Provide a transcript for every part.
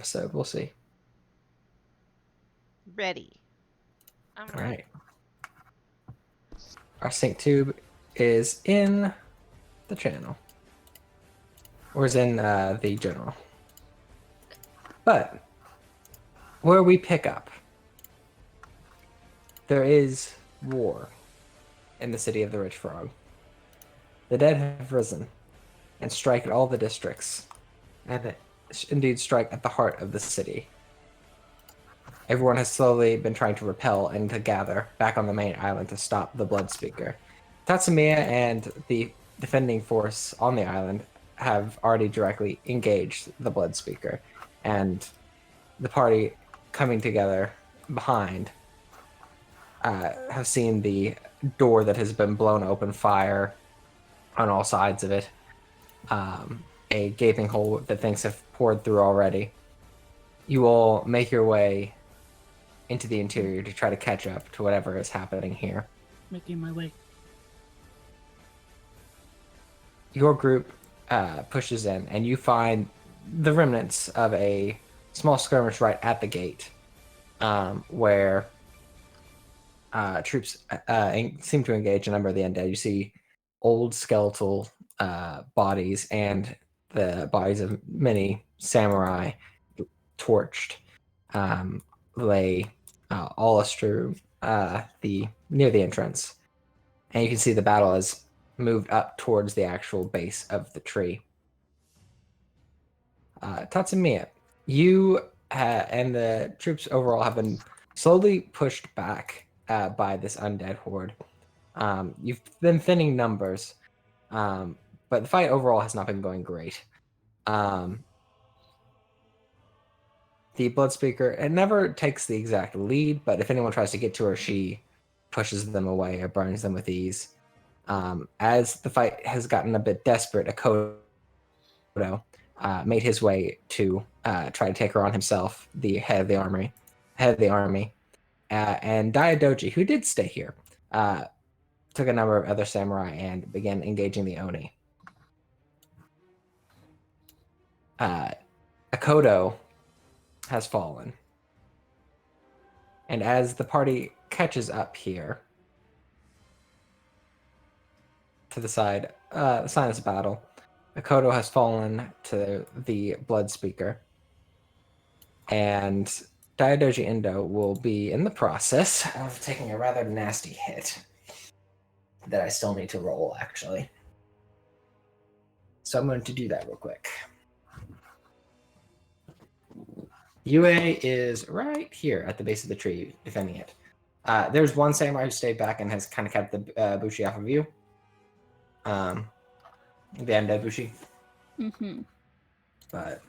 So we'll see. Ready. I'm All ready. right. Our sync tube is in the channel, or is in the general. But where we pick up, there is war in the city of the Rich Frog. The dead have risen and strike at all the districts, and indeed strike at the heart of the city. Everyone has slowly been trying to repel and to gather back on the main island to stop the Bloodspeaker. Tatsumiya and the defending force on the island have already directly engaged the Bloodspeaker, and the party coming together behind have seen the door that has been blown open fire on all sides of it. A gaping hole that things have poured through already. You all make your way into the interior to try to catch up to whatever is happening here. Making my way. Your group pushes in, and you find the remnants of a small skirmish right at the gate, where troops seem to engage a number of the undead. You see old skeletal bodies and the bodies of many samurai torched lay all astrew near the entrance, and you can see the battle has moved up towards the actual base of the tree. Tatsumiya, you and the troops overall have been slowly pushed back by this undead horde. You've been thinning numbers, but the fight overall has not been going great. The Bloodspeaker, it never takes the exact lead, but if anyone tries to get to her, she pushes them away or burns them with ease. As the fight has gotten a bit desperate, Akodo made his way to try to take her on himself, the head of the army. And Daidoji, who did stay here, took a number of other samurai and began engaging the Oni. Akodo has fallen. And as the party catches up here to the side of battle, Akodo has fallen to the Bloodspeaker. And Daidoji Indo will be in the process of taking a rather nasty hit that I still need to roll, actually. So I'm going to do that real quick. UA is right here at the base of the tree, defending it. There's one samurai who stayed back and has kind of kept the Bushi off of you. The undead Bushi. Mm-hmm. But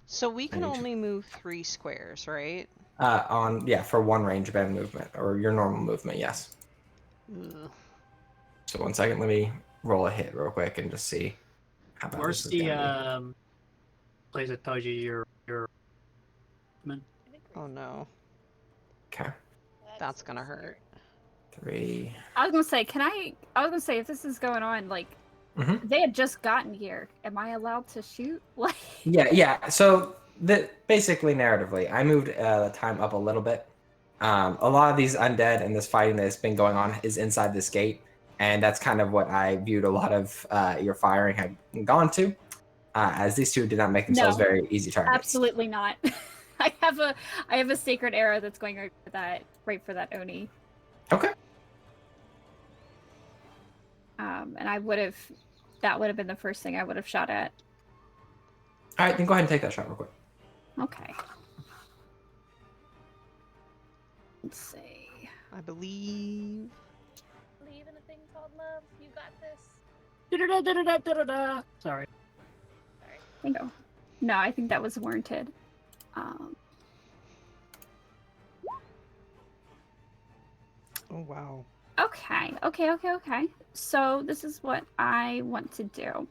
So we can only move 3 squares, right? for one range band movement, or your normal movement, yes. Ugh. So 1 second, let me roll a hit real quick and just see how bad Where's this is the place that tells you your movement? Oh no, Okay. that's gonna hurt. 3. I was gonna say if this is going on, like they had just gotten here. Am I allowed to shoot? Like Yeah. So basically, narratively, I moved the time up a little bit. A lot of these undead and this fighting that's been going on is inside this gate, and that's kind of what I viewed a lot of your firing had gone to, as these two did not make themselves very easy targets. Absolutely not. I have a sacred arrow that's going right for that Oni. Okay. And that would have been the first thing I would have shot at. All right, then go ahead and take that shot real quick. Okay. Let's see. I believe. Believe in a thing called love. You got this. Sorry. No, I think that was warranted. Oh wow. Okay. So this is what I want to do.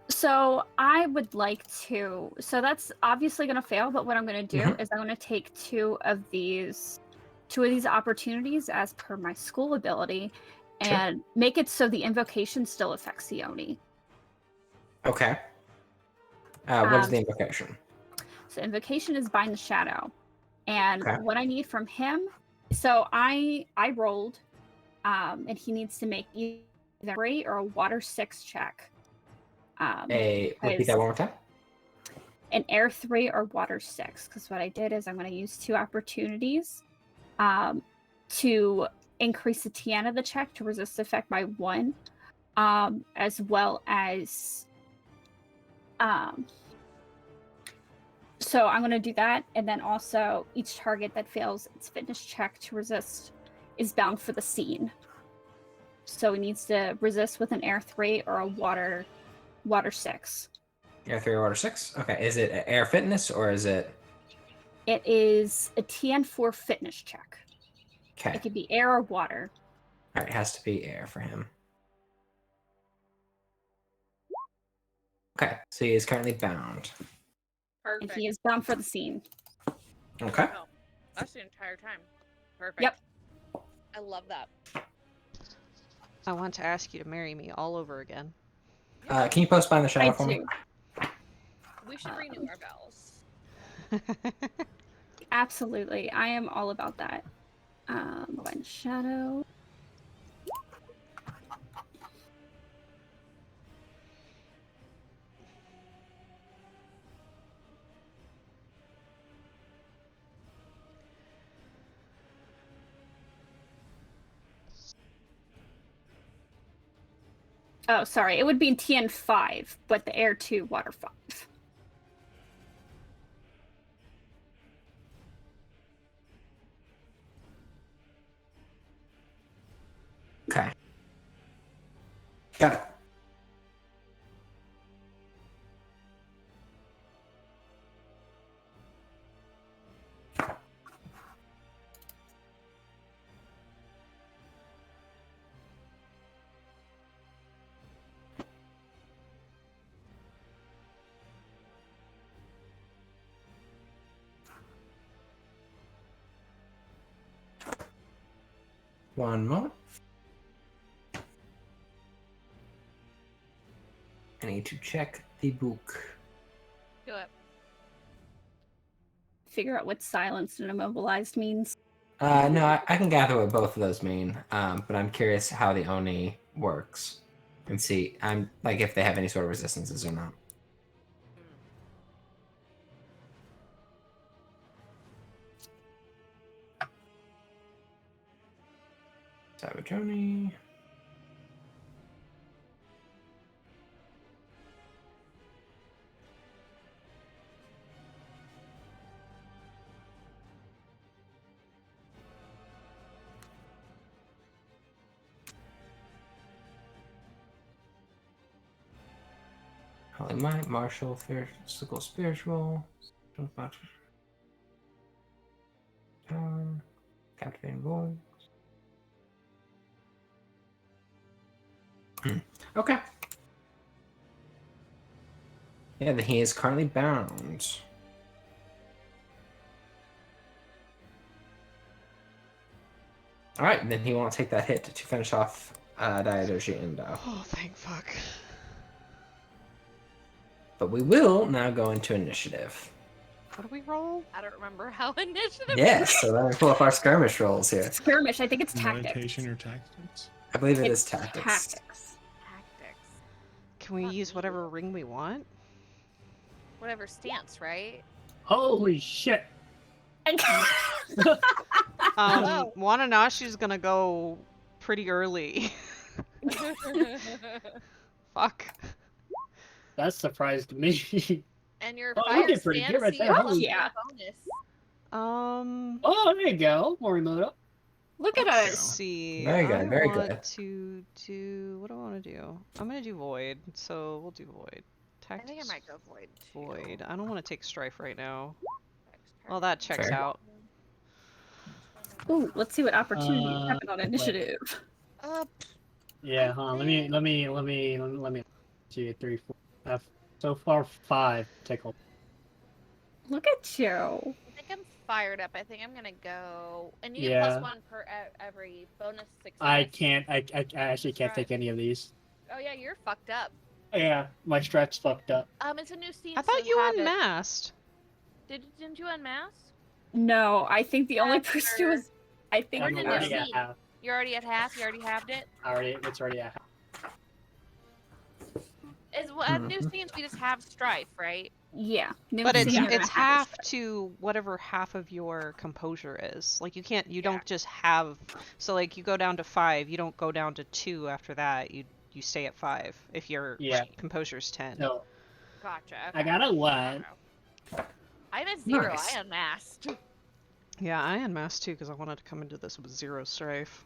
So I would like to. So that's obviously going to fail, but what I'm going to do is I'm going to take two of 2 of these opportunities as per my school ability, Sure. and make it so the invocation still affects the Oni. Okay. What is Um, the invocation? So invocation is bind the shadow, and Okay. what I need from him. So I rolled, and he needs to make either a great or a water 6 check. Repeat because that one more time. an air 3 or water 6. Because what I did is I'm going to use 2 opportunities, to increase the TN of the check to resist effect by 1, as well as so I'm going to do that, and then also each target that fails its fitness check to resist is bound for the scene. So it needs to resist with an air 3 or a water 6. Air 3 or water 6? Okay. Is it air fitness or is it... It is a TN4 fitness check. Okay. It could be air or water. All right, it has to be air for him. Okay, so he is currently bound. And Perfect. he is bound for the scene. Okay. Oh, that's the entire time. Perfect. Yep. I love that. I want to ask you to marry me all over again. Can you post bind the shadow I for me? do. We should renew our vows. Absolutely. I am all about that. Bind shadow. Oh, sorry. It would be in TN5, but the air 2, water 5. Okay. Got it. One moment. I need to check the book. Do it. Figure out what silenced and immobilized means. No, I can gather what both of those mean, but I'm curious how the Oni works and see. I'm like if they have any sort of resistances or not. Savage Oni. Holy Might, Martial, Physical, Spiritual, Captivating Voice. Okay. Yeah, then he is currently bound. All right, then he won't take that hit to finish off Daidoji Indo. Oh, thank fuck. But we will now go into initiative. What do we roll? I don't remember how initiative. Yes, so let me pull up our skirmish rolls here. Skirmish, I think it's tactics. Meditation or tactics? I believe It's is tactics. Tactics. Tactics. Can we use whatever ring we want? Whatever stance, right? Holy shit! Wananashi's gonna go pretty early. Fuck. That surprised me. And your Oh, fire you did pretty stance, good right you there. also Holy- get Yeah. a bonus. Oh, there you go, Morimoto. Look at Let's Let's us. see. Very good, I very want good. to do. What do I want to do? I'm gonna do void. So we'll do void. I think I Tactics. might go void. too. Void. I don't want to take strife right now. Well, that checks Fair. out. Ooh, let's see what opportunities happen on wait. initiative. Yeah, hold on. Let me. 2, 3, 4. So far, 5 tickle. Look at you. I think I'm fired up. I think I'm gonna go. And you get Yeah. +1 per every bonus success. I can't. I actually can't take any of these. Oh yeah, you're fucked up. Yeah, my strat's fucked up. It's a new scene. I thought so you have it. unmasked. Didn't you unmask? No, I think the only After- person who was. I think Where I'm did it you was- already at see? half. You're already at half. You already halved it. It's already at half. New scenes we just have strife, right? Yeah. new But it's scene it's and half to whatever half of your composure is. Like you don't just have, so like you go down to 5, you don't go down to 2 after that. You stay at 5 if your Yeah. composure's 10. No, Gotcha. I got a 1. I'm at 0. Nice. I unmasked. Yeah, I unmasked too because I wanted to come into this with 0 strife.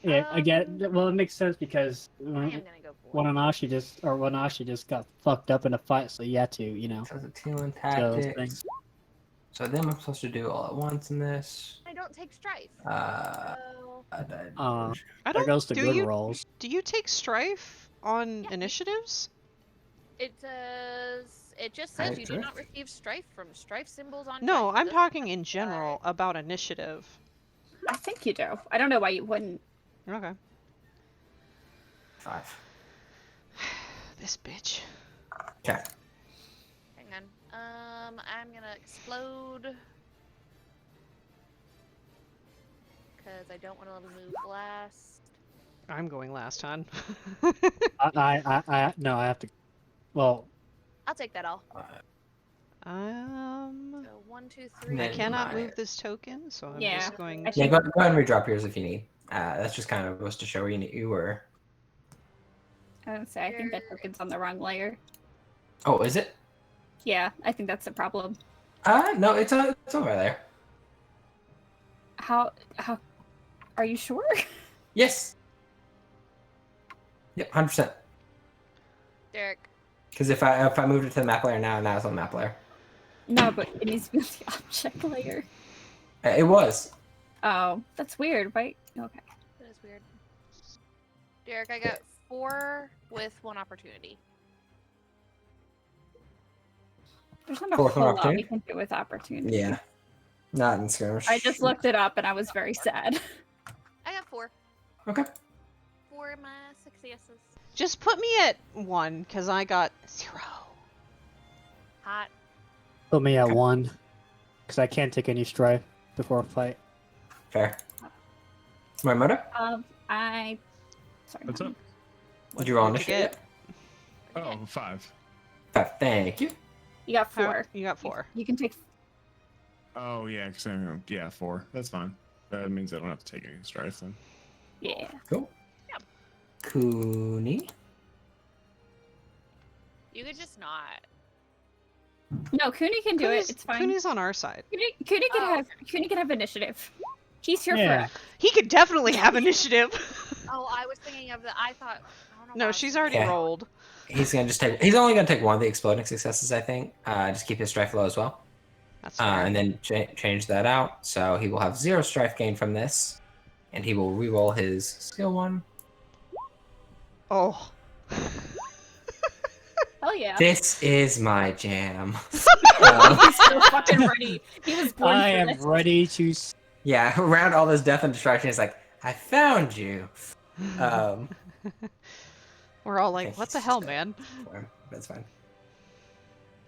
Yeah, I get. Well, it makes sense because I am gonna go for it. Wanashi just got fucked up in a fight, so you had to, So the T1 So, tactics. So them I'm supposed to do all at once in this. I don't take strife. So, So I there don't. goes the do good you rolls. do you take strife on Yeah. initiatives? it just Alright, says you do sure. not receive strife from strife symbols on. No, charts. I'm This- talking in general about initiative. I think you do. I don't know why you wouldn't. Okay. 5. This bitch. Okay. Hang on. I'm gonna explode. Because I don't want to move last. I'm going last, hon. No, I have to. Well, I'll take that all. So 1, 2, 3. I Then cannot my- move this token, so I'm Yeah, just going I to. Yeah, go ahead and redrop yours if you need. That's just kind of was to show where you were. I would say I think that token's on the wrong layer. Oh, is it? Yeah, I think that's the problem. No, it's over there. How are you sure? Yes. Yep, 100%. Derek. Because if I moved it to the map layer now it's on the map layer. No, but it needs to be on the object layer. It was. Oh, that's weird, right? Okay. That is weird. Derek, I got 4 with 1 opportunity. There's not a Fourth whole one lot we opportunity? can do with opportunity. Yeah. Not in skirmish. I just looked it up and I was very sad. I got 4. Okay. 4 my successes. Just put me at 1, because I got 0. Hot. put me at 1, because I can't take any strife before a fight. Fair. Morimoto? Sorry. What's up? Did you roll What'd you initiative? get? Oh, 5. 5. Thank you. You got How- 4. You got 4. You can take. Oh, yeah, because yeah, 4. That's fine. That means I don't have to take any strife then. Yeah. Cool. Yep. Cooney? You could just not. No, Cooney can do it. It's fine. Cooney's on our side. Cooney Oh. can have initiative. He's here Yeah. for. He could definitely have initiative. Oh, I was thinking of the. I thought. I don't know why I No, was she's thinking- already Yeah. rolled. He's only gonna take 1 of the exploding successes, I think. Just keep his strife low as well. That's fair. And then change that out. So he will have 0 strife gain from this. And he will re-roll his skill 1. Oh. Hell yeah. This is my jam. He's so fucking ready. He was born I for am this. ready to. Yeah, around all this death and destruction, it's like, I found you. We're all like, Okay, what the he's hell, just man? That's fine.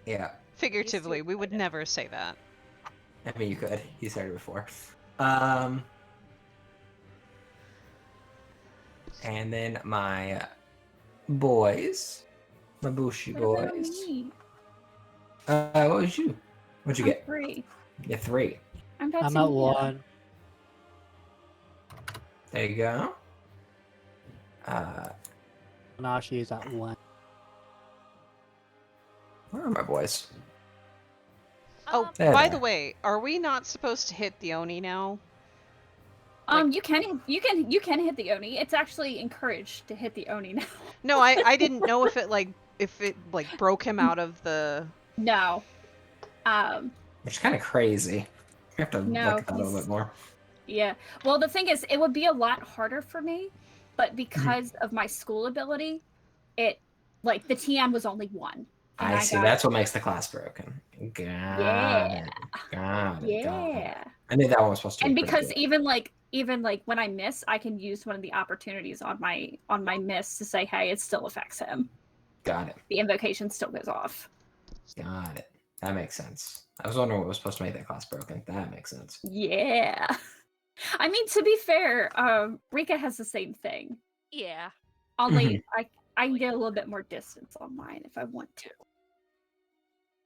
Yeah, Figuratively, we would never say that. I mean, you could. He started before. And then my boys. My Bushi What about boys. me? What was you? What'd you I'm get? 3. Yeah, 3. I'm I'm at 1. There you go. Wanashi is at 1. Where are my boys? Oh, There by they the are. way, are we not supposed to hit the Oni now? You can hit the Oni. It's actually encouraged to hit the Oni now. No, I didn't know if it broke him out of the. No. Which is kind of crazy. You have to No, look at that a little he's- bit more. Yeah. Well, the thing is, it would be a lot harder for me, but because of my school ability, the TN was only 1. And I see. got- That's what makes the class broken. Got Yeah. it. Got it. Got it. Yeah. I knew that one was supposed to be And pretty because good. even like when I miss, I can use one of the opportunities on my miss to say, hey, it still affects him. Got it. The invocation still goes off. Got it. That makes sense. I was wondering what was supposed to make that class broken. That makes sense. Yeah. I mean, to be fair, Rika has the same thing. Yeah. Only I can get a little bit more distance on mine if I want to.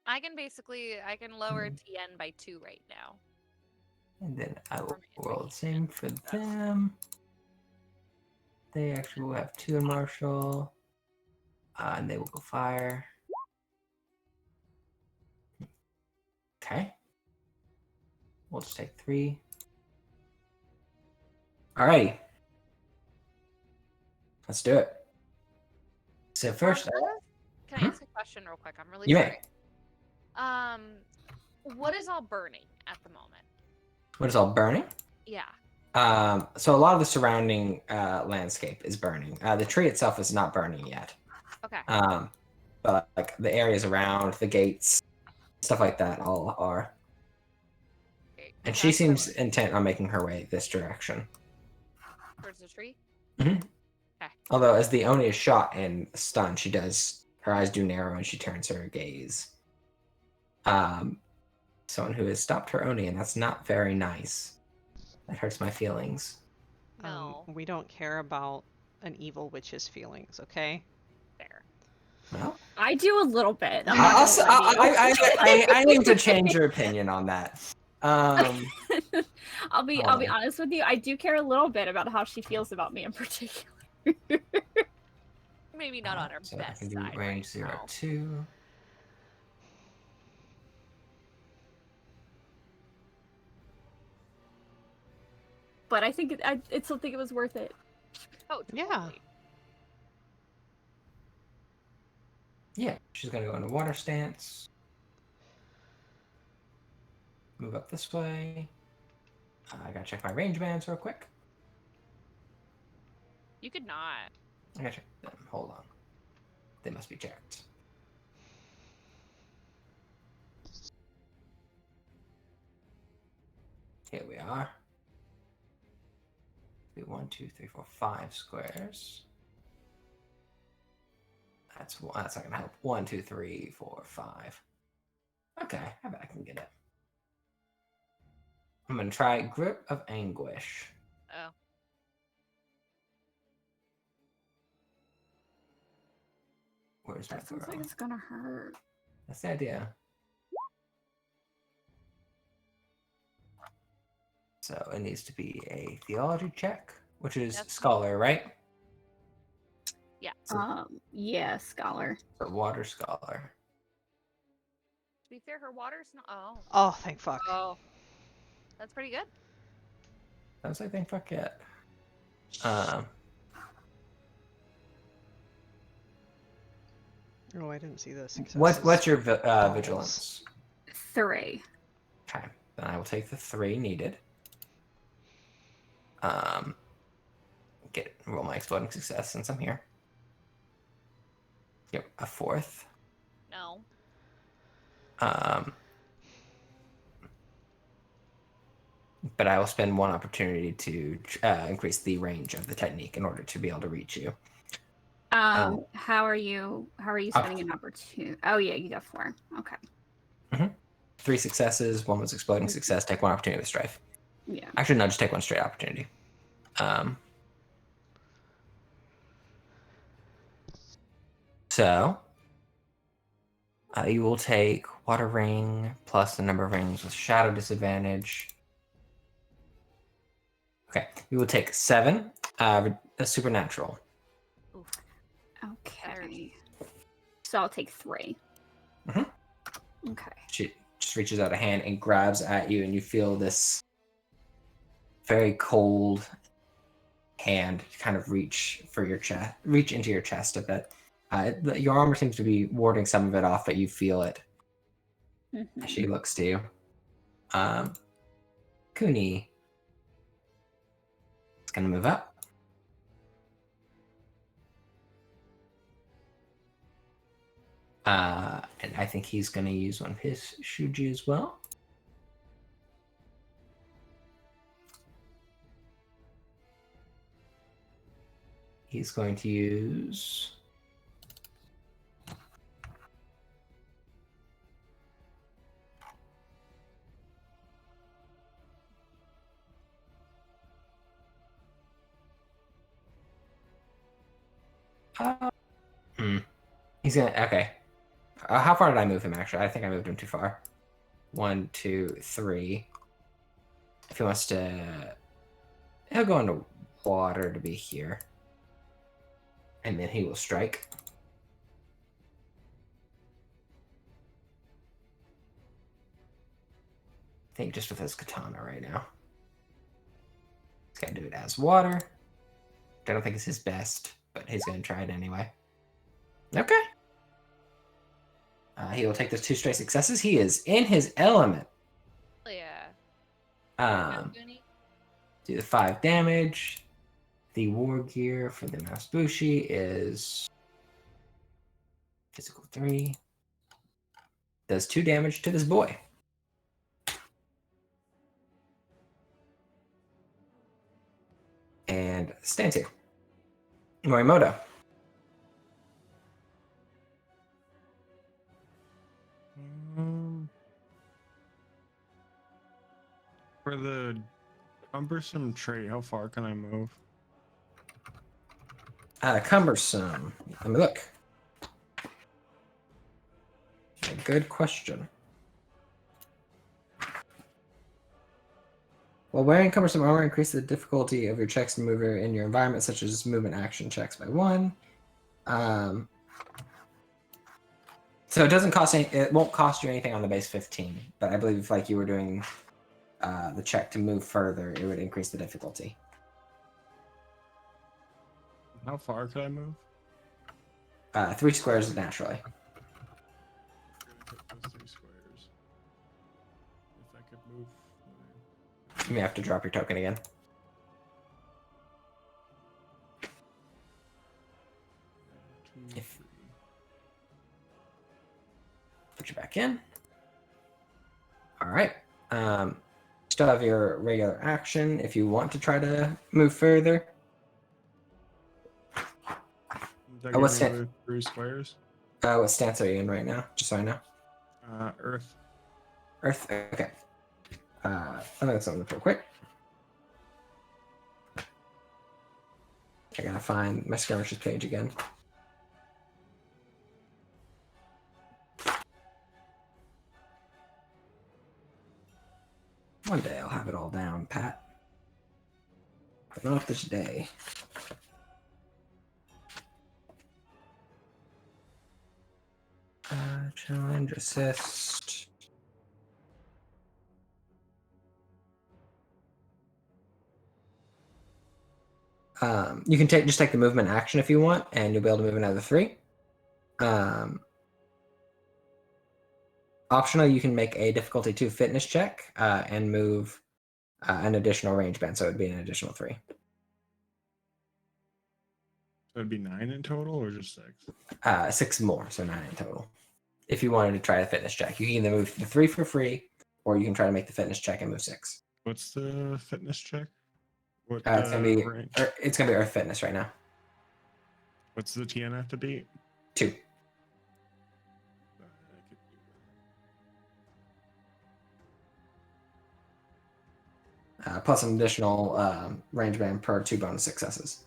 I can lower Mhm. TN by 2 right now. And then I will From roll the invocation. same for them. They actually will have 2 in martial. And they will go fire. Okay. We'll just take 3. Alrighty. Let's do it. So first, Can I ask a question real quick? I'm really you sorry. may. What is all burning at the moment? What is all burning? Yeah. So a lot of the surrounding landscape is burning. The tree itself is not burning yet. Okay. But like the areas around the gates, stuff like that, all are. Great. And That's she what I seems wanted. intent on making her way this direction. Towards the tree. Although, as the Oni is shot and stunned, her eyes do narrow and she turns her gaze. Someone who has stopped her Oni, and that's not very nice. That hurts my feelings. No. We don't care about an evil witch's feelings, okay? Fair. Well, I do a little bit. I'm not gonna lie to you. I need to change your opinion on that. I'll be Hold on. honest with you. I do care a little bit about how she feels about me in particular. Maybe not on her So I best can do side. range right 0, now. 2. But I think I still think it was worth it. Oh, Yeah. totally. Yeah, she's gonna go into water stance. Move up this way. I gotta check my range bands real quick. You could not. I gotta check them. Hold on. They must be checked. Here we are. 1, 2, 3, 4, 5 squares. That's not gonna help. 1, 2, 3, 4, 5. Okay, I bet I can get it. I'm gonna try Grip of Anguish. Oh. Where's my That sounds girl? like it's gonna hurt. That's the idea. So it needs to be a theology check, which is That's- scholar, right? Yeah. Yeah, scholar. So water scholar. To be fair, her water's not. Oh. Oh, thank fuck. Oh. That's pretty good. I was like, thank fuck it. Oh, I didn't see the successes. What's your Balls. vigilance? 3. Okay, then I will take the 3 needed. Roll my exploding success since I'm here. Yep, a 4th. No. But I will spend 1 opportunity to increase the range of the technique in order to be able to reach you. How are you spending an opportunity? Oh yeah, you got 4. Okay. 3 successes, 1 was exploding success. Take 1 opportunity with strife. Yeah. Actually, no, just take 1 straight opportunity. So you will take water ring plus the number of rings with shadow disadvantage. Okay, you will take 7 a supernatural. Okay. So I'll take 3. Mhm. Okay. She just reaches out a hand and grabs at you, and you feel this very cold hand kind of reach into your chest a bit. Your armor seems to be warding some of it off, but you feel it Mhm. as she looks to you. Kuni is going to move up. And I think he's going to use one of his Shuji as well. He's going to use... He's gonna... Okay. How far did I move him, actually? I think I moved him too far. 1, 2, 3. If he wants to... He'll go into water to be here. And then he will strike. I think just with his katana right now. He's gonna do it as water. Which I don't think is his best, but he's gonna try it anyway. Okay. He will take those 2 straight successes. He is in his element. Yeah. Do the 5 damage. The war gear for the Mouse Bushi is physical 3. Does 2 damage to this boy. And stands here. Morimoto. For the cumbersome trait, how far can I move? Cumbersome. Let me look. A good question. While wearing cumbersome armor, increase the difficulty of your checks to move in your environment, such as movement action checks by 1. So it doesn't cost any. It won't cost you anything on the base 15. But I believe if like you were doing the check to move further, it would increase the difficulty. How far could I move? 3 squares naturally. Those 3 squares. If I could move. You may have to drop your token again. If- Put you back in. All right. Still have your regular action if you want to try to move further. Does that what's give me that? the 3 squares? What stance are you in right now? Just so I know. Earth. Earth. Okay. Let me look something real quick. I gotta find my skirmishes page again. One day I'll have it all down, Pat. But not this day. Challenge, assist. You can just take the movement action if you want, and you'll be able to move another 3. Optional, you can make a difficulty 2 fitness check and move an additional range band, so it would be an additional 3. So it'd be 9 in total, or just 6? 6 more, so 9 in total. If you wanted to try the fitness check, you can either move the 3 for free, or you can try to make the fitness check and move 6. What's the fitness check? What It's gonna be range? it's gonna be Earth Fitness right now. What's the TNF to beat? 2. I could do Plus an additional range band per 2 bonus successes.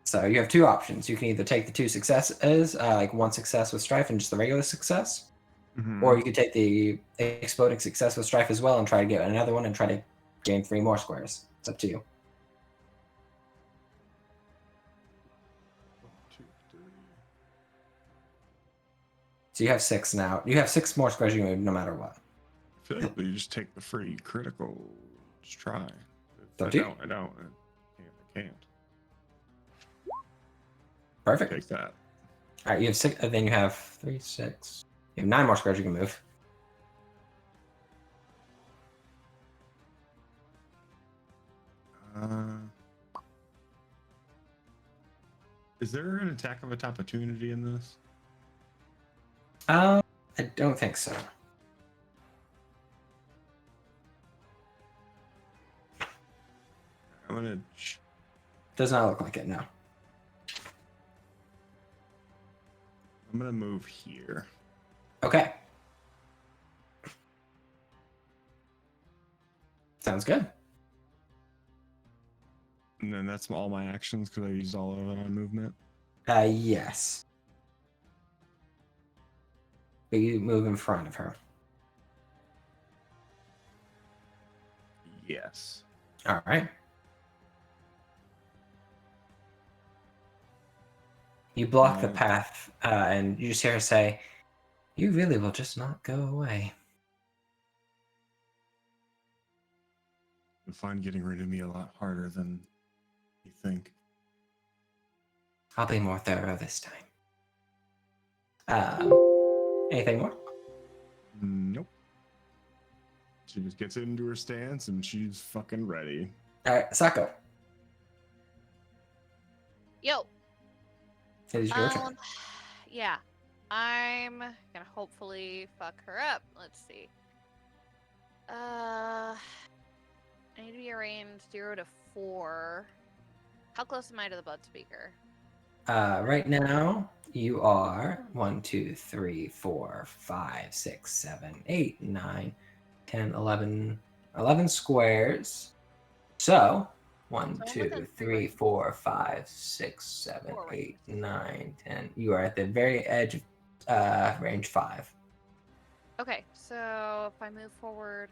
So you have 2 options. You can either take the 2 successes, like 1 success with Strife and just the regular success, that. or you could take the exploding success with Strife as well and try to get another one and try to gain 3 more squares. It's up to you. 1, 2, 3. So you have 6 now. You have 6 more squares you can move no matter what. I feel like you just take the free critical. Just try. Don't I you? don't. I can't. Perfect. Take that. All right, you have 6. Then you have 3, 6. You have 9 more squares you can move. Is there an attack of opportunity in this? I don't think so. I'm gonna. Does not look like it, no. I'm gonna move here. Okay. Sounds good. And then that's all my actions because I used all of it on movement. Yes. But you move in front of her. Yes. All right. You block the path, and you just hear her say, "You really will just not go away." I find getting rid of me a lot harder than you think. I'll be more thorough this time. Anything more? Nope. She just gets into her stance and she's fucking ready. All right, Sako. Yo. It is your turn. Yeah. I'm gonna hopefully fuck her up. Let's see. I need to be arranged 0 to 4. How close am I to the blood speaker? Right now, you are 1, 2, 3, 4, 5, 6, 7, 8, 9, 10, 11, 11 squares. So, 1, So I'm 2, within 3, range. 4, 5, 6, 7, 4 8, ranges. 9, 10. You are at the very edge of range 5. Okay, so if I move forward,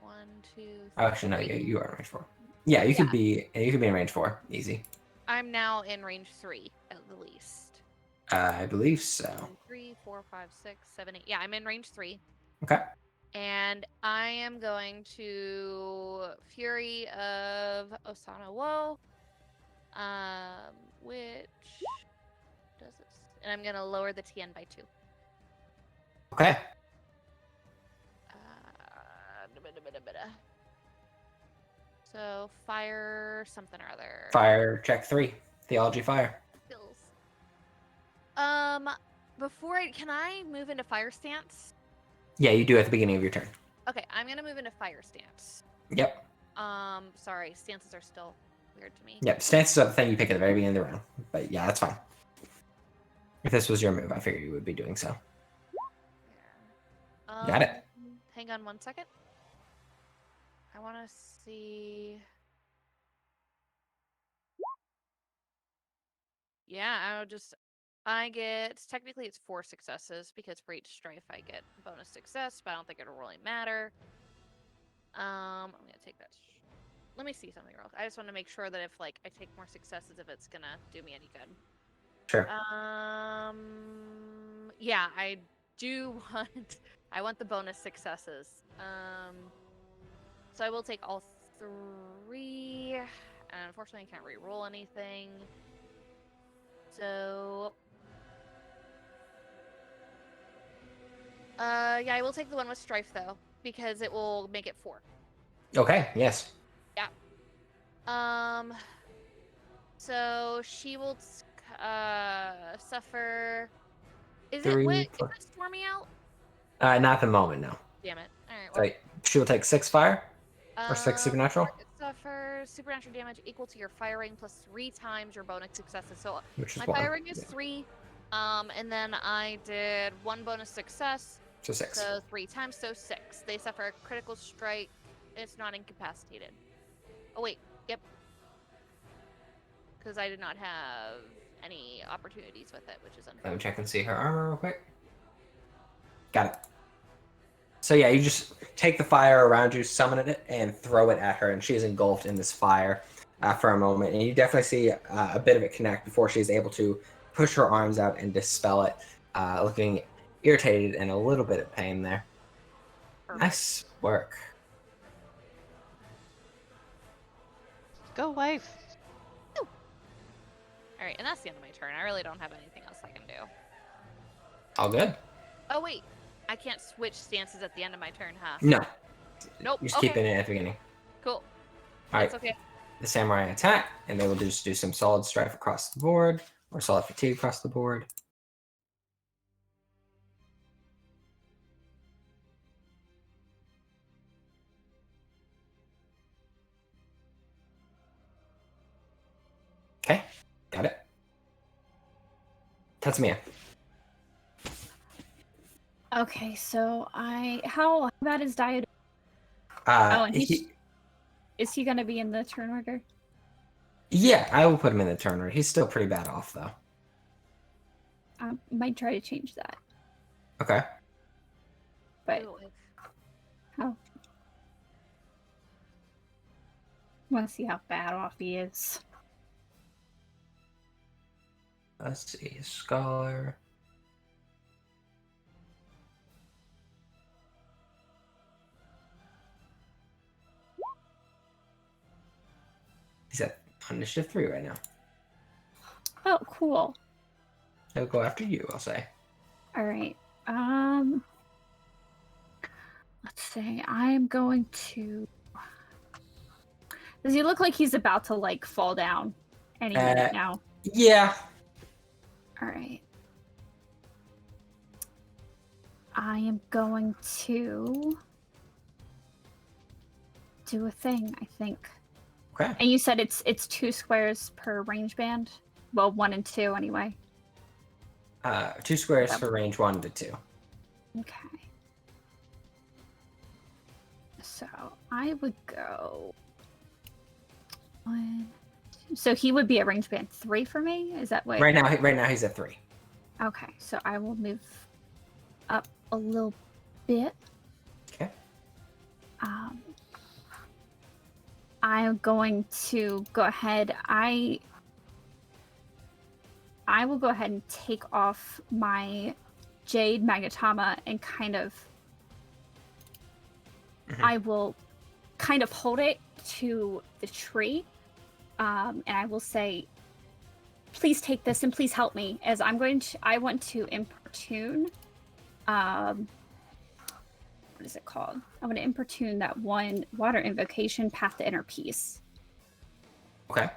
1, 2, 3. Oh, actually, no, you are in range 4. Yeah, you could be in range 4. Easy. I'm now in range 3 at the least. I believe so. 3, 4, 5, 6, 7, 8. Yeah, I'm in range 3. Okay. And I am going to Fury of Osana Woe, which does this, and I'm gonna lower the TN by 2. Okay. So fire something or other. Fire check 3. Theology fire. Skills. Can I move into fire stance? Yeah, you do at the beginning of your turn. Okay, I'm gonna move into fire stance. Yep. Sorry, stances are still weird to me. Yep. Stances are the thing you pick at the very beginning of the round. But yeah, that's fine. If this was your move, I figured you would be doing so. Got it. Hang on 1 second. I want to see. Yeah, technically it's 4 successes because for each strife I get bonus success, but I don't think it'll really matter. I'm gonna take that. Let me see something real quick. I just want to make sure that if like I take more successes, if it's gonna do me any good. Sure. Yeah, I do want. I want the bonus successes. So I will take all 3, and unfortunately I can't re-roll anything. So, yeah, I will take the one with strife though, because it will make it 4. Okay. Yes. Yeah. So she will suffer. Is 3, it 4. stormy out? Not at the moment, no. Damn it. All right. Right. She will take 6 fire or 6 supernatural, It suffers supernatural damage equal to your firing plus 3 times your bonus successes. So which is my 1. firing is Yeah. 3. And then I did 1 bonus success. So 6. So 3 times, so 6. They suffer a critical strike. It's not incapacitated. Oh wait, yep. Because I did not have any opportunities with it, which is Let me unfortunate. check and see her armor real quick. Got it. So yeah, you just take the fire around you, summon it, and throw it at her, and she is engulfed in this fire for a moment. And you definitely see a bit of it connect before she is able to push her arms out and dispel it, looking irritated and a little bit of pain there. Perfect. Nice work. Go, wife. Alright, and that's the end of my turn. I really don't have anything else I can do. All good? Oh wait, I can't switch stances at the end of my turn, huh? No. Nope. You just Okay. keep it at the beginning. Cool. All right. That's okay. the samurai attack, and they will just do some solid strife across the board, or solid fatigue across the board. Okay, got it. Tatsumiya. Okay, so how bad is diet? And is he gonna be in the turn order? Yeah, I will put him in the turn order. He's still pretty bad off, though. I might try to change that, Okay. but Ew. how? Want to see how bad off he is. Let's see, scholar. He's at initiative 3 right now. Oh, cool. He'll go after you, I'll say. All right. Let's say I'm going to. Does he look like he's about to like fall down any minute now? Yeah. All right. I am going to do a thing, I think. Okay. And you said it's 2 squares per range band? Well, 1 and 2 anyway. 2 squares for range 1 to 2. Okay. So I would go 1, 2. So he would be at range band 3 for me? Is that what? Right now he's at 3. Okay, so I will move up a little bit. Okay. I'm going to go ahead. I will go ahead and take off my Jade Magnetama and kind of I will kind of hold it to the tree. And I will say, please take this and please help me, as I want to importune what is it called? I want to importune that one water invocation, Path to Inner Peace. Okay.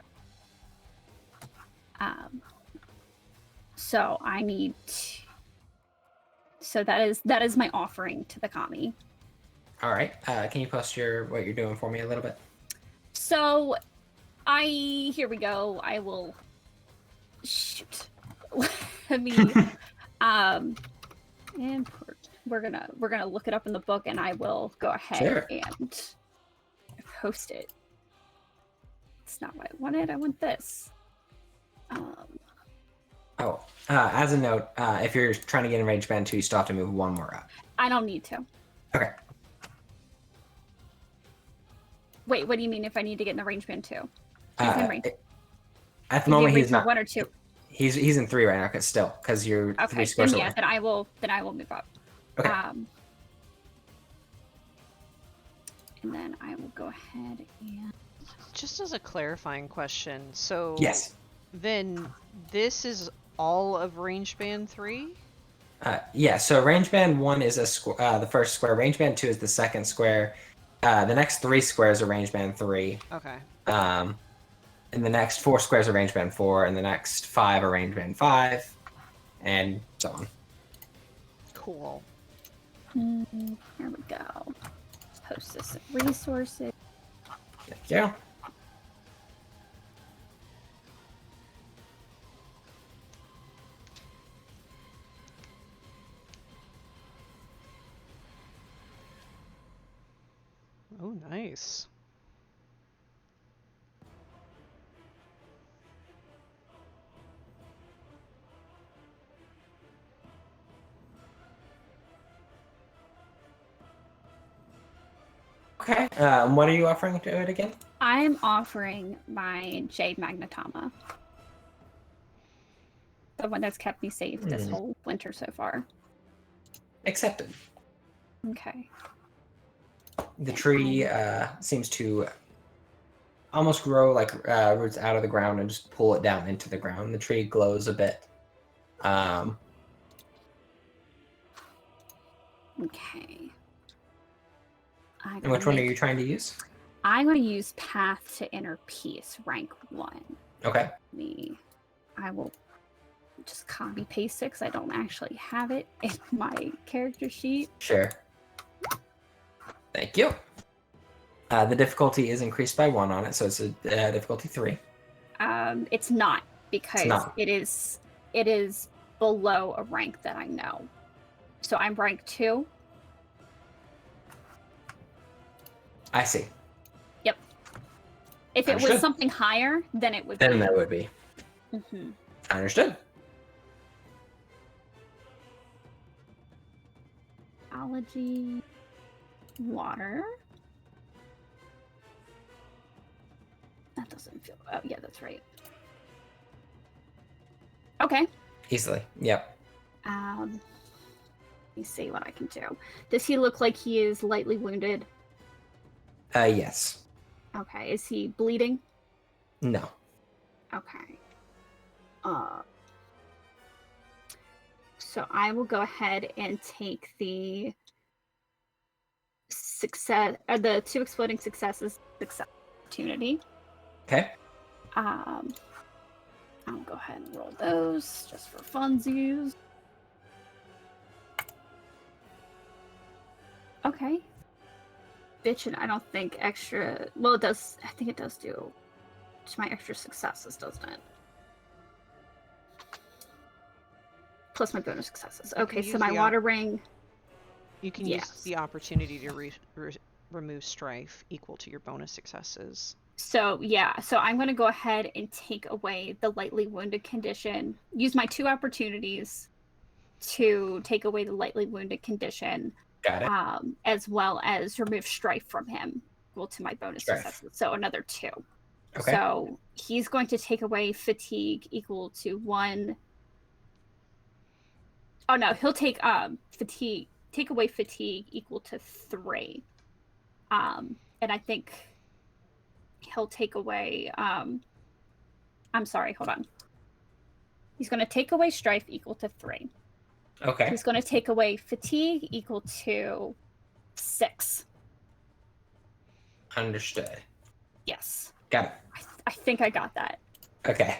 So I need to, so that is my offering to the kami. All right. Can you post what you're doing for me a little bit? So here we go. I will shoot. Let me import. We're gonna look it up in the book, and I will go ahead and post it. It's not what I wanted. I want this. As a note, if you're trying to get in range band 2, you still have to move 1 more up. I don't need to. Okay. Wait, what do you mean if I need to get in the range band 2? He's in range. At the moment, he's not. 1 or 2. He's in 3 right now, because you're 3 squares away. Then I will move up. Okay. And then I will go ahead and. Just as a clarifying question, so Yes. then this is all of range band 3? Yeah. So range band 1 is the first square. Range band 2 is the second square. The next 3 squares are range band 3. Okay. And the next 4 squares are range band 4, and the next 5 are range band 5, and so on. Cool. Here we go. Post this in resources. Thank you. Oh, nice. Okay. What are you offering to it again? I'm offering my Jade Magnetama. The one that's kept me safe this whole winter so far. Accepted. Okay. The tree seems to almost grow like roots out of the ground and just pull it down into the ground. The tree glows a bit. Okay. And which one are you trying to use? I'm going to use Path to Inner Peace, rank 1. Okay. I will just copy paste it because I don't actually have it in my character sheet. Sure. Thank you. The difficulty is increased by 1 on it, so it's a difficulty 3. It's not because not. it is below a rank that I know. So I'm rank 2. I see. Yep. If it was Understood. something higher, then it would Then be. that would be. Mhm. Understood. Biology, water. That doesn't feel. Oh, yeah, that's right. Okay. Easily. Yep. Let me see what I can do. Does he look like he is lightly wounded? Yes. Okay. Is he bleeding? No. Okay. So I will go ahead and take the the 2 exploding successes success opportunity. Okay. I'll go ahead and roll those just for funsies. Okay. Bitch, and I don't think extra. Well, it does. I think it does do to my extra successes, doesn't it? Plus my bonus successes. You Okay, can so use my the water ring. You can Yes. use the opportunity to remove strife equal to your bonus successes. So yeah, so I'm going to go ahead and take away the lightly wounded condition. Use my 2 opportunities to take away the lightly wounded condition, Got it. as well as remove strife from him, equal to my bonus Strife. successes. So another 2. Okay. So he's going to take away fatigue equal to 1. Oh no, he'll take fatigue. Take away fatigue equal to 3. And I think he'll take away. I'm sorry. Hold on. He's going to take away strife equal to 3. Okay. He's going to take away fatigue equal to 6. Understood. Yes. Got it. I think I got that. Okay.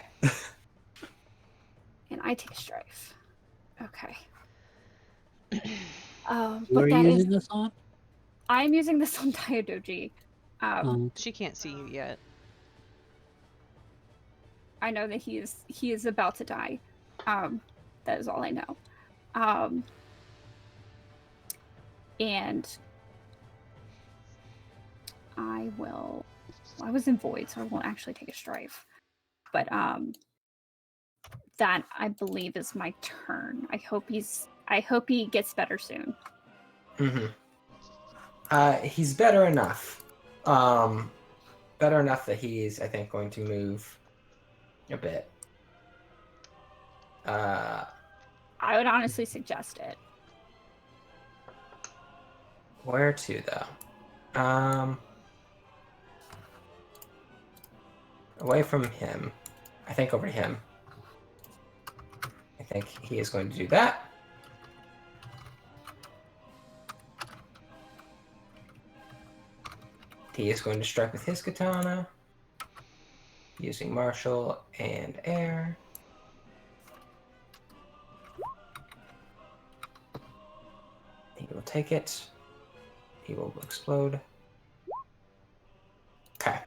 And I take strife. Okay. Who But are that you is. using this on? I'm using this on Diadoji. She can't see you yet. I know that he is about to die. That is all I know. And I will. I was in void, so I won't actually take a strife. But that I believe is my turn. I hope he gets better soon. He's better enough. Better enough that he's, I think, going to move a bit. I would honestly suggest it. Where to though? Away from him. I think over to him. I think he is going to do that. He is going to strike with his katana, using martial and air. He will take it. He will explode. Okay.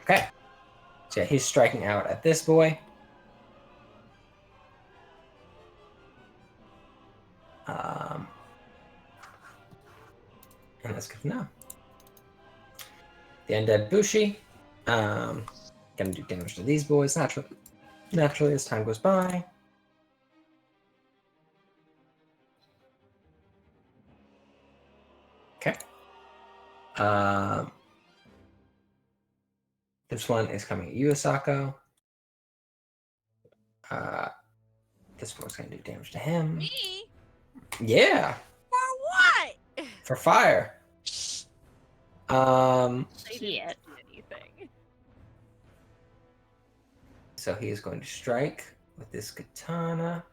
Okay. So yeah, he's striking out at this boy. And that's good to know. The undead Bushi. Gonna do damage to these boys naturally as time goes by. Okay. This one is coming at you, Asako. This one's gonna do damage to him. Me? Yeah, For what? for fire. They didn't Shit. do anything. So he is going to strike with this katana.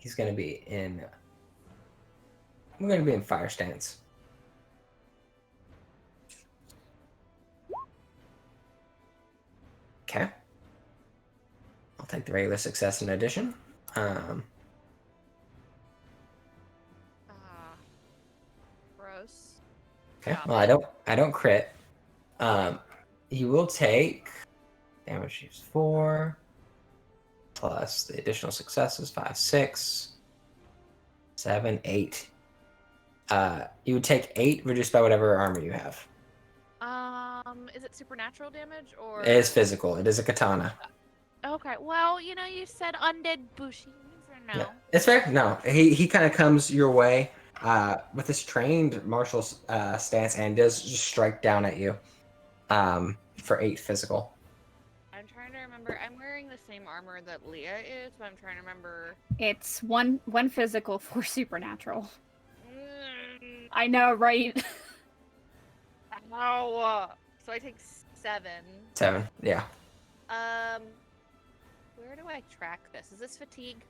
he's going to be in. We're going to be in fire stance. Okay. I'll take the regular success in addition. Gross. Okay. Got Well, it. I don't crit. He will take damage. Is 4 plus the additional successes 5, 6, 7, 8. You would take 8 reduced by whatever armor you have. Is it supernatural damage or? It is physical. It is a katana. Okay. Well, you know, you said undead bushi. You never know. Yeah, it's fair. No, he kind of comes your way with his trained martial stance and does just strike down at you for 8 physical. I'm trying to remember. I'm wearing the same armor that Leah is, but I'm trying to remember. It's one physical, 4 supernatural. Mm, I know, right? Ow. So I take 7. 7. Yeah. Where do I track this? Is this fatigue?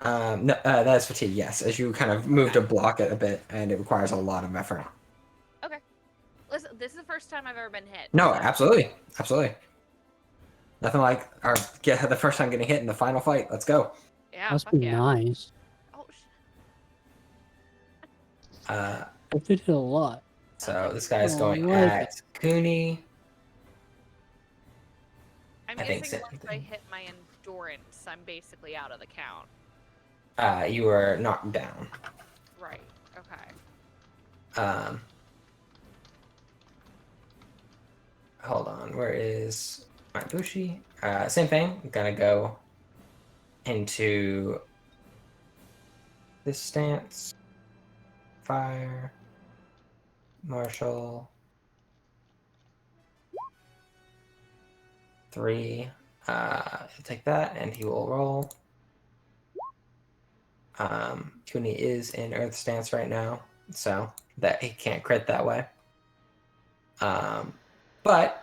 No, that is fatigue. Yes, as you kind of move to block it a bit, and it requires a lot of effort. Okay. Listen, this is the first time I've ever been hit. No, so- absolutely, absolutely. Nothing like the first time getting hit in the final fight. Let's go. Yeah. Must fuck be yeah. nice. Oh, Uh, I did hit a lot. so this guy's Oh, going I like at Cooney. I'm I think guessing so. once I hit my endurance, I'm basically out of the count. You are knocked down. Right. Okay. Hold on. Where is my Bushi? Same thing. I'm gonna go into this stance. Fire. Marshall. 3. He'll take that and he will roll. Cooney is in Earth stance right now, so that he can't crit that way. But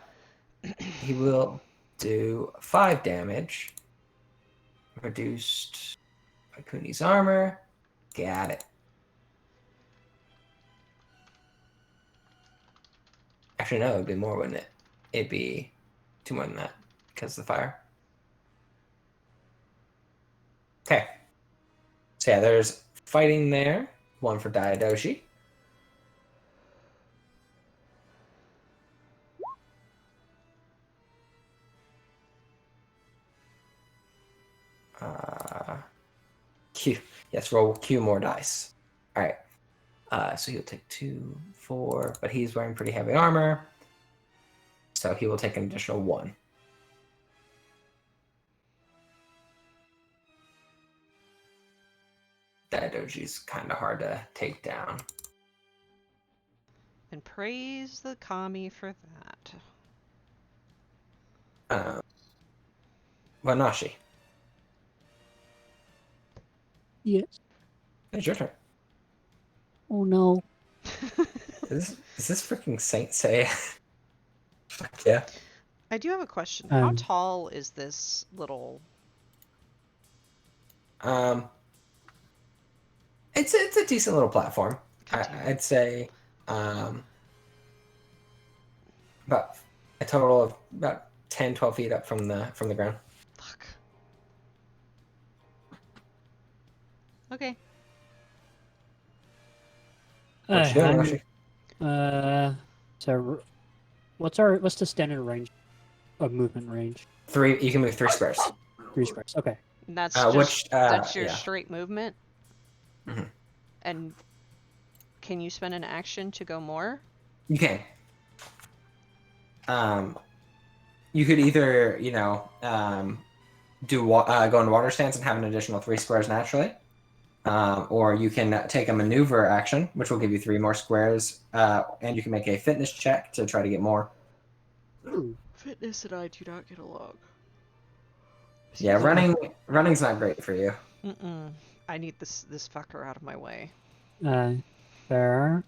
he will do 5 damage. Reduced by Cooney's armor. Got it. Actually, no, it'd be more, wouldn't it? It'd be 2 more than that because of the fire. Okay. So yeah, there's fighting there. 1 for Daidoshi. Q. Yes, roll Q more dice. All right. So he'll take 2, 4, but he's wearing pretty heavy armor. So he will take an additional 1. Daidoji's kind of hard to take down. And praise the kami for that. Wanashi, Yes. it's your turn. Oh no. Is this freaking Saint Seiya? Fuck yeah. I do have a question. How Um, tall is this little? It's a decent little platform. God damn it. I'd say about a total of about 10, 12 feet up from the ground. Fuck. Okay. What you doing, I'm- Yoshi? so what's the standard range of movement range? 3. You can move 3 squares. 3 squares. Okay. And that's Which that's your yeah. straight movement. Mhm. And can you spend an action to go more? You can. You could either go into water stance and have an additional 3 squares naturally. Or you can take a maneuver action, which will give you 3 more squares, and you can make a fitness check to try to get more. Ooh. Fitness and I do not get along. Yeah, running's not great for you. Mm-mm. I need this fucker out of my way. There.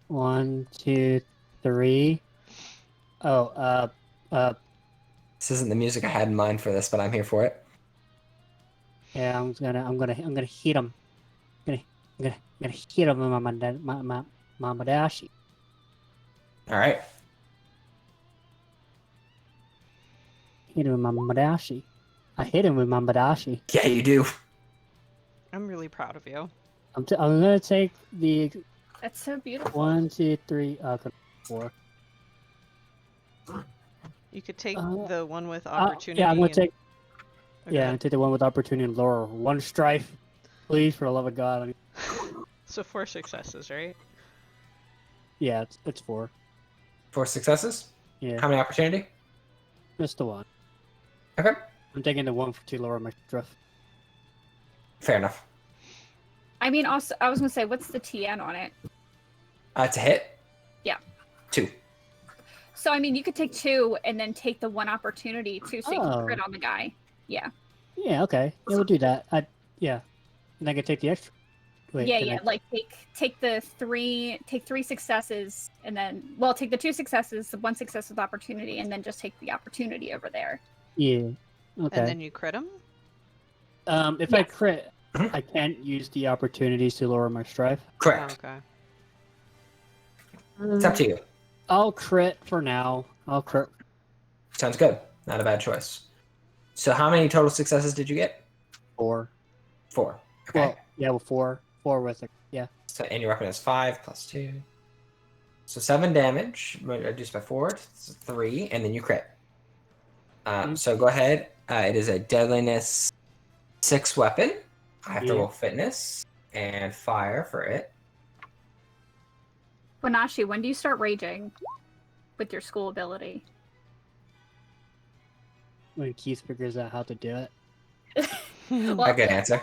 1, 2, 3. Oh, This isn't the music I had in mind for this, but I'm here for it. Yeah, I'm gonna hit him. I'm gonna hit him with my Madashi. All right. Hit him with my Madashi. I hit him with my Madashi. Yeah, you do. I'm really proud of you. I'm gonna take the That's so beautiful. 1, 2, 3, 4. You could take Uh, the one with opportunity. Yeah, I'm gonna and- take. Okay. Yeah, I'm gonna take the one with opportunity and lure. 1 strife, please, for the love of God. So 4 successes, right? Yeah, it's 4. 4 successes. Yeah, How many opportunity? just the 1. Okay. I'm taking the 1 to lower my strife. Fair enough. I mean, also, I was gonna say, what's the TN on it? It's a hit. Yeah. 2. So I mean, you could take 2 and then take the 1 opportunity too, so you can crit Oh. on the guy. Yeah. Yeah, okay. Yeah, we'll do that. Yeah, and I can take the extra. Wait, yeah, can yeah. I- Like take 3 successes, and then take the 2 successes, the 1 success with opportunity, and then just take the opportunity over there. Yeah. Okay. And then you crit him? If I Yes. crit, Mhm. I can't use the opportunities to lower my strife. Correct. Oh, okay. It's up to you. I'll crit for now. I'll crit. Sounds good. Not a bad choice. So how many total successes did you get? 4. 4. Okay. Well, yeah, well, 4. 4 with it. Yeah. So, and your weapon is 5 plus 2. So 7 damage, reduced by 4. It's 3, and then you crit. So go ahead. It is a deadliness 6 weapon. I have to Yeah. roll fitness and fire for it. Wanashi, when do you start raging with your school ability? When Keith figures out how to do it. Well, A good answer.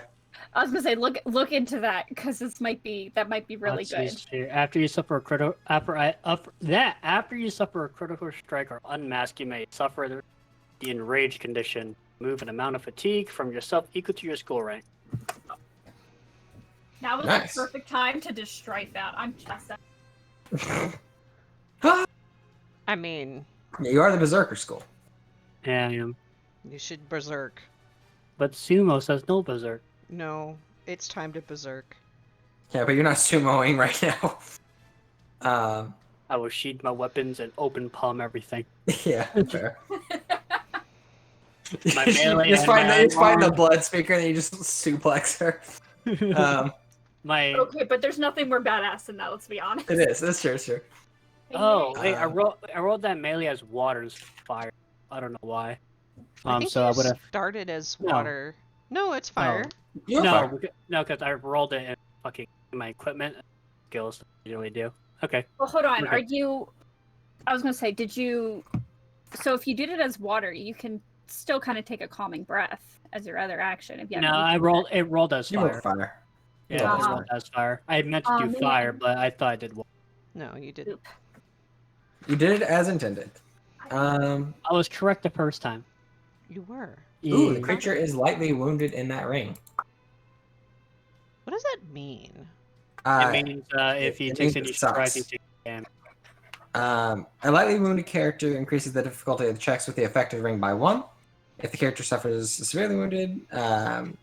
I was gonna say look into that, because that might be really Let's good. see here. After you suffer a critical strike or unmask, you may suffer the enraged condition. Move an amount of fatigue from yourself equal to your school rank. Now was Nice. the perfect time to just strike that. I'm just I mean, You are the Berserker School. Yeah, I am. you should berserk. But Sumo says no berserk. No, it's time to berserk. Yeah, but you're not sumoing right now. I will sheath my weapons and open palm everything. Yeah, fair. My you melee just and find my the, you just find the unarmed. blood speaker and you just suplex her. My okay, but there's nothing more badass than that. Let's be honest. It is. That's true. Sure. oh wait, I Um, rolled that melee as water and fire. I don't know why. I think So you I would have started as No. water. No, it's fire. You're fine. no, because I rolled it in fucking my equipment skills. I usually do. Okay. Well, hold on. Okay. Are you? I was gonna say, did you? So if you did it as water, you can still kind of take a calming breath as your other action. If you No, haven't I used rolled. It rolled as You fire. rolled fire. Yeah, rolled it as rolled as fire. I meant to Oh, do man. fire, but I thought I did water. No, you it. didn't. Oop. You did it as intended. I was correct the first time. You were. Ooh, the Yeah. creature is lightly wounded in that ring. What does that mean? It means if he it takes means any it sucks. strike, he takes damage. A lightly wounded character increases the difficulty of the checks with the affected ring by 1. If the character suffers severely wounded,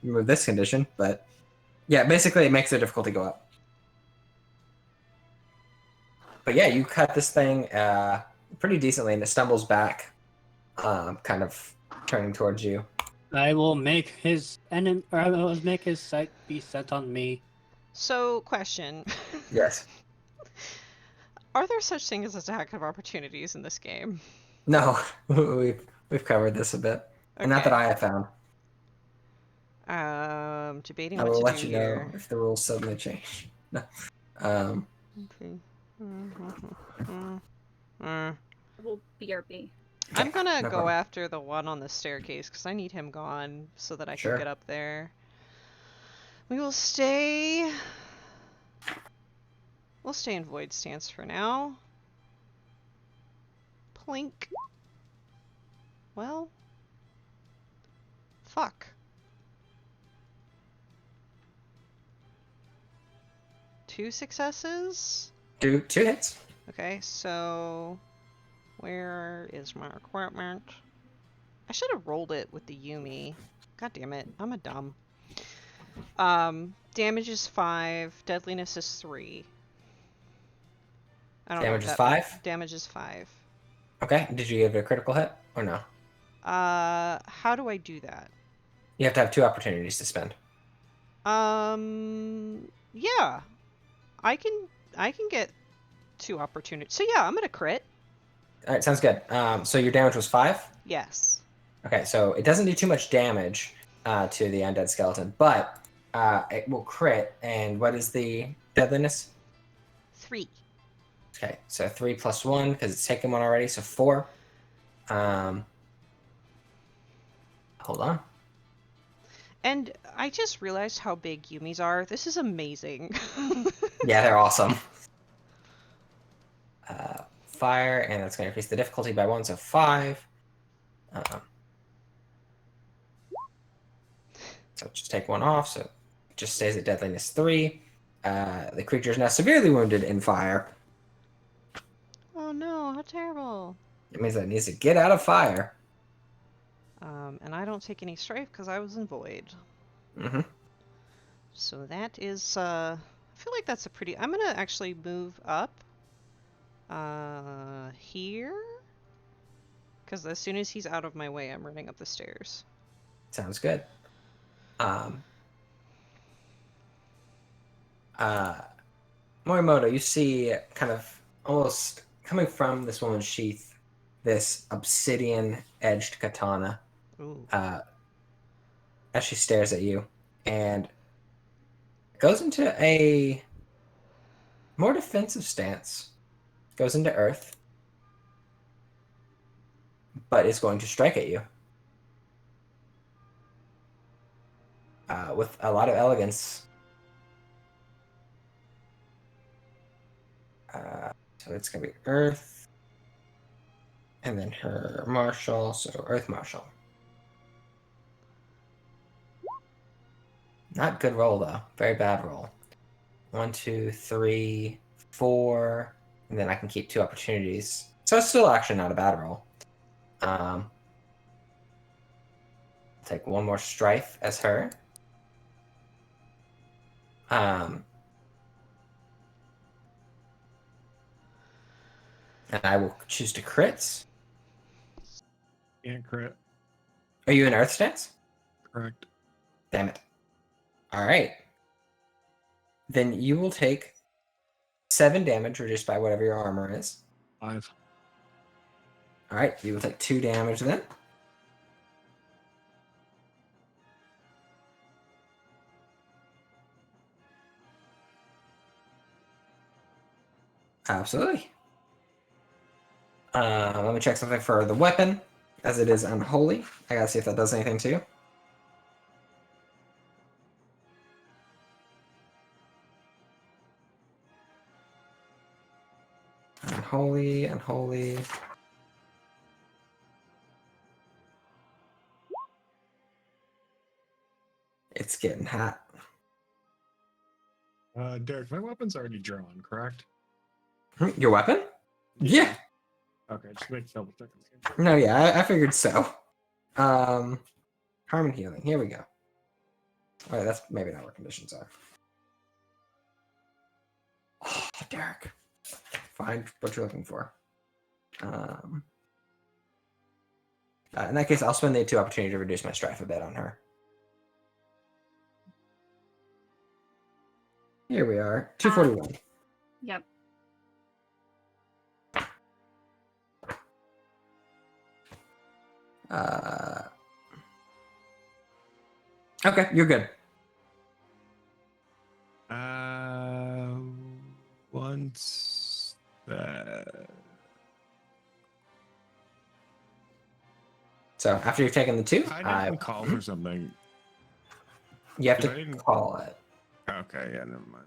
remove this condition. But yeah, basically it makes the difficulty go up. But yeah, you cut this thing pretty decently, and it stumbles back, kind of turning towards you. I will make his enemy, or I will make his sight be set on me. So, question. Yes. Are there such things as attack of opportunities in this game? No, we've covered this a bit, and not that I have found. Debating I what will to let do you know here. if the rules suddenly change. No. Okay. Will BRB. I'm gonna no go problem. after the one on the staircase because I need him gone so that I Sure. can get up there. We will stay. We'll stay in void stance for now. Plink. Well. Fuck. Two successes? 2 hits. Okay, so where is my equipment? I should have rolled it with the Yumi. God damn it, I'm a dumb. Damage is 5. Deadliness is 3. I don't know Damage if is that- 5. Damage is 5. Okay. Did you give it a critical hit or no? How do I do that? You have to have 2 opportunities to spend. Yeah. I can get 2 opportunities. So yeah, I'm gonna crit. All right, sounds good. So your damage was 5. Yes. Okay, so it doesn't do too much damage to the undead skeleton, but it will crit. And what is the deadliness? 3. Okay, so 3 plus 1 because it's taken 1 already, so 4. Hold on. And I just realized how big Yumis are. This is amazing. Yeah, they're awesome. Fire, and that's going to increase the difficulty by 1, so 5. So just take 1 off, so it just stays at deadliness 3. The creature is now severely wounded in fire. Oh no, how terrible. It means that it needs to get out of fire. And I don't take any strife because I was in void. Mm-hmm. So that is, I feel like that's a pretty, I'm gonna actually move up, here? Because as soon as he's out of my way, I'm running up the stairs. Sounds good. Morimoto, you see kind of almost coming from this woman's sheath, this obsidian-edged katana Ooh. as she stares at you, and goes into a more defensive stance, goes into earth, but is going to strike at you. With a lot of elegance. So it's going to be Earth. And then her Martial, so Earth Martial. Not good roll, though. Very bad roll. 1, 2, 3, 4. And then I can keep 2 opportunities. So it's still actually not a bad roll. Take 1 more strife as her. And I will choose to crit. Can't crit. Are you in Earth stance? Correct. Damn it. Alright. Then you will take 7 damage reduced by whatever your armor is. 5. Alright, you will take 2 damage then. Absolutely. Let me check something for the weapon, as it is unholy. I gotta see if that does anything to you. Unholy, unholy. It's getting hot. Derek, my weapon's already drawn, correct? Your weapon? Yeah. Okay, just make double check. No, yeah, I figured so. Harm and healing. Here we go. All right, that's maybe not what conditions are. Oh, Derek. Find what you're looking for. In that case, I'll spend the 2 opportunity to reduce my strife a bit on her. Here we are. 241. Yep. Okay, you're good. Once that. So after you've taken the 2, I didn't call for something. you have I to didn't- call it. Okay, yeah, never mind.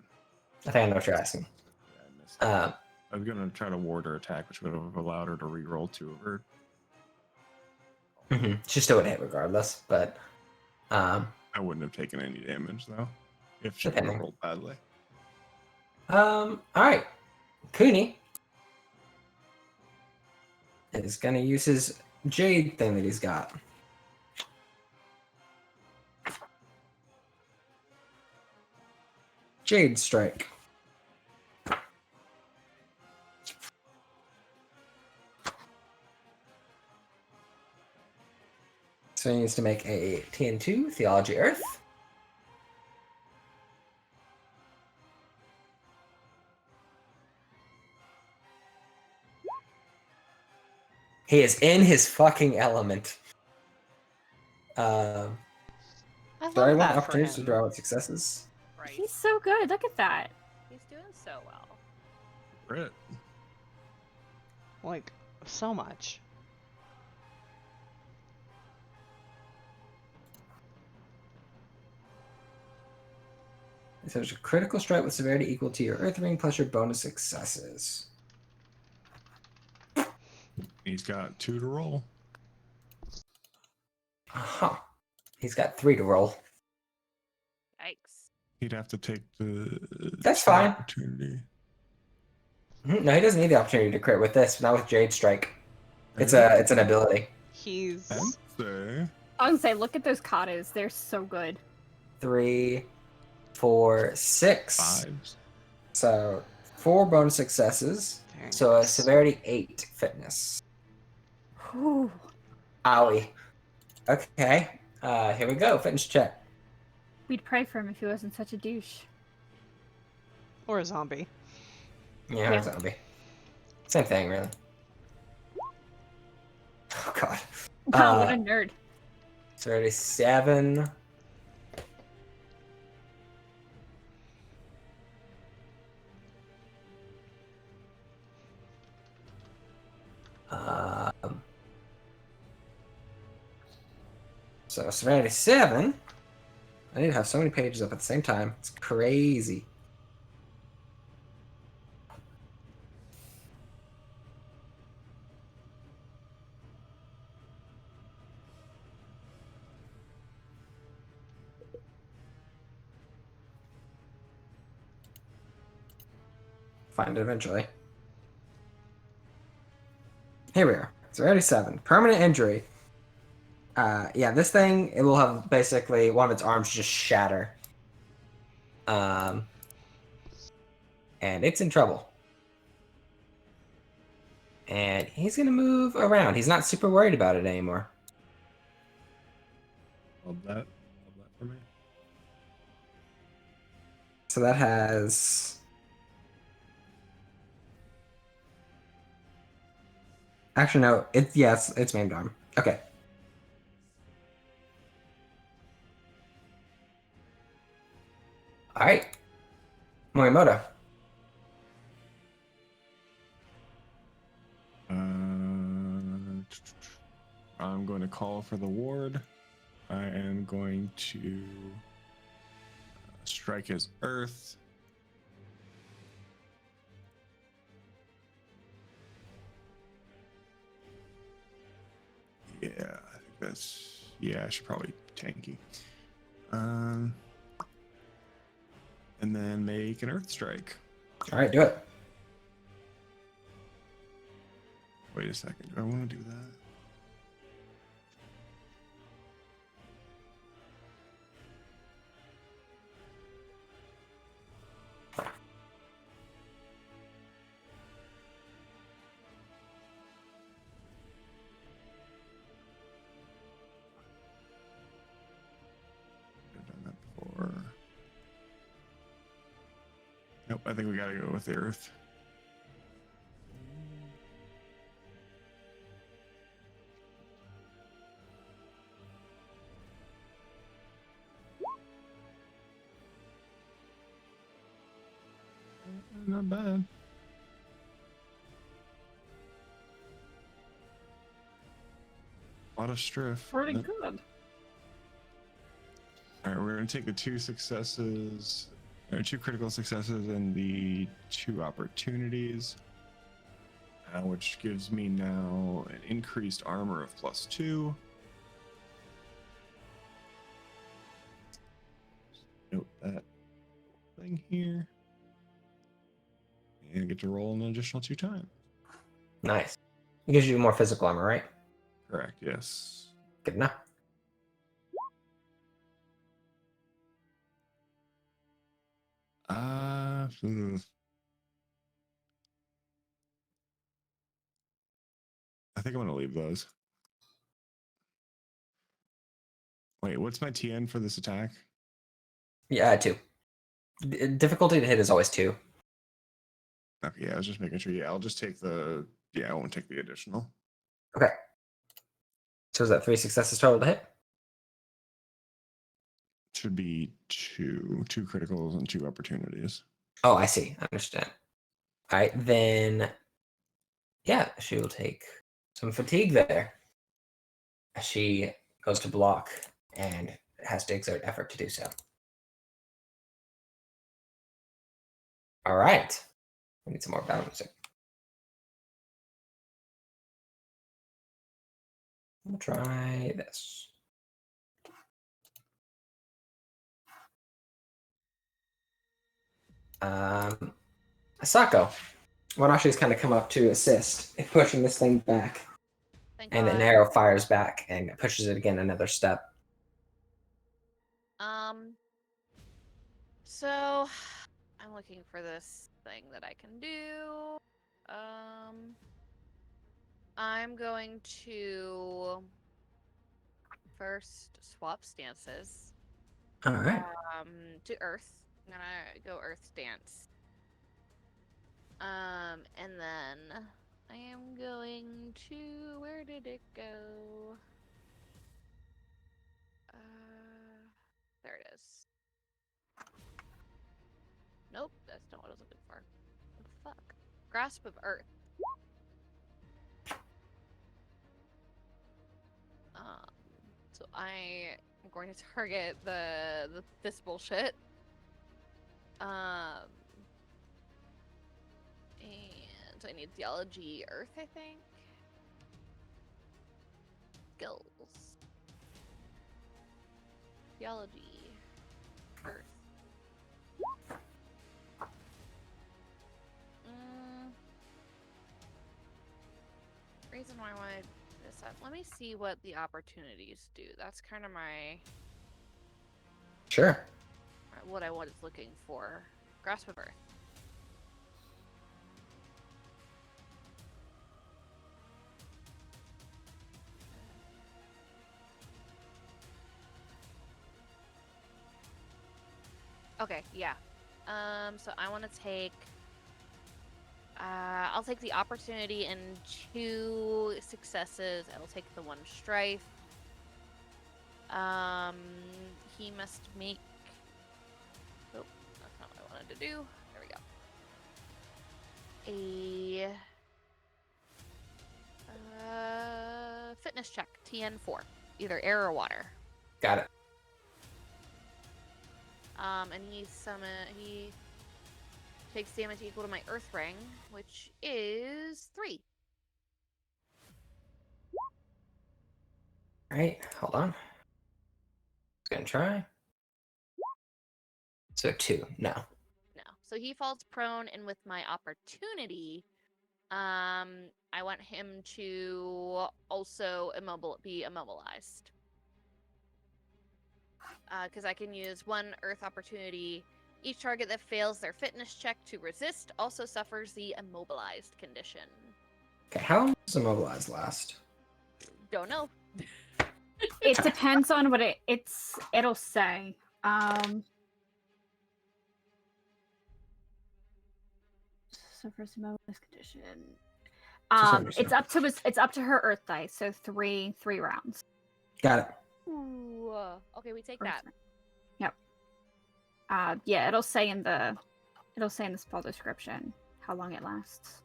I think I know what you're asking. Yeah, I missed it. Um, I was gonna try to ward her attack, which would have allowed her to re-roll 2 of her. She still would hit regardless, but I wouldn't have taken any damage though, if she would have Depending. rolled badly. all right. Cooney is gonna use his jade thing that he's got. Jade Strike. So he needs to make a TN2 Theology Earth. He is in his fucking element. I love Do I want that for opportunities to him. draw with successes? Right. He's so good. Look at that. He's doing so well. Crit. Like, so much. So there's a critical strike with severity equal to your Earth Ring plus your bonus successes. He's got 2 to roll. Huh. He's got 3 to roll. Yikes. He'd have to take the. That's two fine. Opportunity. No, he doesn't need the opportunity to crit with this, not with Jade Strike. It's an ability. He's I'd say. I was gonna say, look at those katas. They're so good. 3, 4, 6. 5s. So 4 bonus successes. very So a nice. severity 8 fitness. Whew. Owie. Okay. Here we go. Fitness check. We'd pray for him if he wasn't such a douche. Or a zombie. Yeah, Yeah. zombie. Same thing, really. Oh god. Wow, what a nerd. 37. So severity 7. I need to have so many pages up at the same time. It's crazy. Find it eventually. Here we are. Severity 7. Permanent injury. Yeah, this thing, it will have basically one of its arms just shatter. And it's in trouble. And he's gonna move around. He's not super worried about it anymore. Love that for me. So that has... Actually, no. It's maimed arm. Okay. All right. Morimoto. I'm going to call for the ward. I am going to strike his earth. Yeah, I think that's... Yeah, I should probably tanky. And then make an earth strike. All right, do it. Wait a second. Do I want to do that? I've done that before. Nope, I think we gotta go with the earth. Not bad. A lot of striff. Pretty Yep. good. All right, we're going to take the 2 successes, or 2 critical successes, and the 2 opportunities, which gives me now an increased armor of +2. Note that thing here, and I get to roll an additional 2 times. Nice. It gives you more physical armor, right? Correct. Yes. Good enough. I think I'm gonna leave those. Wait, what's my TN for this attack? Yeah, 2. Difficulty to hit is always 2. Okay, yeah, I was just making sure. Yeah, I'll just take the. Yeah, I won't take the additional. Okay. So is that 3 successes total to hit? Should be two criticals and 2 opportunities. Oh, I see. I understand. All right, then. Yeah, she will take some fatigue there. She goes to block and has to exert effort to do so. All right. We need some more battle music. We'll try this. Asako. Wanashi's kind of come up to assist in pushing this thing back. Thank And God. an arrow fires back and pushes it again another step. So I'm looking for this thing that I can do. I'm going to first swap stances. All right. To Earth. I'm gonna go Earth stance. And then I am going to, where did it go? There it is. Nope, that's not what I was looking for. What the fuck? Grasp of Earth. So I am going to target this bullshit. And I need Theology Earth, I think. Skills. Theology Earth. Reason why I wanted this up. Let me see what the opportunities do. That's kind of Sure. what I was looking for. Grasp of Earth. Okay, yeah. So I want to take. I'll take the opportunity and 2 successes. I'll take the 1 strife. He must make. Oh, that's not what I wanted to do. There we go. A fitness check, TN4, either air or water. Got it. And he takes damage equal to my Earth Ring, which is 3. All right, hold on. Just gonna try. So 2, no. No. So he falls prone, and with my opportunity, I want him to also be immobilized. Because I can use 1 Earth opportunity. Each target that fails their fitness check to resist also suffers the immobilized condition. Okay, how long does immobilize last? Don't know. It depends on what it'll say. So first immobilized condition. It's up to her Earth dice, so 3 rounds. Got it. Ooh. Okay, we take that. Yep. Yeah, it'll say in the spell description how long it lasts.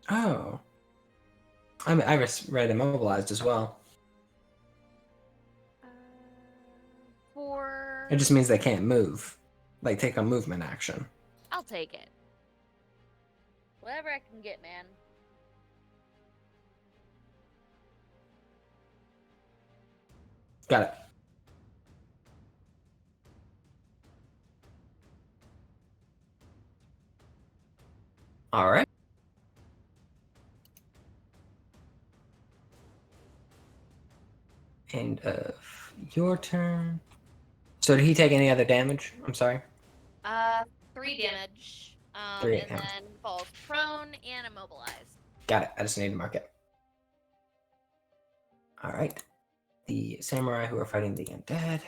Oh. I mean, I read immobilized as well. It just means they can't move. Like, take a movement action. I'll take it. Whatever I can get, man. Got it. All right. End of your turn. So did he take any other damage? I'm sorry. 3 damage. 3 and damage. then falls prone and immobilized. Got it. I just need to mark it. All right. The samurai who are fighting the undead.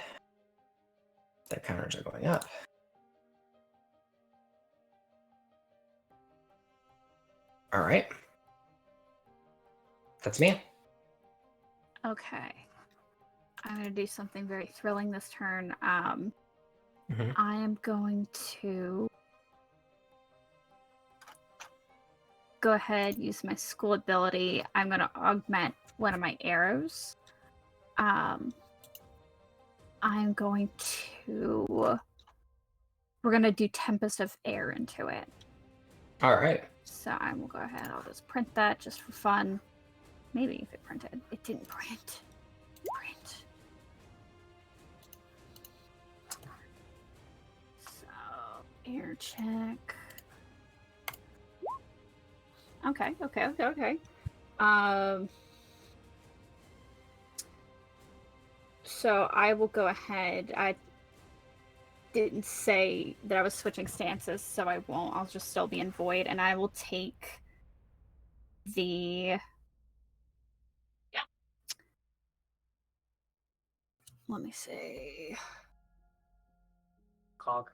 Their counters are going up. All right. That's me. Okay. I'm gonna do something very thrilling this turn. Mhm. I am going to go ahead, use my school ability. I'm gonna augment one of my arrows. I'm going to. We're gonna do Tempest of Air into it. All right. So I will go ahead. I'll just print that just for fun. Maybe if it printed. It didn't print. Print. So air check. Okay. So I will go ahead. I didn't say that I was switching stances, so I won't. I'll just still be in void, and I will take the. Let me see. Cog.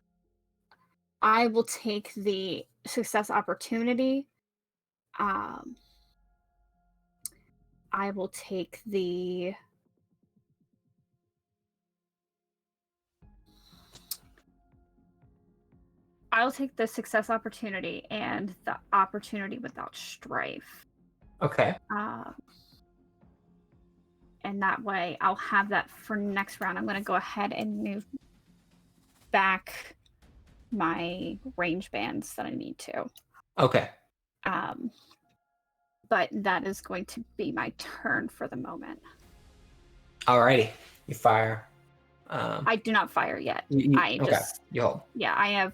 I will take the success opportunity. I will take the. I'll take the success opportunity and the opportunity without strife. Okay. And that way I'll have that for next round. I'm going to go ahead and move back my range bands that I need to. Okay. But that is going to be my turn for the moment. Alrighty. You fire. I do not fire yet. I okay. just You hold. yeah, I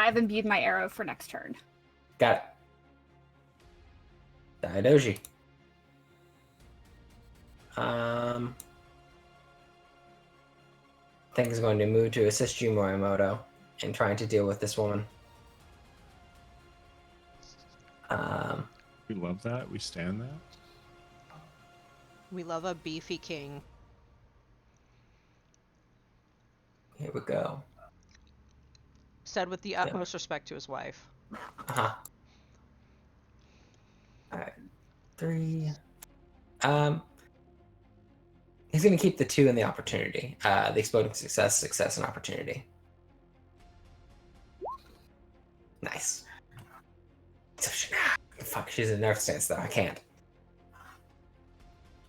have imbued my arrow for next turn. Got it. Daidoji. I think is going to move to assist you, Morimoto, in trying to deal with this woman. We love that. We stand that. We love a beefy king. Here we go. Said with the utmost respect to his wife. Uh-huh. Alright. 3. He's going to keep the 2 in the opportunity. The exploding success, and opportunity. Nice. Fuck, she's in nerf stance though. I can't.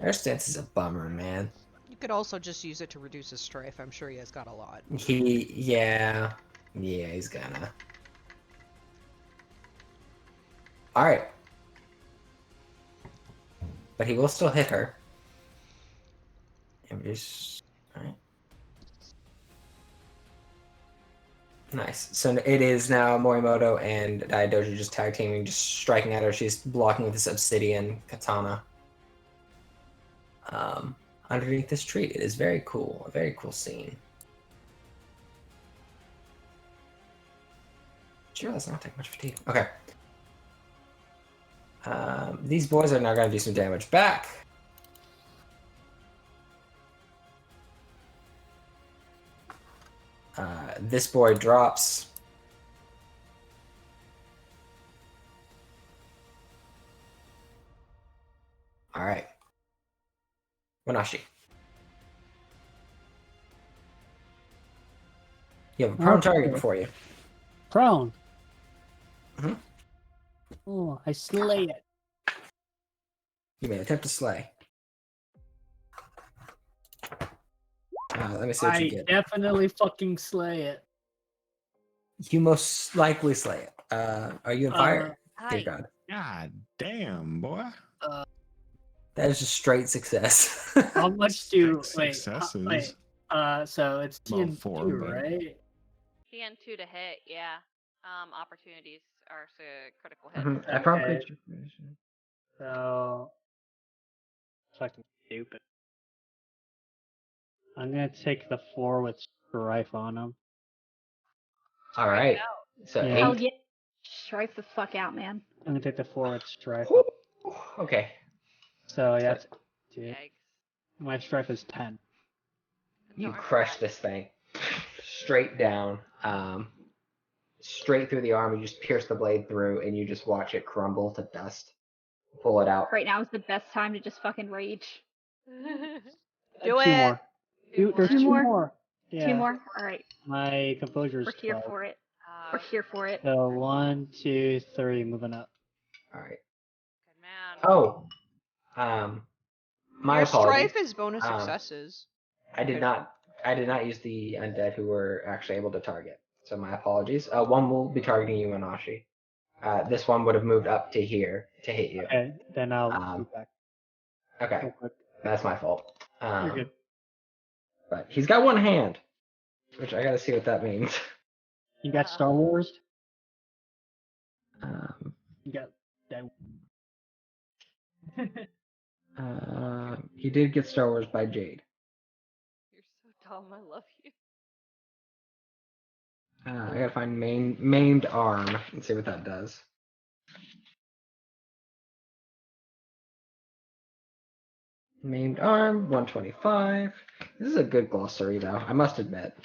Nerf stance is a bummer, man. You could also just use it to reduce his strife. I'm sure he has got a lot. Yeah, he's gonna. All right, but he will still hit her. And just all right. Nice. So it is now Morimoto and Daidoji just tag teaming, just striking at her. She's blocking with this obsidian katana. Underneath this tree. It is very cool. A very cool scene. Sure, let's not take much fatigue. Okay. These boys are now going to do some damage back. This boy drops. All right. Wanashi. You have a prone target before you. Prone. Mhm. Oh, I slay it. You may attempt to slay. Let me see what you I get. definitely fucking slay it. You most likely slay it. Are you in fire? Dear God. God damn, boy. That is a straight success. How much do wait? Successes. So it's Well, TN2, 4, but- right? TN2 to hit, yeah. Opportunities are critical hit. Okay. So fucking stupid. I'm gonna take the 4 with strife on him. All right. So Yeah. Hell 8. yeah. Strike the fuck out, man. I'm gonna take the 4 with strife. Whew. Okay. So yeah, that's Yikes. my strife is 10. You Darn crush right. this thing straight down, straight through the arm. You just pierce the blade through, and you just watch it crumble to dust. Pull it out. Right now is the best time to just fucking rage. Do Two it. more. There's Two 2 more? more. Yeah. 2 more? Alright. My composure is We're here 12. for it. We're here for it. So 1, 2, 3, moving up. All right. Good man. Oh, my Your apologies. strife is bonus Um, successes. I did not use the undead who were actually able to target. So my apologies. One will be targeting you, Anashi. This one would have moved up to here to hit you. Okay, then I'll Um, move back Okay, real quick. that's my fault. You're good. But he's got one hand, which I gotta see what that means. You got Star Wars? Um, You got that. he did get Star Wars by Jade. You're so dumb. I love you. I gotta find maimed arm and see what that does. Maimed arm, 125. This is a good glossary, though, I must admit.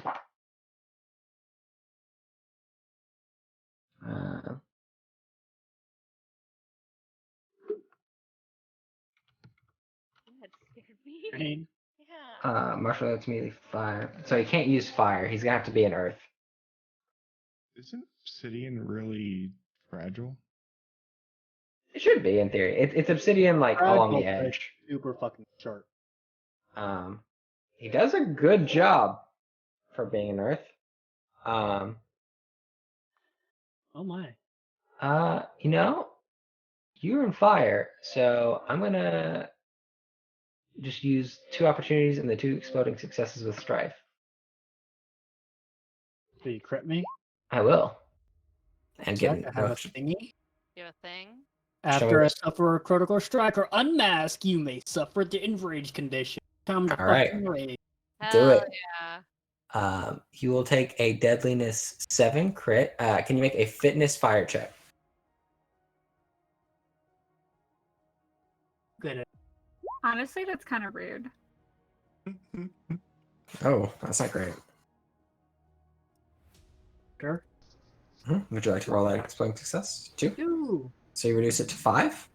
That scared me. Rain. Yeah. Martial arts melee fire. So he can't use fire. He's gonna have to be an earth. Isn't obsidian really fragile? It should be in theory. It's obsidian like along the Fragile, but edge. Super fucking short. He does a good job for being an earth. Oh my. You know, you're in fire, so I'm gonna just use 2 opportunities and the 2 exploding successes with strife. So you crit me? I will. And So I get have a thingy. You have a thing? After I suffer a critical strike or unmask, you may suffer the enrage condition. Time to All right. fucking rage. Do Hell it. Yeah. You will take a deadliness 7 crit. Can you make a fitness fire check? Good. Honestly, that's kind of rude. Oh, that's not great. Sure. Would you like to roll that exploding success? 2. Ooh. So you reduce it to 5.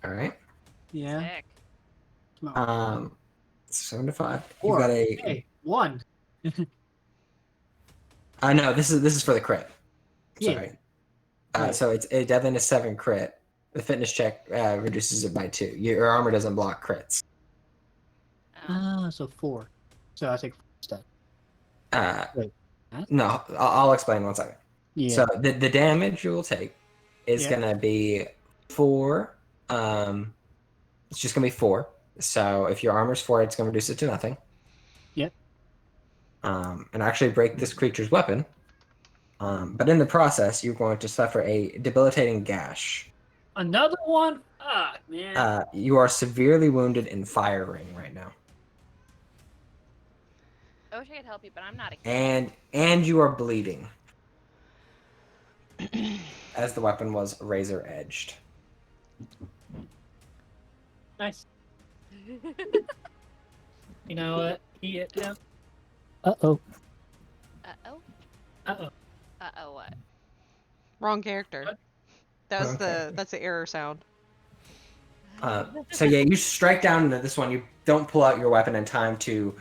All right. Yeah. Sick. Come on. 7 to 5. You Four. got a. Hey, 1. No, this is for the crit. Yeah. Sorry. Right. So it's a deadliness 7 crit. The fitness check reduces it by 2. Your armor doesn't block crits. Oh. So 4. So I take 4 instead. Wait. Huh? No, I'll explain 1 second. Yeah. So the damage you will take is Yeah. gonna be 4. It's just gonna be 4. So if your armor's 4, it's gonna reduce it to nothing. Yep. And actually break this creature's weapon. But in the process, you're going to suffer a debilitating gash. Another one? Ah, man. You are severely wounded in fire ring right now, I wish I could help you, but I'm not a hero. and you are bleeding, as the weapon was razor edged. Nice. You know what? Uh-oh. Uh-oh? Uh-oh. Uh-oh what? Wrong character. What? That's Okay. that's the error sound. So yeah, you strike down into this one. You don't pull out your weapon in time to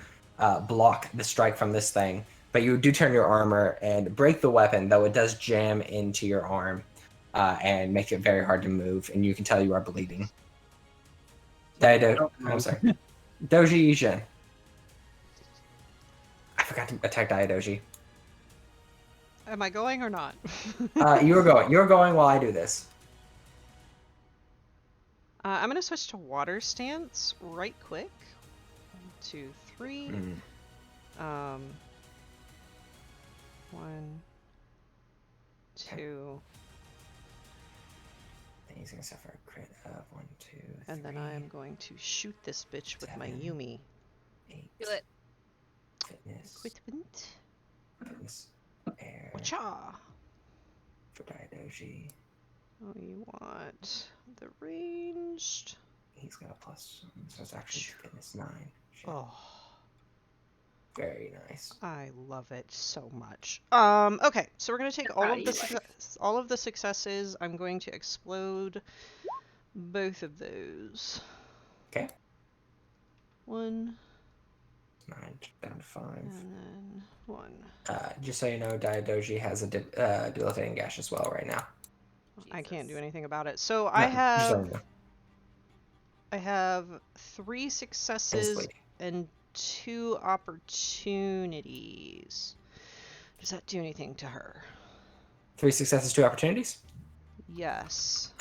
block the strike from this thing, but you do turn your armor and break the weapon, though it does jam into your arm and make it very hard to move, and you can tell you are bleeding. I'm sorry. Doji Yijin. I forgot to attack Daidoji. Am I going or not? You're going. You're going while I do this. I'm gonna switch to water stance right quick. 1, 2, 3. 1, 2, He's gonna suffer a crit of 1, 2, 3. and then I am going to shoot this bitch with my 7. Yumi. 8, Do it. Fitness. Equipment. Fitness. Air. Wacha. For Daidoji. We want the ranged. He's got a plus, so it's actually fitness 9. Shit. Oh, Very nice. I love it so much. Okay, so we're gonna take all Proud of of the you, all of the successes. I'm going to explode both of those. Okay. 1 9 down to 5. and then 1. Just so you know, Daidoji has a debilitating gash as well right now. I can't do Jesus. anything about it. So No, I just so you have know. I have 3 And it's successes bleeding. and 2 opportunities. Does that do anything to her? 3 successes, 2 opportunities. Yes.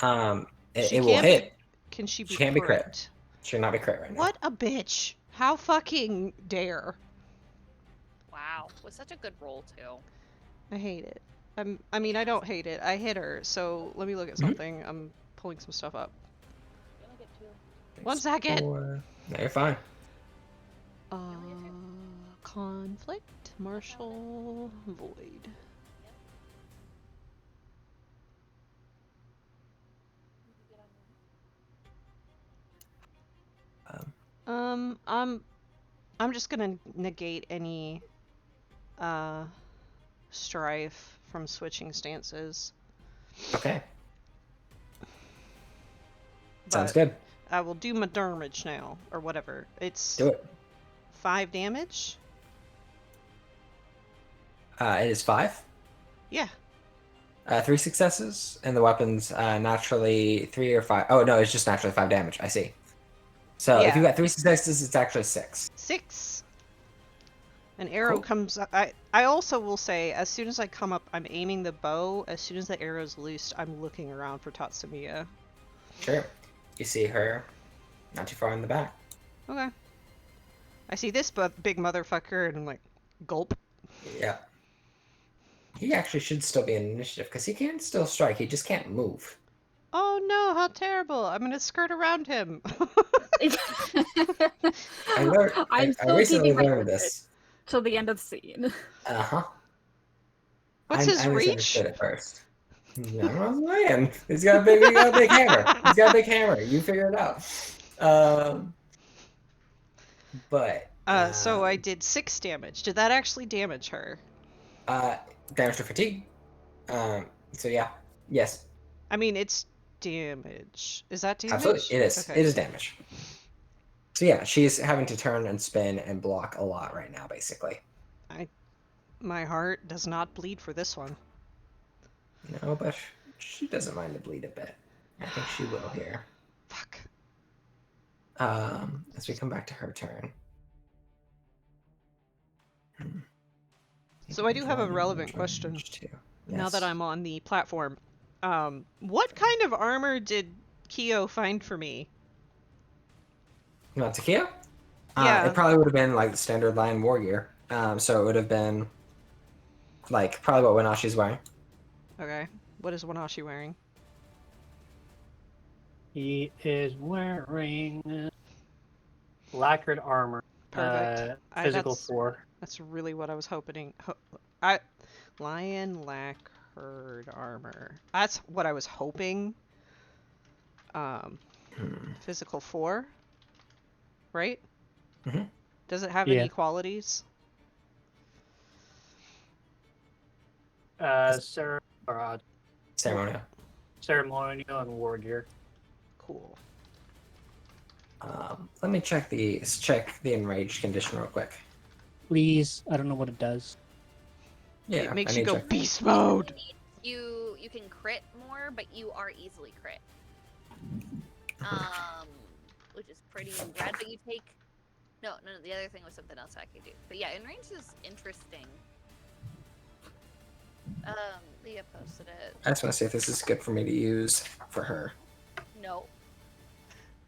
It She will can't be- hit. Can she be She can't be crit. crit? Should not be crit right now. What a bitch. How fucking dare. Wow, was such a good roll too. I hate it. I mean, I don't hate it. I hit her. So let me look at Mhm. something. I'm pulling some stuff up. You only get 2. 1 second. 4. No, you're fine. Conflict, martial, void. I'm just gonna negate any strife from switching stances. Okay. Sounds But good. I will do my damage now, or whatever. It's Do it. 5 damage. It is 5. Yeah. 3 successes, and the weapon's naturally 3 or 5. Oh, no, it's just naturally 5 damage. I see. So if Yeah. you got 3 successes, it's actually 6. 6. An arrow Cool. comes. I also will say, as soon as I come up, I'm aiming the bow. As soon as the arrow's loosed, I'm looking around for Tatsumiya. Sure. You see her not too far in the back. Okay. I see this big motherfucker, and I'm like, gulp. Yeah. He actually should still be in initiative because he can still strike. He just can't move. Oh no, how terrible! I'm gonna skirt around him. I learned. I'm I still recently keeping my learned secret this. till the end of the scene. Uh huh. What's his I reach? misunderstood at first. I'm saying he's got a big hammer. He's got a big hammer. You figure it out. But So I did 6 damage. Did that actually damage her? damage to fatigue. So yeah, yes, I mean, it's damage. Is that damage? absolutely, it is. Okay. It is damage. So yeah, she's having to turn and spin and block a lot right now, basically. My heart does not bleed for this one. No, but she doesn't mind to bleed a bit. I think she will here. Fuck. As we come back to her turn. So I do have a relevant question. Now that Yes. I'm on the platform, what kind of armor did Kyo find for me? Not Takia? Yeah. It probably would have been like the standard line war gear. So it would have been like probably what Wenashi's wearing. Okay. What is Wanashi wearing? He is wearing lacquered armor. Perfect. Physical that's- 4. That's really what I was hoping. Lion lacquered armor. That's what I was hoping. Physical 4, right? Mhm. Does it have Yeah. any qualities? Ceremonial. Ceremonial and war gear. Cool. Let me check the enraged condition real quick. Please, I don't know what it does. Yeah, It makes I you need to go check. beast mode. You can crit more, but you are easily crit. Which is pretty rad. But you take no. The other thing was something else I could do. But yeah, enraged is interesting. Leah posted it. I just want to see if this is good for me to use for her. No,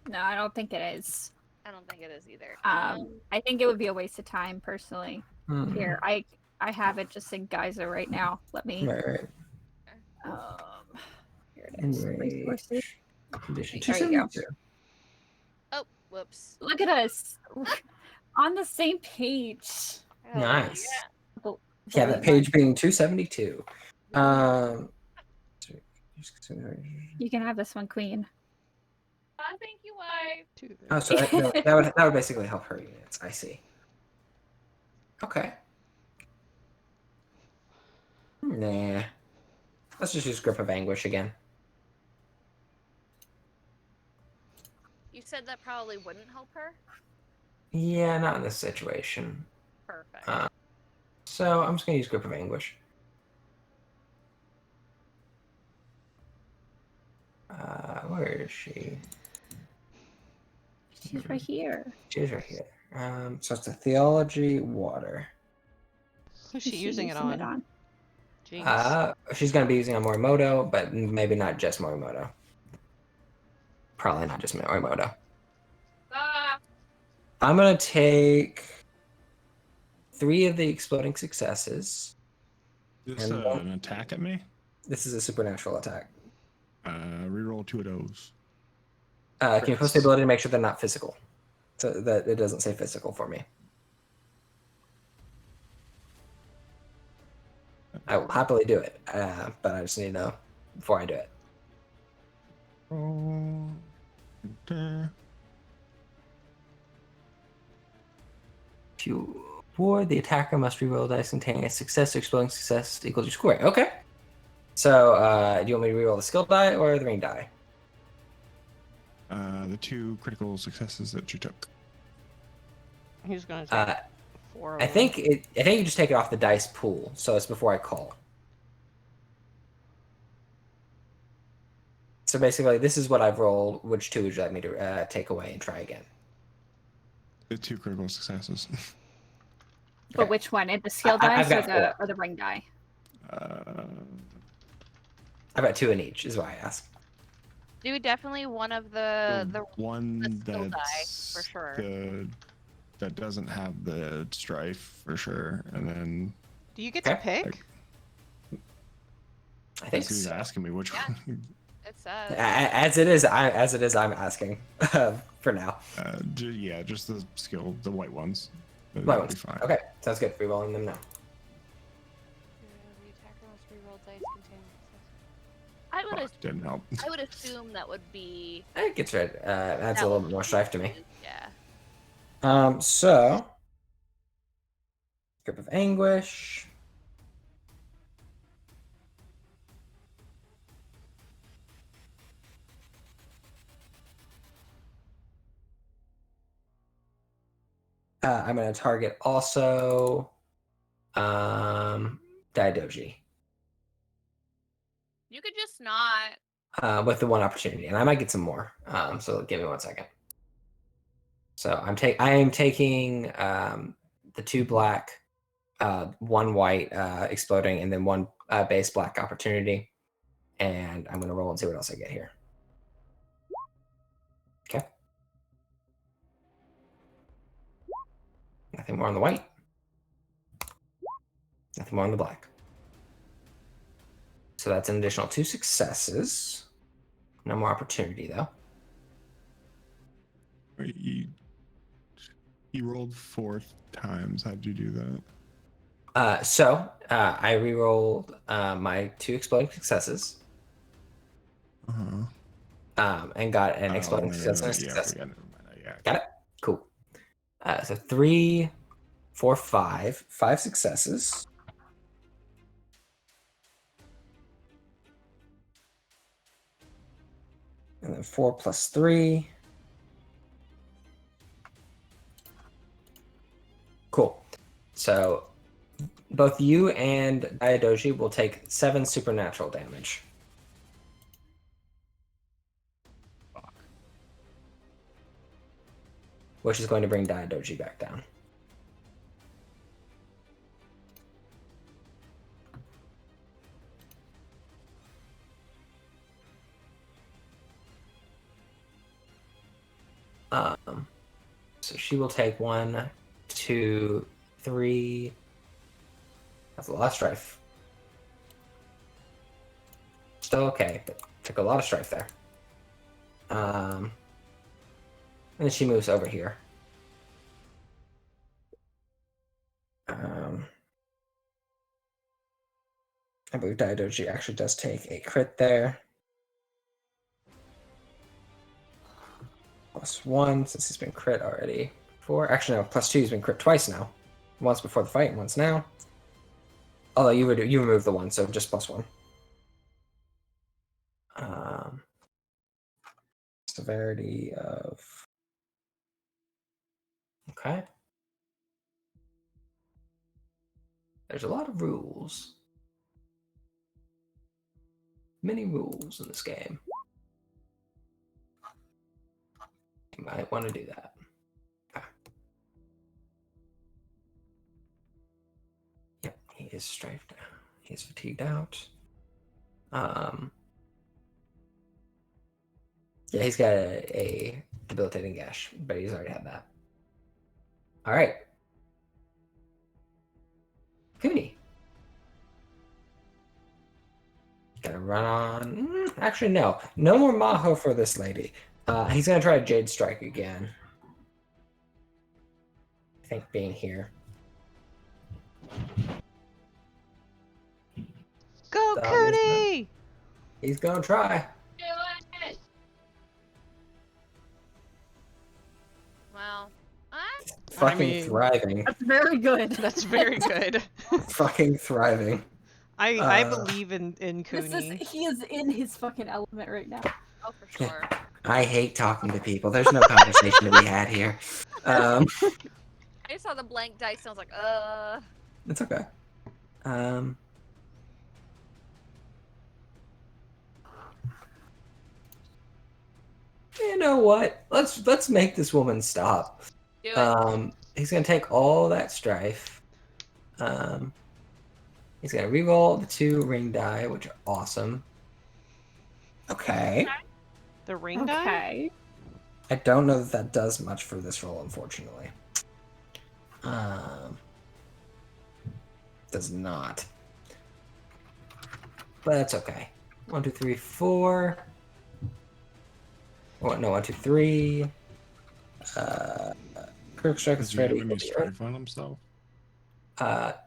No, I don't think it is. I don't think it is either. I think it would be a waste of time personally. Hmm. Here, I have it just in Geyser right now. Let me. Right. Here it is. Resources. Enraged condition There you go. 272. Oh, whoops. Look at us on the same page. Hell Nice. yeah. Yeah, that page being 272. You can have this one, Queen. Thank you, wife. Oh, so that would basically help her units. I see. Okay. Nah. Let's just use Grip of Anguish again. You said that probably wouldn't help her? Yeah, not in this situation. Perfect. So I'm just gonna use Grip of Anguish. Where is she? She's right here. She's right here. So it's a Theology Water. Who's she using it on? Jinx. She's gonna be using on Morimoto, but maybe not just Morimoto. Probably not just Morimoto. Ah! I'm gonna take 3 of the exploding successes. This And an attack at me? This is a supernatural attack. Reroll 2 of those. Can you post the ability to make sure they're not physical? So that it doesn't say physical for me. I will happily do it, but I just need to know before I do it. Oh, For the attacker must reroll dice containing a success or exploding success equal to square. Okay. So, do you want me to reroll the skill die or the ring die? the 2 critical successes that you took. Who's gonna take 4 of I them? think you just take it off the dice pool, so it's before I call. So basically, this is what I've rolled. Which 2 would you like me to take away and try again? The 2 critical successes. But Okay. which one? The skill I've dice got or the ring die? I've got 2 in each, is why I asked. Do definitely one of the one the skill die, that's for sure. that doesn't have the strife for sure, and then Do you get to Okay. pick? I think he's so. asking me which Yeah. one. it says. As it is, I'm asking for now. Yeah, just the skill, the white ones. White That'll ones. be fine. Okay, sounds good. Rerolling them now. The attacker must reroll dice containing success. Fuck, didn't help. I would assume that would be. It gets rid. Adds that a little would bit more be strife to me. used, Yeah. So, Grip of Anguish. I'm going to target also Daidoji You could just not. with the 1 opportunity, and I might get some more. So give me 1 second. So I am taking the 2 black, 1 white exploding, and then 1 base black opportunity, and I'm going to roll and see what else I get here. Okay. Nothing more on the white. Nothing more on the black. So that's an additional 2 successes. No more opportunity though. You rolled 4 times. How'd you do that? I re-rolled my 2 exploding successes. And got an exploding success and a success. Yeah, never mind. Yeah. Got it? Cool. So 3, 4, 5. 5 successes. And then 4 plus 3. Cool. So both you and Daidoji will take 7 supernatural damage. Which is going to bring Daidoji back down. So she will take 1, 2, 3. That's a lot of strife. Still okay, but took a lot of strife there. And then she moves over here. I believe Daidoji actually does take a crit there. +1 since he's been crit already. 4. Actually, no, +2. He's been crit twice now. Once before the fight, and once now. Although you remove the 1, so just +1. Severity of. Okay. There's a lot of rules. Many rules in this game. You might want to do that. Okay. Yep, he is strafed. He is fatigued out. Yeah, he's got a debilitating gash, but he's already had that. All right. Cooney. Gonna run on. Actually, no. No more Maho for this lady. He's gonna try Jade Strike again. I think being here. Go, Cooney! He's gonna try. Wow. Fucking mean- thriving. That's very good. That's very good. Fucking thriving. I believe in Cooney. He is in his fucking element right now. Oh, for sure. I hate talking to people. There's no conversation to be had here. I just saw the blank dice and I was like, It's okay. You know what? Let's make this woman stop. do it. He's gonna take all that strife. He's gonna reroll the 2 ring die, which are awesome. Okay. The ring die? Okay. I don't know that does much for this roll, unfortunately. Does not. But that's okay. 1, 2, 3, 4. Oh, no, 1, 2, 3. Kirk strike is Does he have ready. any strife on himself?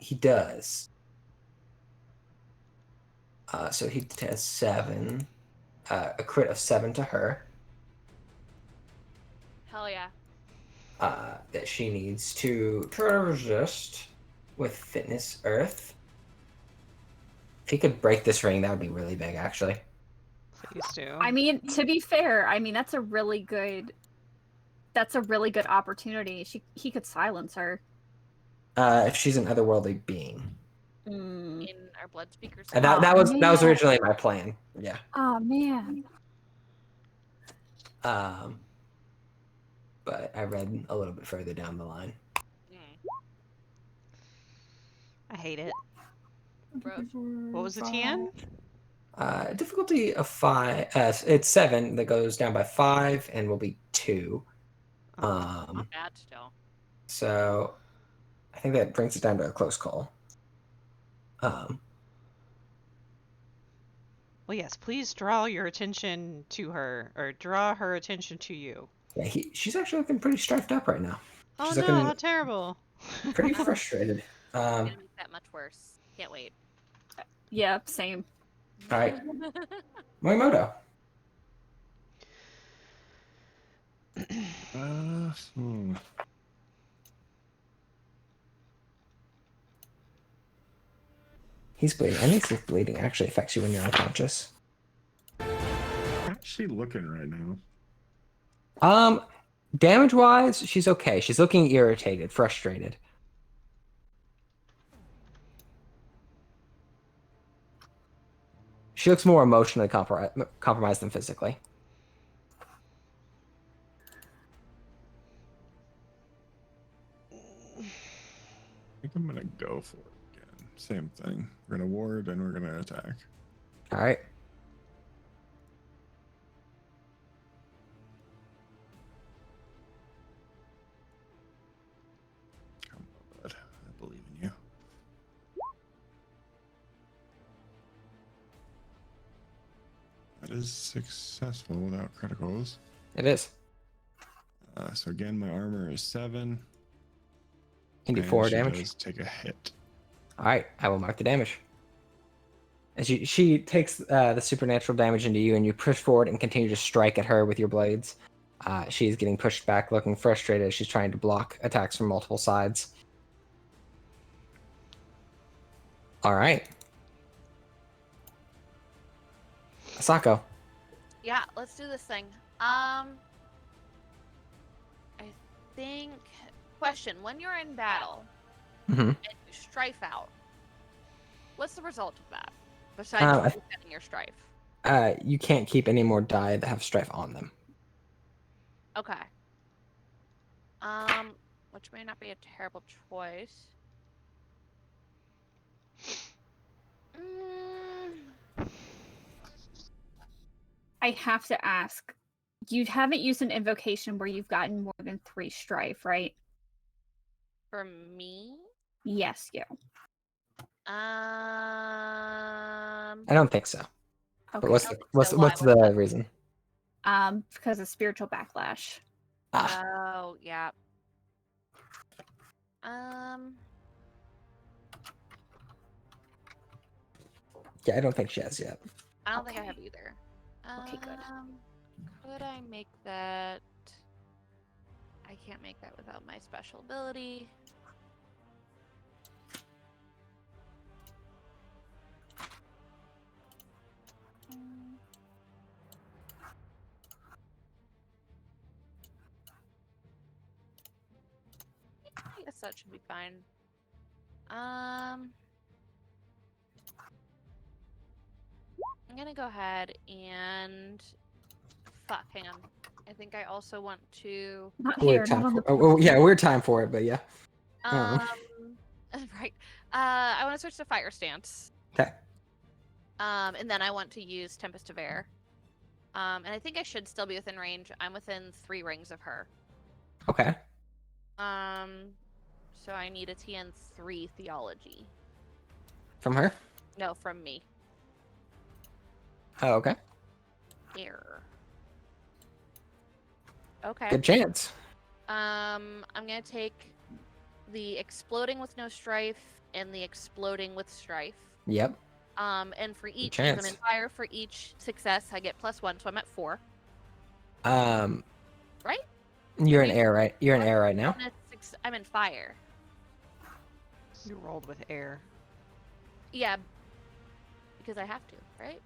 He does. So he has 7. A crit of 7 to her. Hell yeah. That she needs to try to resist with Fitness Earth. If he could break this ring, that would be really big, actually. Please do. I mean, to be fair, I mean that's a really good opportunity. He could silence her. If she's an otherworldly being, Mm. In our blood speakers. and that was man. originally my plan. Yeah. Oh man. But I read a little bit further down the line. I hate it. Gross. What was the TN? Difficulty of 5. It's 7 that goes down by 5 and will be 2. Not bad still. So I think that brings it down to a close call. Well, yes, please draw your attention to her, or draw her attention to you. Yeah, she's actually looking pretty strifed up right now. Oh She's no, looking how terrible. pretty frustrated. Gonna make that much worse. Can't wait. Yeah, same. All right, Morimoto. He's bleeding. I think if bleeding actually affects you when you're unconscious. How's she looking right now? Damage wise, she's okay. She's looking irritated, frustrated. She looks more emotionally compromised than physically. I think I'm gonna go for it again. Same thing. We're gonna ward and we're gonna attack. All right. Come on, bud. I believe in you. That is successful without criticals. It is. So again, my armor is 7. You do And 4 she damage. does take a hit. All right, I will mark the damage. As she takes the supernatural damage into you, and you push forward and continue to strike at her with your blades. She's getting pushed back, looking frustrated as she's trying to block attacks from multiple sides. All right. Asako. Yeah, let's do this thing. I think. Question: when you're in battle hmm and you strife out, what's the result of that? Besides getting your strife. You can't keep any more die that have strife on them. Okay. Which may not be a terrible choice. I have to ask. You haven't used an invocation where you've gotten more than 3 strife, right? For me, Yes, you. I don't think so. But Okay. what's I the don't think what's so. what's Why? the reason? Because of spiritual backlash. Oh, yeah. Yeah, I don't think she has yet. I don't think I Okay. have either. Okay, good. Could I make that? I can't make that without my special ability. I guess that should be fine. I'm gonna go ahead and hang on. I think I also want to Not here, Weird not time on the for. Oh, yeah, weird time for it, but yeah. right. I want to switch to fire stance. Okay. And then I want to use Tempest of Air. And I think I should still be within range. I'm within 3 rings of her. Okay. So I need a TN 3 theology. From her. No, from me. Oh, okay. Air. Okay. Good chance. I'm gonna take the exploding with no strife and the exploding with strife. Yep. And for each, chance. I'm in fire. For each success, I get +1, so I'm at 4. Right? You're in air, right? You're in air right now. I'm in fire. You rolled with air. Yeah, because I have to, right?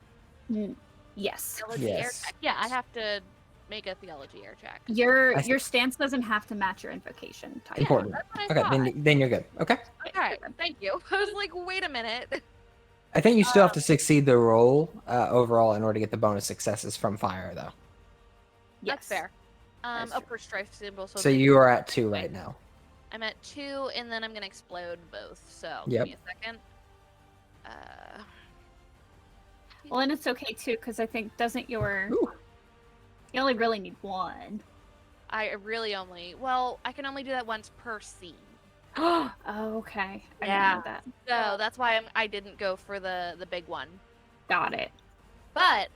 Yes. Theology air Yes. check. Yeah, I have to make a theology air check. Your I see. your stance doesn't have to match your invocation type. Important. That's what I Okay, thought. then you're good. Okay. Okay, thank you. I was like, wait a minute. I think you still have to succeed the roll overall in order to get the bonus successes from fire, though. Yes. That's fair. That's Oh, true. for strife symbol. So you are at 2 right now. I'm at 2, and then I'm gonna explode both. So Yep. give me a second. Well, and it's okay too, because I think doesn't your Ooh. you only really need 1. I really I can only do that once per scene. Oh, okay. I didn't know that. So that's why I didn't go for the big one. Got it. But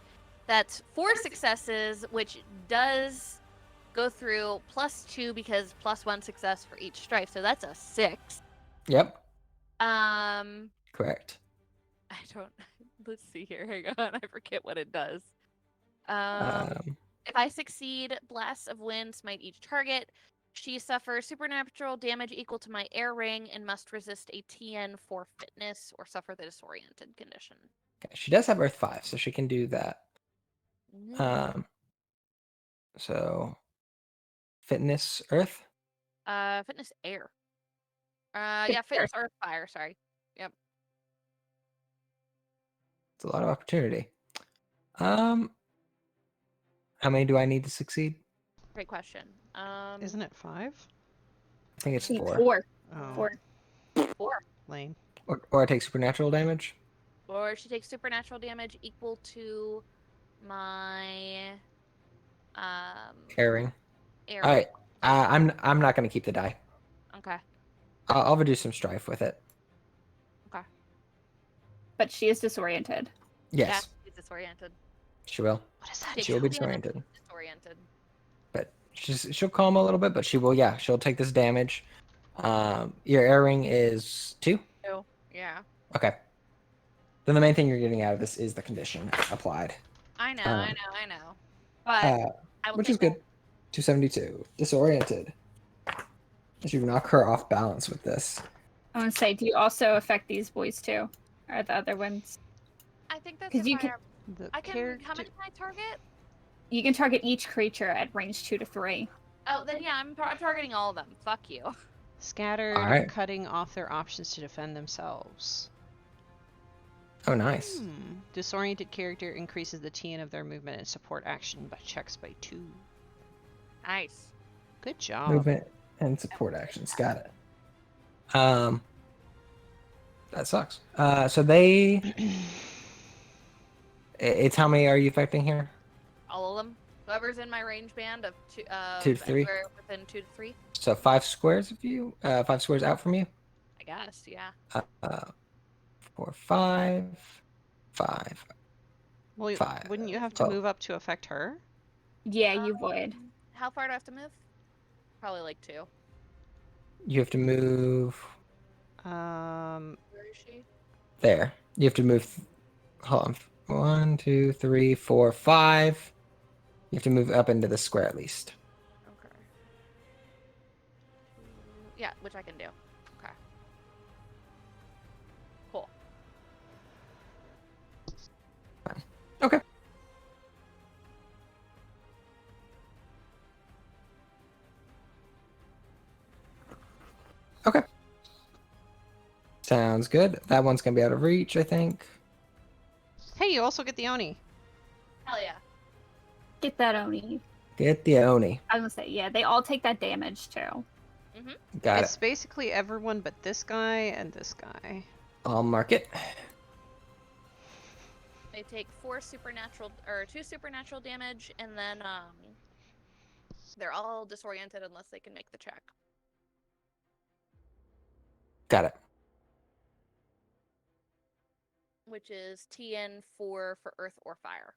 that's 4 successes, which does go through +2 because +1 success for each strife. So that's a 6. Yep. I Correct. don't. Let's see here. Hang on. I forget what it does. Um, If I succeed, blasts of wind smite each target. She suffers supernatural damage equal to my air ring and must resist a TN for fitness or suffer the disoriented condition. okay. She does have Earth 5, so she can do that. So fitness Earth. Fitness air. Yeah, fitness earth fire. Sorry. Yep. It's a lot of opportunity. How many do I need to succeed? Great question. Isn't it 5? I think it's I think 4. 4. Oh, 4. 4. lame. Or I take supernatural damage. Or she takes supernatural damage equal to my Herring. air. All right. I'm not gonna keep the die. Okay. I'll do some strife with it. But she is disoriented. Yes, Yeah, she's disoriented. she will. What is that? Takes She will be damage, disoriented. Disoriented. But she'll calm a little bit. But she will. Yeah, she'll take this damage. Your air ring is 2. Oh, yeah. Okay. Then the main thing you're getting out of this is the condition applied, I know, Um, I know. But I will which take is good. 272. Disoriented. As you knock her off balance with this. I want to say, do you also affect these boys too, or the other ones? I think that's 'Cause if you I can- have- The I can. character. How many can I target? You can target each creature at range 2 to 3. Oh, then yeah, I'm targeting all of them. Fuck you. Scattered, Alright. cutting off their options to defend themselves. Oh, nice. Disoriented character increases the TN of their movement and support action by checks by 2. Nice. Good job. Movement and support actions. Got it. That sucks. So they. It's how many are you affecting here? All of them. Whoever's in my range band of 2 2 to 3? anywhere within 2 to 3. So 5 squares of you. 5 squares out from you. I guess, yeah. 4, 5, 5. Well, Five. wouldn't you have to Oh. move up to affect her? Yeah, you would. How far do I have to move? Probably like 2. You have to move Um, Where is she? there. You have to move. Hold on. 1, 2, 3, 4, 5. You have to move up into the square at least. Okay. Yeah, which I can do. Okay. Cool. Okay. Okay. Sounds good. That one's gonna be out of reach, I think. hey, you also get the Oni. Hell yeah. Get that Oni. Get the Oni. I was gonna say, yeah, they all take that damage too. Got It's it. basically everyone but this guy and this guy. I'll mark it. They take 2 supernatural damage, and then they're all disoriented unless they can make the check. Got it. Which is TN 4 for earth or fire.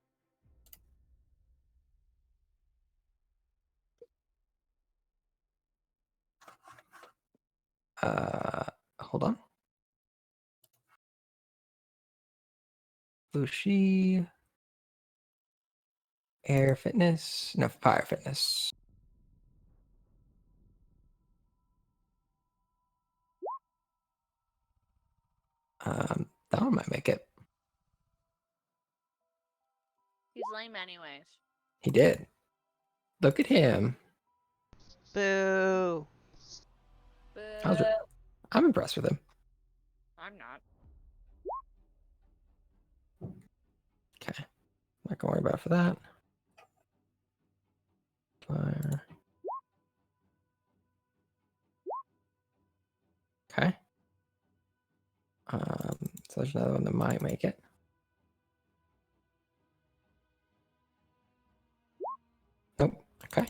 Hold on. Bushi. Air fitness. No, fire fitness. That one might make it. He's lame anyways. He did. Look at him. Boo. How's it- But I'm impressed with him. I'm not. Okay. Not gonna worry about it for that. Fire. Okay. So there's another one that might make it. Nope. Okay.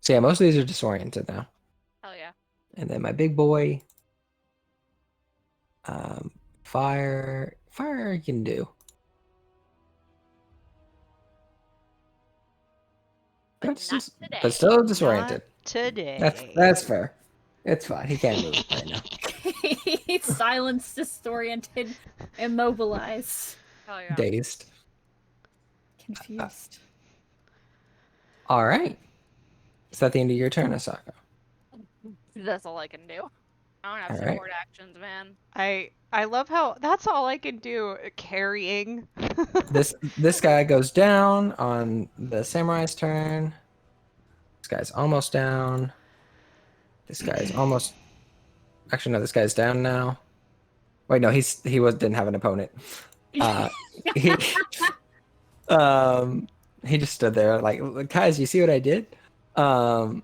So yeah, most of these are disoriented now. Hell yeah. And then my big boy. Fire you can do. But That's not just- today. but still disoriented. Not today. That's fair. It's fine. He can't move right now. He's silenced, disoriented, immobilized, Hell yeah. Dazed. confused. All right. Is that the end of your turn, Asako? That's all I can do. I don't have All right. support actions, man. I love how that's all I can do. Carrying. This guy goes down on the samurai's turn. This guy's almost down. This guy's almost. Actually, no. This guy's down now. Wait, no. He didn't have an opponent. He he just stood there like, guys, you see what I did? But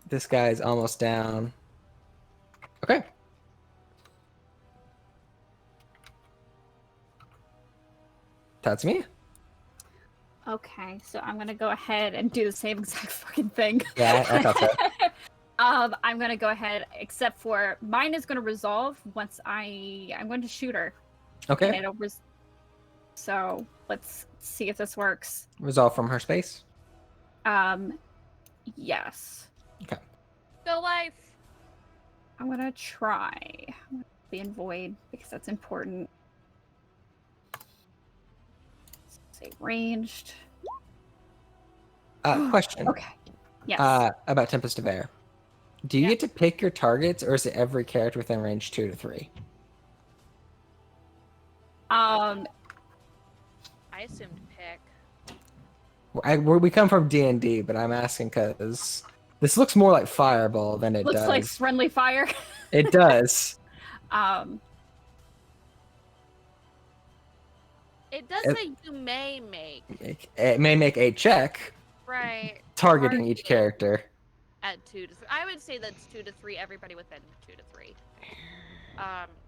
this guy's almost down. Okay. That's me. Okay, so I'm gonna go ahead and do the same exact fucking thing. Yeah, I thought so. I'm gonna go ahead, except for mine is gonna resolve once I'm going to shoot her. And Okay. it'll so let's see if this works. Resolve from her space. Yes. Go life. I'm gonna try. I'm gonna be in void because that's important. Say ranged. Question. Okay. Yes. About Tempest of Air. Do you Yeah. get to pick your targets, or is it every character within range 2 to 3? I assumed pick. We come from D&D, but I'm asking because this looks more like Fireball than it Looks does. like friendly fire. It does. It does It- say you may make. It may make a check Right. targeting Target each character. At 2 to 3. I would say that's 2 to 3. Everybody within 2 to 3.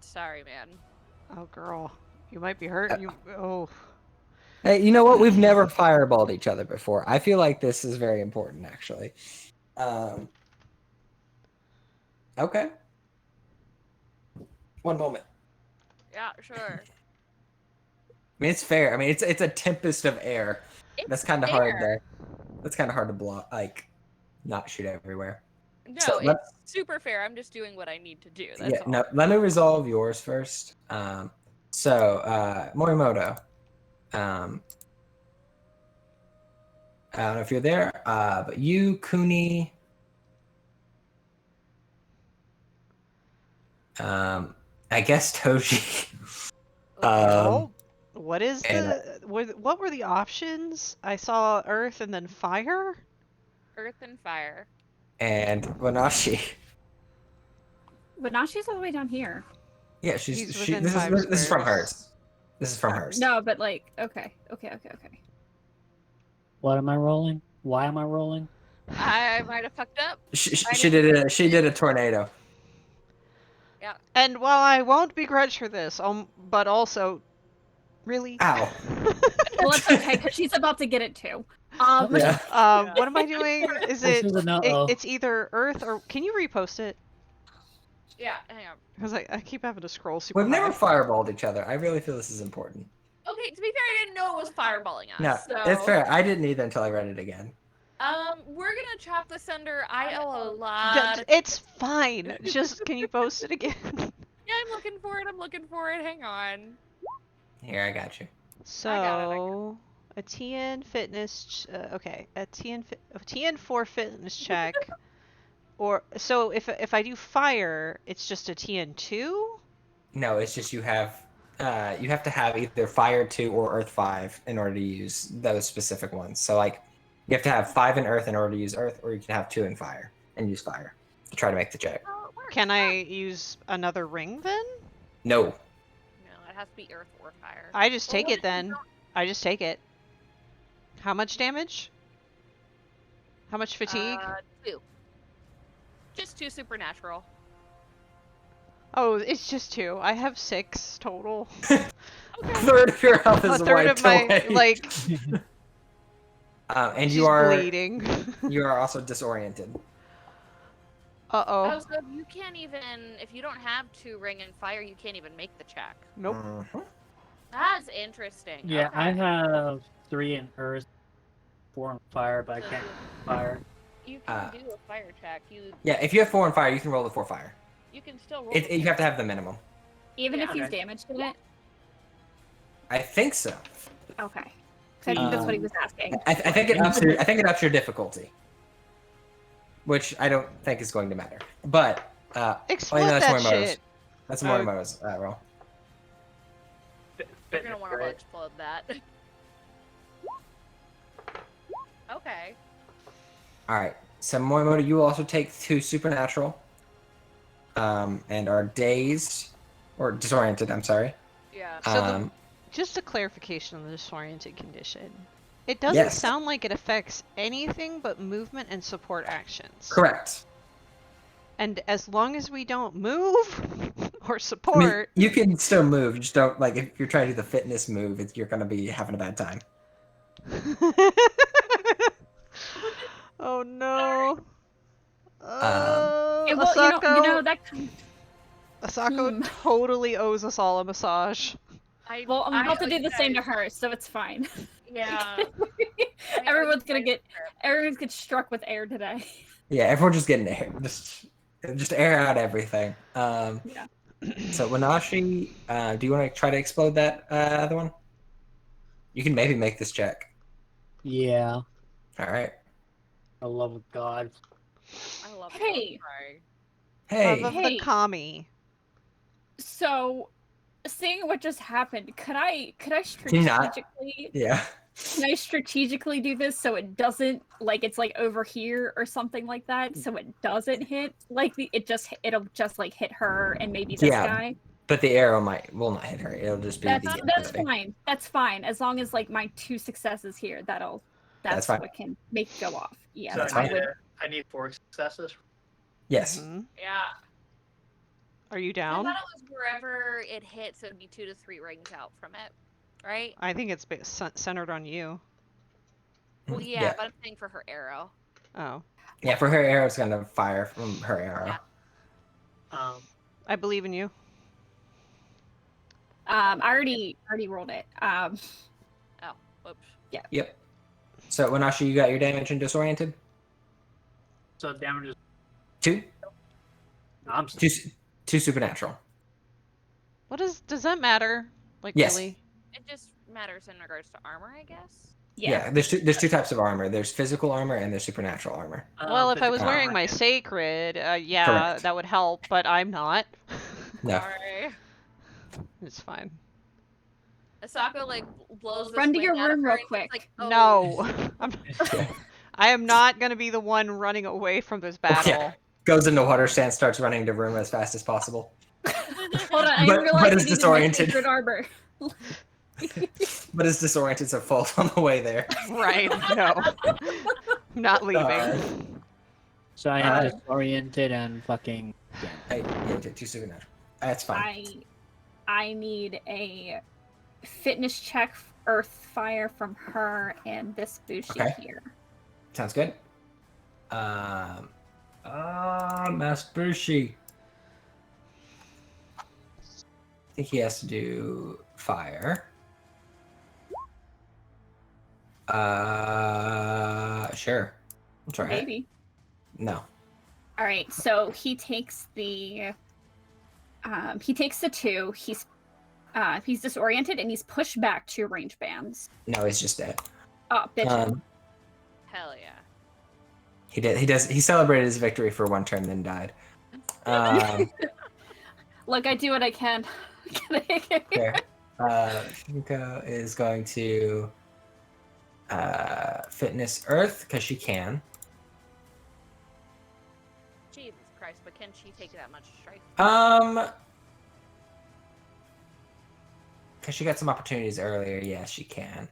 Sorry, man. Oh, girl. You might be hurt. Oh. Hey, you know what? We've never fireballed each other before. I feel like this is very important, actually. Okay. One moment. Yeah, sure. I mean, it's fair. I mean, it's a tempest of air. That's kind of hard fair. That's kind of hard to block. Like, not shoot everywhere. No, So it's let- super fair. I'm just doing what I need to do. That's Yeah. all. No. Let me resolve yours first. Morimoto. I don't know if you're there. But you, Kuni. I guess Toji. Well, what is and, what were the options? I saw earth and then fire. Earth and fire. And Wanashi. But now she's all the way down here. Yeah, He's this within is 5 this is from squares. hers. This is from hers. No, but like, okay. What am I rolling? Why am I rolling? I might have fucked up. She did a tornado. And while I won't begrudge her this, but also, really. Ow. Well, it's okay because she's about to get it too. Yeah. What am I doing? Is This it? is an uh-oh. It's either earth or. Can you repost it? Yeah, hang on. Because I keep having to scroll super. We've never high. fireballed each other. I really feel this is important. Okay, to be fair, I didn't know it was fireballing us. No, so... it's fair. I didn't either until I read it again. We're gonna chop this under. I owe a lot. It's fine. Just can you post it again? Yeah, I'm looking for it. Hang on. Here, I got you. So a TN fitness. Okay, a TN4 fitness check. Or so if I do fire, it's just a TN2. No, it's just you have to have either fire 2 or earth 5 in order to use those specific ones. So like you have to have 5 in earth in order to use earth, or you can have 2 in fire and use fire to try to make the check. Oh, it works. Can I use another ring then? No. No, it has to be earth or fire. I just Well, take what it if you then. I just take it. How much damage? How much fatigue? 2. Just 2 supernatural. Oh, it's just 2. I have 6 total. A third of your health A is third wiped of my away. like. And she's you are bleeding. you are also disoriented. Uh Oh, oh. so you can't even, if you don't have 2 ring and fire, you can't even make the check. Nope. Mhm. That's interesting. Yeah, okay. I have 3 in earth, 4 in fire, but I can't fire. You can do a fire check. Yeah, if you have 4 in fire, you can roll the 4 fire. You can still roll. You have to have the minimum. Even if Yeah. he's damaged in it. I think so. Okay. 'Cause I think that's what he was asking. I think it ups your difficulty, which I don't think is going to matter. But Explode that's that Morimoto's. shit. That's Morimoto's roll. You're gonna want to explode that. Okay. All right. So Morimoto, you will also take 2 supernatural, and are dazed or disoriented. I'm sorry. Yeah. So just a clarification on the disoriented condition. It doesn't Yes. sound like it affects anything but movement and support actions. Correct. And as long as we don't move or I mean, support, you can still move. Just don't like if you're trying to do the fitness move, you're gonna be having a bad time. oh no. Yeah, well, you know that. Asako totally owes us all a massage. Well, I'm about to do the okay. same to her, so it's fine. Yeah. Everyone's gonna get struck with air today. Yeah, everyone's just getting air. Just Just air out everything. Yeah. So Wanashi, do you want to try to explode that other one? You can maybe make this check. Yeah. All right. I love God. I love Hey. Try. Hey. Love of Hey. the kami. So, seeing what just happened, could I you not? strategically Yeah. can I strategically do this so it doesn't like it's like over here or something like that, so it doesn't hit like it'll just like hit her and maybe this Yeah. guy. But the arrow will not hit her. It'll just be That's the that's ability. fine. That's fine as long as like my 2 successes here. That's That's fine. what can make it go off. Yeah, So That's I fine. would. I need 4 successes. Yes. Mhm. Yeah. Are you I down? thought it was wherever it hits, it would be 2 to 3 rings out from it, right? I think it's centered on you. Well, yeah, Yeah. but I'm saying for her arrow. Oh, Yeah. For her arrow, it's gonna fire from her arrow. Yeah. I believe in you. I already rolled it. Oh, whoops. Yep. So Wanashi, you got your damage and disoriented. So damage is. 2. No, I'm 2 supernatural. What does that matter? Like Yes. really? It just matters in regards to armor, I guess. Yeah. There's two types of armor. There's physical armor and there's supernatural armor. Well, if I was physical wearing armor my and- sacred, yeah, Correct. that would help, but I'm not. No. Sorry. It's fine. Asako like blows this Run to wind your out of room her real and she's quick. Like, oh, No. I am not gonna be the one running away from this battle. Yeah. Goes into water stand, starts running to room as fast as possible. Hold on, I But- realized but I it's needed my disoriented. sacred armor. But is disoriented, so falls on the way there. Right, no. I'm not leaving. So I Alright. am disoriented and fucking. Hey, yeah, you did 2 supernatural. That's fine. I need a fitness check, earth fire from her and this Bushi Okay. here. Sounds good. Master Bushi. I think he has to do fire. Sure. I'll try it. Maybe. No. All right, so he takes the 2. He's disoriented and he's pushed back 2 range bands. No, he's just dead. Oh, bitch. hell yeah. He celebrated his victory for 1 turn, then died. Look, I do what I can. Fair. Shinko is going to fitness Earth because she can. Jesus Christ, but can she take that much strike? Because she got some opportunities earlier. Yes, she can.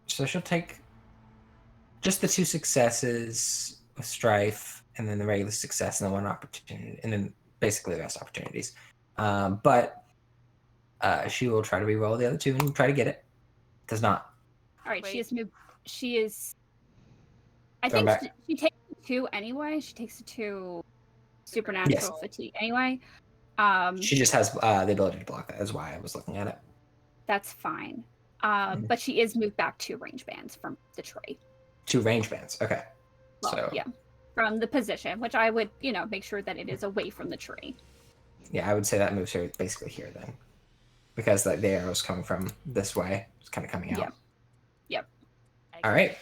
So she'll take just the 2 successes with Strife, and then the regular success, and then 1 opportunity, and then basically the rest opportunities. But she will try to re-roll the other 2 and try to get it. Does not. All right, she Wait. is moved. She is. I Going think back. she takes the 2 anyway. She takes the 2 supernatural fatigue anyway. She just has the ability to block that. That's why I was looking at it. That's fine. Mhm. But she is moved back 2 range bands from the tree. 2 range bands. Okay. Well, So yeah, from the position, which I would, make sure that it is away from the tree. yeah, I would say that moves her basically here then, because the arrow's coming from this way. It's kind of coming out. Yep. All right.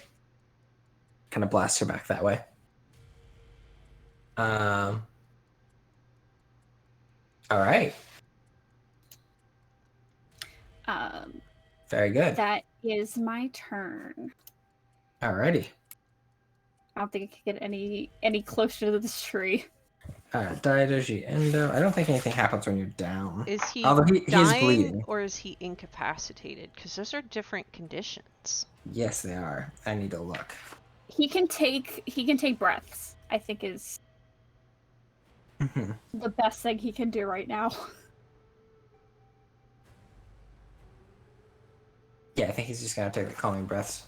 Kind of blast her back that way. All right. Very good. That is my turn. Alrighty. I don't think I can get any closer to this tree. Daidoji Endo. I don't think anything happens when you're down. Is he Although he is dying bleeding. or is he incapacitated? Because those are different conditions. Yes, they are. I need to look. He can take breaths. I think is Mhm. the best thing he can do right now. Yeah, I think he's just gonna take the calming breaths.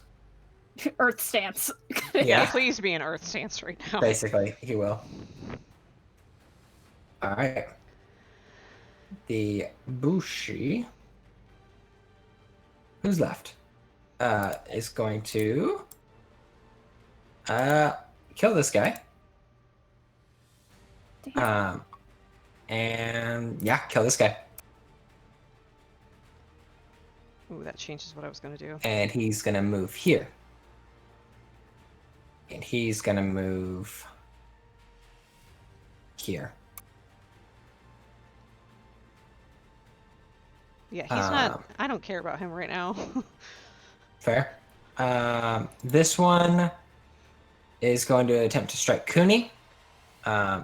Earth stance. Yeah. Please be in Earth stance right now. Basically, he will. All right. The Bushi, who's left, is going to kill this guy. Damn. And yeah, kill this guy. Ooh, that changes what I was gonna do. And he's gonna move here. And he's gonna move here. Yeah, he's not. I don't care about him right now. Fair. This one is going to attempt to strike Cooney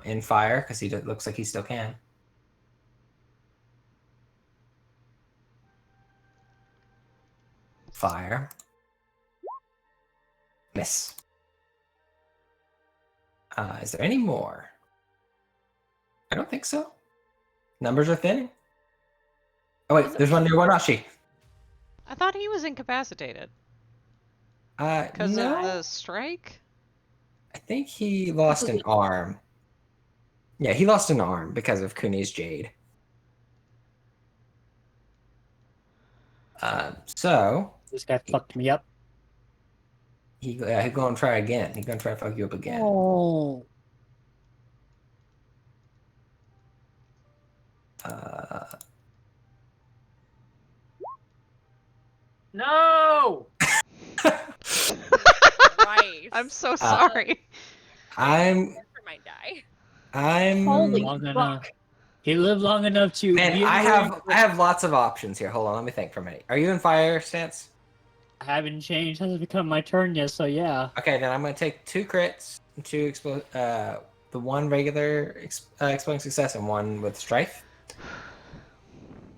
in fire because he looks like he still can. Fire. Miss. Is there any more? I don't think so. Numbers are thinning. Oh wait, there's one near Wanashi. I thought he was incapacitated because No, of the strike. I think he lost an arm. Yeah, he lost an arm because of Cooney's Jade. So This guy fucked me up. he gonna try again. He gonna try to fuck you up again. Oh. No! Right. I'm so sorry. I'm might die. Holy Long enough. He lived long enough to. man. be I able- have lots of options here. Hold on, let me think for a minute. Are you in fire stance? I haven't changed. Hasn't become my turn yet. So yeah. Okay, then I'm gonna take 2 crits, 2 the one regular exploding success and 1 with strife.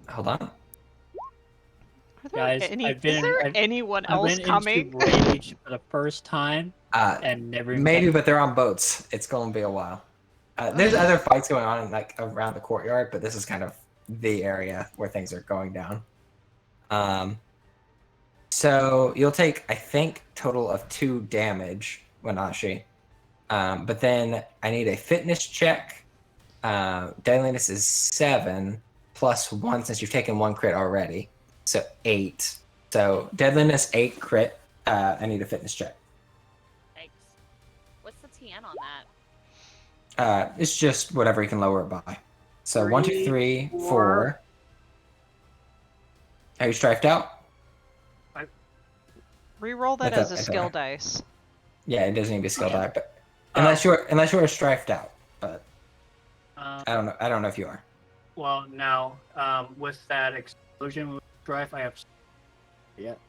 Hold on. Are there Guys, is there anyone I else went coming? into rage for the first time and never. even Maybe, got- but they're on boats. It's gonna be a while. There's other fights going on like around the courtyard, but this is kind of the area where things are going down. So you'll take, I think, total of 2 damage, Wanashi. But then I need a fitness check. Deadliness is 7 plus 1 since you've taken 1 crit already, so 8. So deadliness 8 crit. I need a fitness check. Thanks. What's the TN on that? It's just whatever you can lower it by. So 1, 2, 3, 4. Are you strifed out? Reroll that That's as a okay. skill dice. Yeah, it doesn't need to be skill die, but unless you're strifed out. But I don't know if you are. Well, now, with that explosion with drive, I have.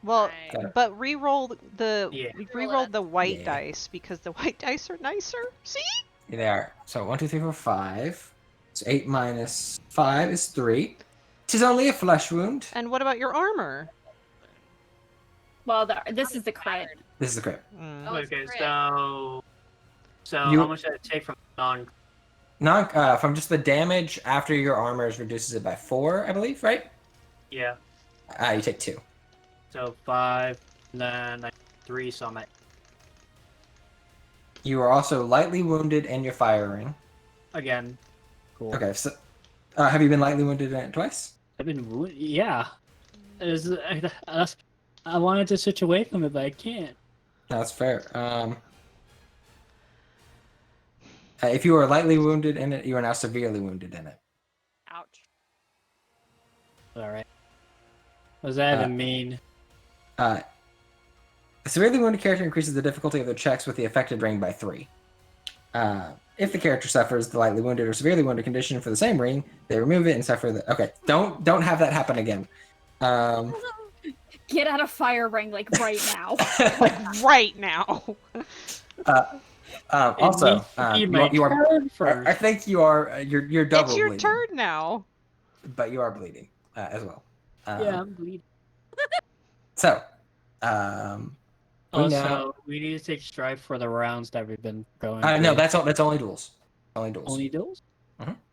Well, Right. but reroll the Yeah. reroll the white Yeah. dice because the white dice are nicer. See? Yeah, they are. So 1, 2, 3, 4, 5. So 8 minus 5 is 3. 'Tis only a flesh wound. And what about your armor? Well, this is the crit. This is the crit. Mm. Oh, it's Okay, crit. so You- how much did it take from non? From just the damage after your armor reduces it by 4, I believe, right? Yeah, You take 2. so 5, then 3, so I'm at You are also lightly wounded and you're firing. again. Cool. Okay, so have you been lightly wounded in it twice? I've been. Yeah. I wanted to switch away from it, but I can't. That's fair. If you are lightly wounded in it, you are now severely wounded in it. Ouch. All right. What does that even mean? A severely wounded character increases the difficulty of their checks with the affected ring by 3. If the character suffers the lightly wounded or severely wounded condition for the same ring, they remove it and suffer the. Okay, don't have that happen again. Get out of fire ring like right now. Right now. Also, you are. turn first. I think you are. You're double It's your bleeding, turn now. but you are bleeding as well. Yeah, I'm bleeding. So, we Also, now. we need to take strife for the rounds that we've been going. No, through. that's all. That's only duels. Only duels. only duels.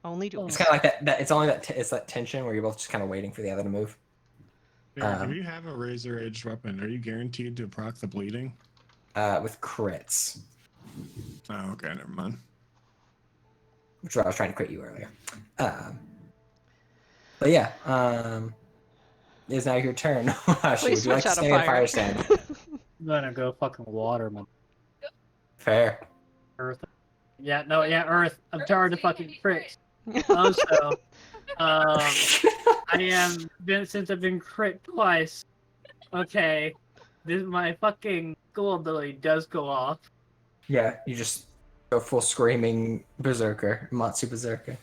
Only do. It's kind of like that. It's only that. It's that tension where you're both just kind of waiting for the other to move. Eric, if you have a razor edged weapon, are you guaranteed to proc the bleeding? With crits, Oh, okay, never mind. which is what I was trying to crit you earlier. But yeah, it is now your turn. Actually, Please would you like switch to out of stay in fire. fire stand? I'm gonna go fucking water my Fair. earth. Yeah, no, yeah, Earth. I'm tired of fucking crits. Also, I am since I've been crit twice. Okay, my fucking school ability does go off. Yeah, you just go full screaming berserker, Matsu berserker.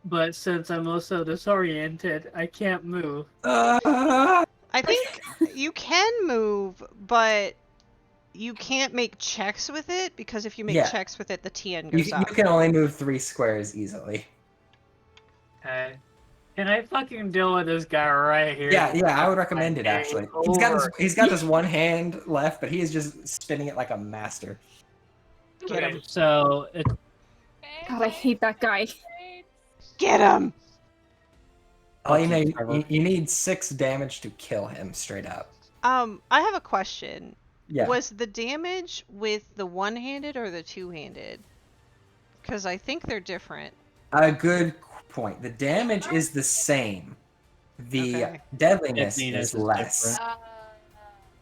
But since I'm also disoriented, I can't move. Ah! I think you can move, but you can't make checks with it because if you make Yeah. checks with it, the TN You, goes you up. can only move 3 squares easily. Okay. Can I fucking deal with this guy right here? Yeah, I would recommend it Game actually. over. He's got this one hand left, but he is just spinning it like a master. Get Okay, him. so it's God, I hate that guy. Get him! All you Okay, need, Trevor. you need 6 damage to kill him straight up. I have a question. Yeah. Was the damage with the one-handed or the two-handed? Because I think they're different. A good point. The damage is the same. The Okay. deadliness Deadliness is is less. different.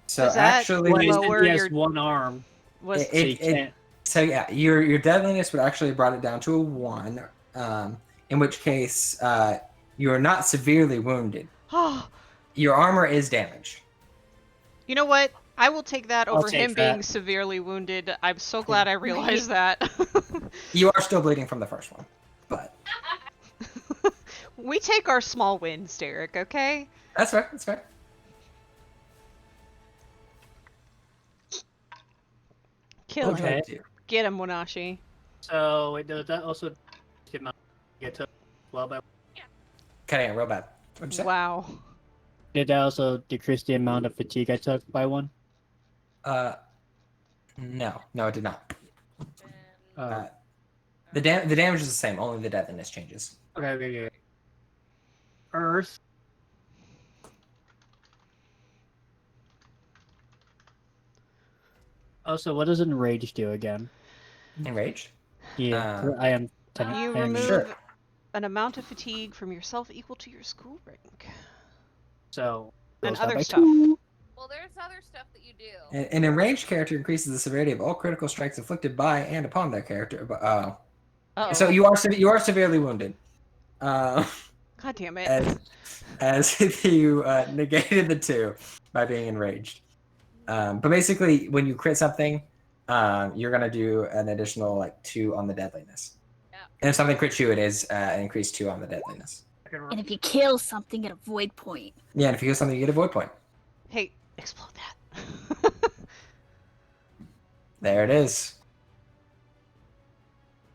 So Does that actually, well, lower he has your- one arm, Was It- so you can't. so yeah, your deadliness would actually brought it down to a 1. In which case, you are not severely wounded. Oh, Your armor is damaged. you know what? I will take that I'll over take him that. being severely wounded. I'm so glad I realized that. You are still bleeding from the first one, but We take our small wins, Derek, okay? that's fair. That's fair. Kill What would you him. like to do? Get him, Wanashi. So wait, does that also get to well by? Cutting it real bad. What'd you say? Wow. Did that also decrease the amount of fatigue I took by 1? No, it did not. Uh, The damage is the same. Only the deadliness changes. okay. Earth. Also, what does enrage do again? Enraged. Yeah, Uh, I am. You I am- remove Sure. an amount of fatigue from yourself equal to your school rank. So. And goes down other by stuff. 2. Well, there's other stuff that you do. An enraged character increases the severity of all critical strikes inflicted by and upon their character. Uh-oh. So you are severely wounded. God damn it. As you negated the 2 by being enraged. But basically, when you crit something, you're gonna do an additional 2 on the deadliness. Yeah. And if something crits you, it is an increase 2 on the deadliness. And if you kill something, get a void point. Yeah, and if you kill something, you get a void point. Hey, explode that. There it is.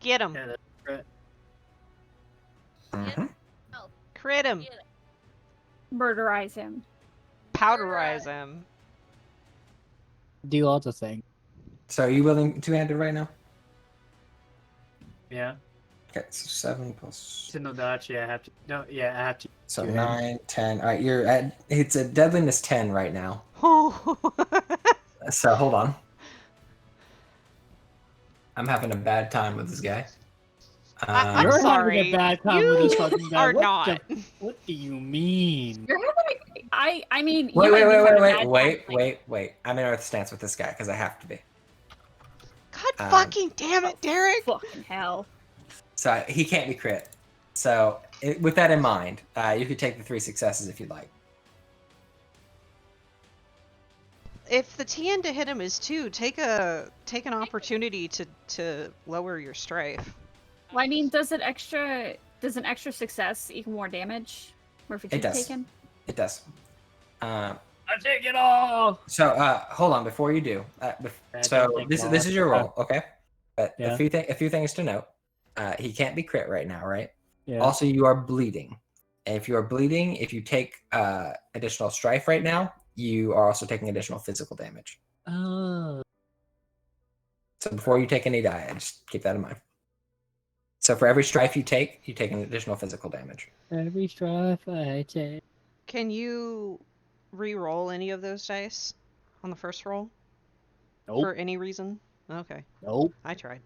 Get him. Yeah, that's right. Mhm. Crit him. Get it. Murderize him. Powderize him. Do all the things. So are you willing two-handed right now? Yeah. Okay, so 7 plus. To know that, yeah, I have to. No, yeah, I have to. So two-handed. 9, 10. All right, you're at. It's a deadliness 10 right now. Oh. So hold on. I'm having a bad time with this guy. I'm You're sorry. having a bad time you with this fucking guy. are What not. What do you mean? You're having. I mean. you Wait, might be having a bad time, wait. I'm in Earth stance with this guy because I have to be. God fucking damn it, Derek. Fucking hell. So he can't be crit. So with that in mind, you could take the 3 successes if you'd like. If the TN to hit him is 2, take an opportunity to lower your strife. Well, I mean, does an extra success equal more damage? More fatigue does. taken? It does. I take it all. So hold on before you do. So this is your roll, okay? But Yeah. a few things to note. He can't be crit right now, right? Yeah. Also, you are bleeding. And if you are bleeding, if you take additional strife right now, you are also taking additional physical damage. Oh. So before you take any die, just keep that in mind. So for every strife you take an additional physical damage. Every strife I take. Can you re-roll any of those dice on the first roll Nope. for any reason? Okay, Nope. I tried.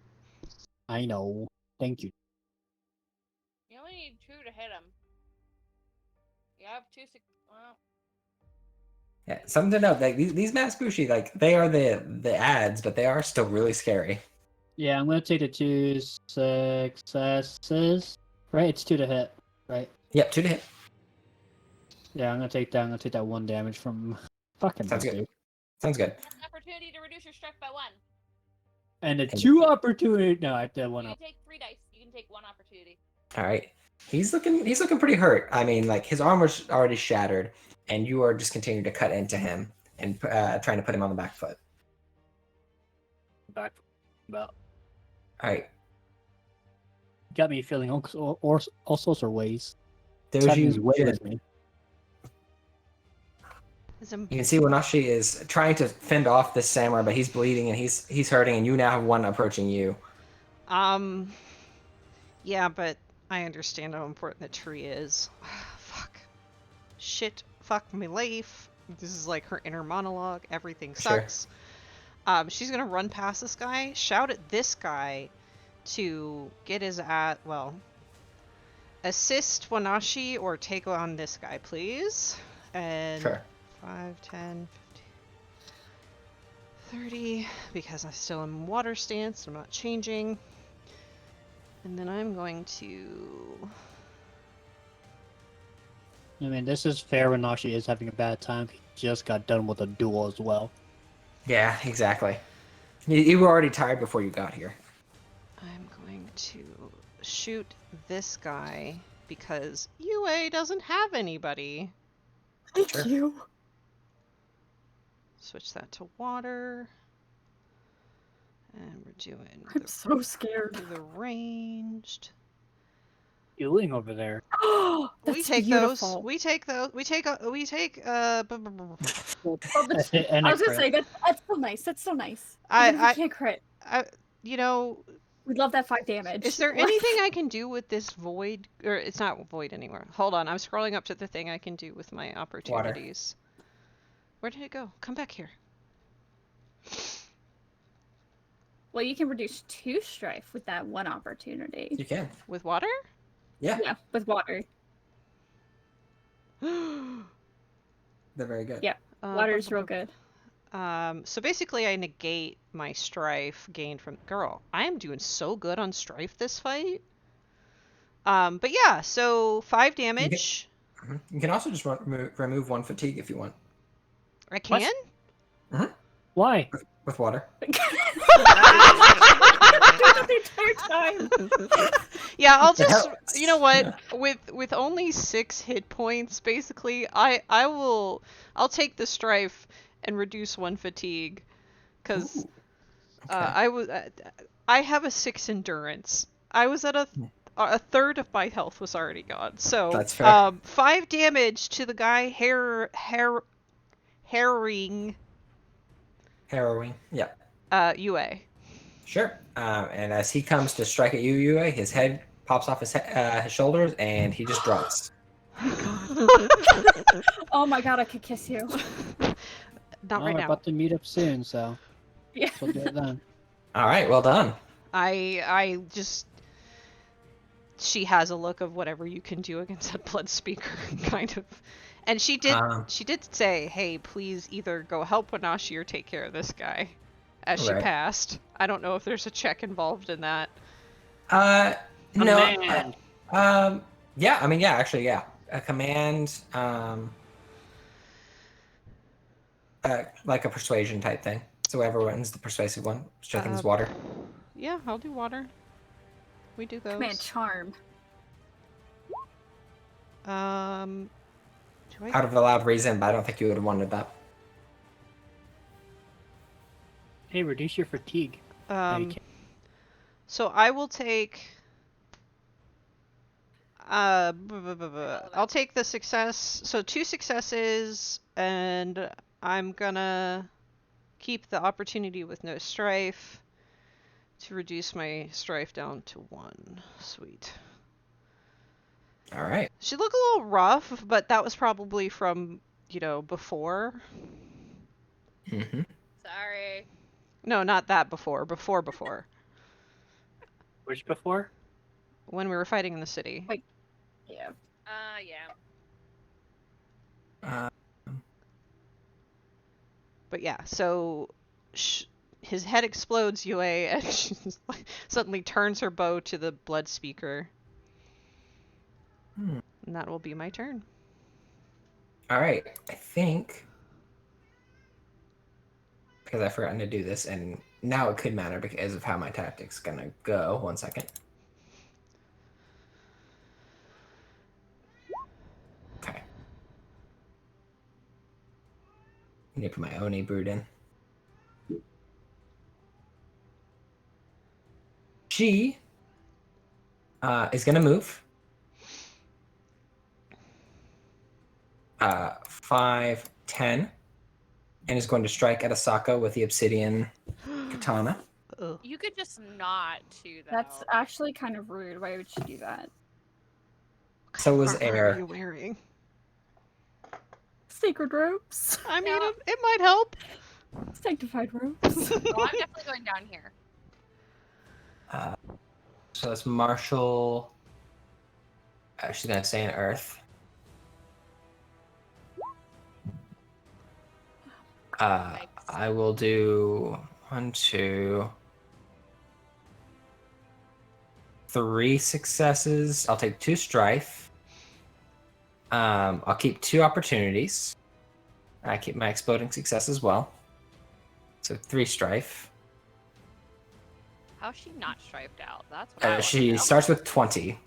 I know. Thank you. You only need 2 to hit him. You have 2 well, Yeah, something to note. Like these Masbushi, like they are the ads, but they are still really scary. Yeah, I'm gonna take the 2 successes. Right, it's 2 to hit. Right. Yep, 2 to hit. Yeah, I'm gonna take that. I'm gonna take that 1 damage from fucking Sounds this good. dude. Sounds good. An opportunity to reduce your strength by 1. And the And- 2 opportunity. No, I did 1 You up. can take 3 dice. You can take 1 opportunity. All right. He's looking pretty hurt. I mean, like his armor's already shattered, and you are just continuing to cut into him and trying to put him on the back foot. Back about. All right. Got me feeling all sorts of ways. There's Having you. his way Jin. with me. You can see Wanashi is trying to fend off this samurai, but he's bleeding and he's hurting, and you now have one approaching you. Yeah, but I understand how important the tree is. Fuck. Shit. Fuck my life. This is like her inner monologue. Everything Sure. sucks. She's gonna run past this guy, shout at this guy to get his assist Wanashi or take on this guy, please. And Sure. 5, 10, 15, 30, because I still am in water stance, I'm not changing. And then I'm going to... I mean, this is fair when Nashi is having a bad time. He just got done with a duel as well. Yeah, exactly. You were already tired before you got here. I'm going to shoot this guy because UA doesn't have anybody. Thank Sure. you. Switch that to water. And we're doing I'm so scared. the ranged. Dueling over there. That's We take beautiful. those. We take those. We take. Oh, that's, And I a was gonna crit. say that's so nice. That's so nice. I- Even if you I- can't crit. You know, We'd love that 5 damage. is there Like- anything I can do with this void? Or it's not void anymore. Hold on, I'm scrolling up to the thing I can do with my opportunities. Where did it go? Come back here. Well, you can reduce 2 strife with that 1 opportunity. You can. With water? Yeah, Yeah, with water. they're very good. Yeah. Water's real good. So basically I negate my strife gained from... Girl, I am doing so good on strife this fight. But yeah, so 5 damage. Mhm. You can also just remove 1 fatigue if you want I can? Why? with water. The entire time. Yeah, I'll just... helps. You know what? With only 6 hit points, basically, I'll take the strife and reduce 1 fatigue. Because Ooh, okay. I have a 6 endurance. I was at a third of my health was already gone. So That's fair. 5 damage to the guy harrowing Harrowing. Yeah. UA. Sure. And as he comes to strike at you, Yue, his head pops off his shoulders, and he just drops. Oh my god, I could kiss you. Not right we're now. about to meet up soon, so Yeah. we'll do it then. All right. Well done. I just... She has a look of whatever you can do against that blood speaker, kind of. And she did say, hey, please either go help Wanashi or take care of this guy. As she Right. passed. I don't know if there's a check involved in that. No. Command. Yeah. I mean, yeah. Actually, yeah. A command. Like a persuasion type thing. So whoever wins the persuasive one, strengthens water. Yeah, I'll do water. We do those. Command charm. Do I... Out of a loud reason, but I don't think you would have wanted that. Hey, reduce your fatigue. No, you can't. So I will take. I'll take the success. So 2 successes, and I'm gonna keep the opportunity with no strife to reduce my strife down to 1. Sweet. All right. She looked a little rough, but that was probably from, before. Mm-hmm. Sorry. No, not that before. Before. Which before? When we were fighting in the city. Yeah. Yeah. Uh, But yeah, so his head explodes, Yue, and she suddenly turns her bow to the blood speaker. Hmm. And that will be my turn. All right, I think because I forgot to do this, and now it could matter because of how my tactic's gonna go. 1 second. Okay. I need to put my Oni brood in. She is gonna move. 5, 10, and is going to strike at Asaka with the obsidian katana. Ugh. You could just not do that. That's actually kind of rude. Why would she do that? So was What armor air. are you wearing? Sacred robes. I mean, Yeah. it might help. Sanctified robes. Well, I'm definitely going down here. So it's Marshall. She's gonna stay in Earth. I will do 1, 2, 3 successes. I'll take 2 strife. I'll keep 2 opportunities. I keep my exploding success as well. So 3 strife. How's she not striped out? That's what I wanna She know. starts with 20.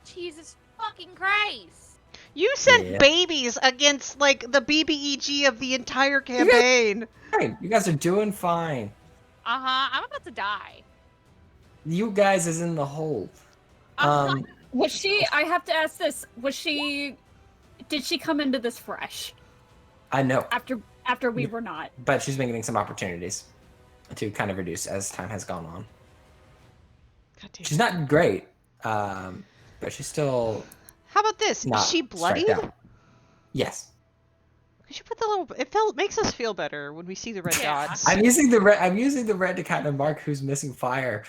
Jesus fucking Christ! You sent Yeah. babies against like the BBEG of the entire campaign. Hey, you guys are doing fine. I'm about to die. You guys is in the hole. I'm not- Was she? I have to ask this. Was she? Did she come into this fresh I know, after we were not? but she's been getting some opportunities to kind of reduce as time has gone on. God damn. She's not great, but she's still How about this? not Is she striked bloodied? out. Yes. Could you put the little? Makes us feel better when we see the red Yeah. dots. I'm using the red. I'm using the red to kind of mark who's missing fire.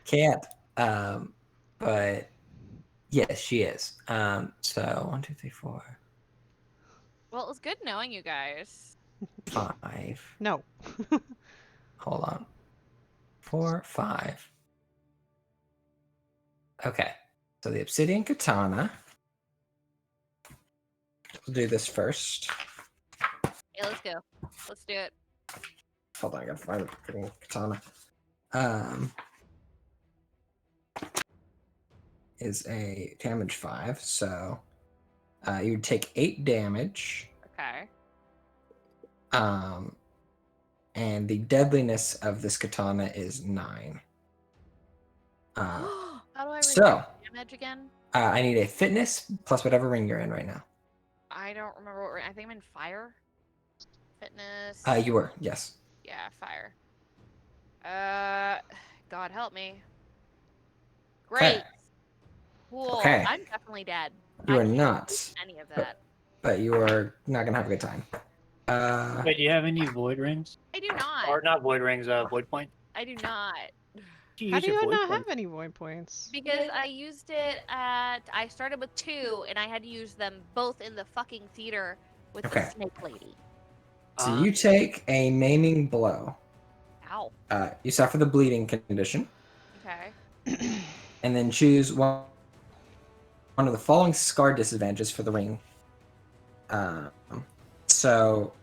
Can't. But yes, she is. So 1, 2, 3, 4, Well, it was good knowing you guys. 5. No. Hold on. 4, 5. Okay. So the obsidian katana. We'll do this first. Hey, let's go. Let's do it. Hold on, I gotta find the freaking katana. Is a damage 5, so you would take 8 damage. Okay. And the deadliness of this katana is 9. How do I so- reduce damage again? I need a fitness plus whatever ring you're in right now. I don't remember what. I think I'm in fire. Fitness. You were, yes. Yeah, fire. God help me. Okay. Great. Cool. Okay. I'm definitely dead. You I are can't not, do any of that. but you are not gonna have a good time. Wait, do you have any void rings? I do not. Or not void rings, void point. I do not. How do you not have any void points? Because I used it at. I started with 2, and I had to use them both in the fucking theater with Okay. the snake lady. So you take a maiming blow. Ow. You suffer the bleeding condition, Okay. and then choose one of the following scar disadvantages for the ring. So,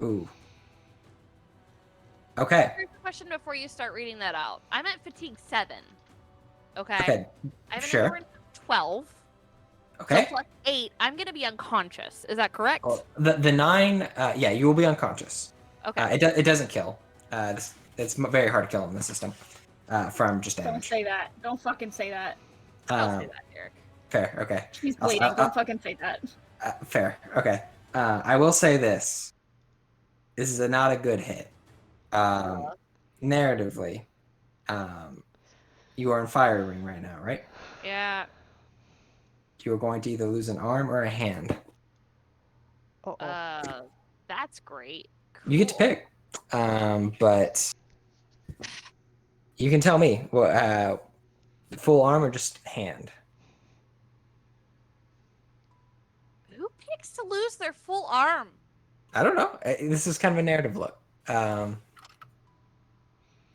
ooh. Okay. Here's a question before you start reading that out. I'm at fatigue 7. Okay. Okay. I have an sure. endurance of 12. Okay. So plus 8, I'm gonna be unconscious. Is that correct? Well, the 9, yeah, you will be unconscious. Okay. It doesn't kill. It's very hard to kill in the system from just Don't damage. say that. Don't fucking say that. I'll say that, Eric. Fair. Okay. She's I'll- bleeding. I'll- Don't fucking say that. Fair. Okay. I will say this. This is not a good hit. Narratively, you are in fire ring right now, right? Yeah. You are going to either lose an arm or a hand. Uh-oh. That's great. You get to Cool. pick. But you can tell me what full arm or just hand. Who picks to lose their full arm? I don't know. This is kind of a narrative look.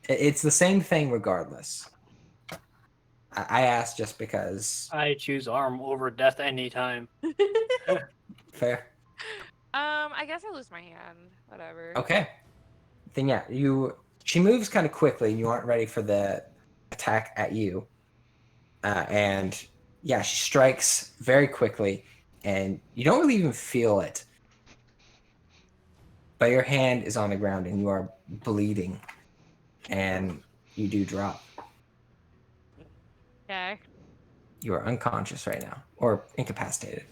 It's the same thing regardless. I asked just because. I choose arm over death anytime. Fair. I guess I lose my hand. Whatever. Okay. Then yeah, she moves kind of quickly. You aren't ready for the attack at you, and yeah, she strikes very quickly, and you don't really even feel it. But your hand is on the ground, and you are bleeding, and you do drop. Okay. You are unconscious right now, or incapacitated.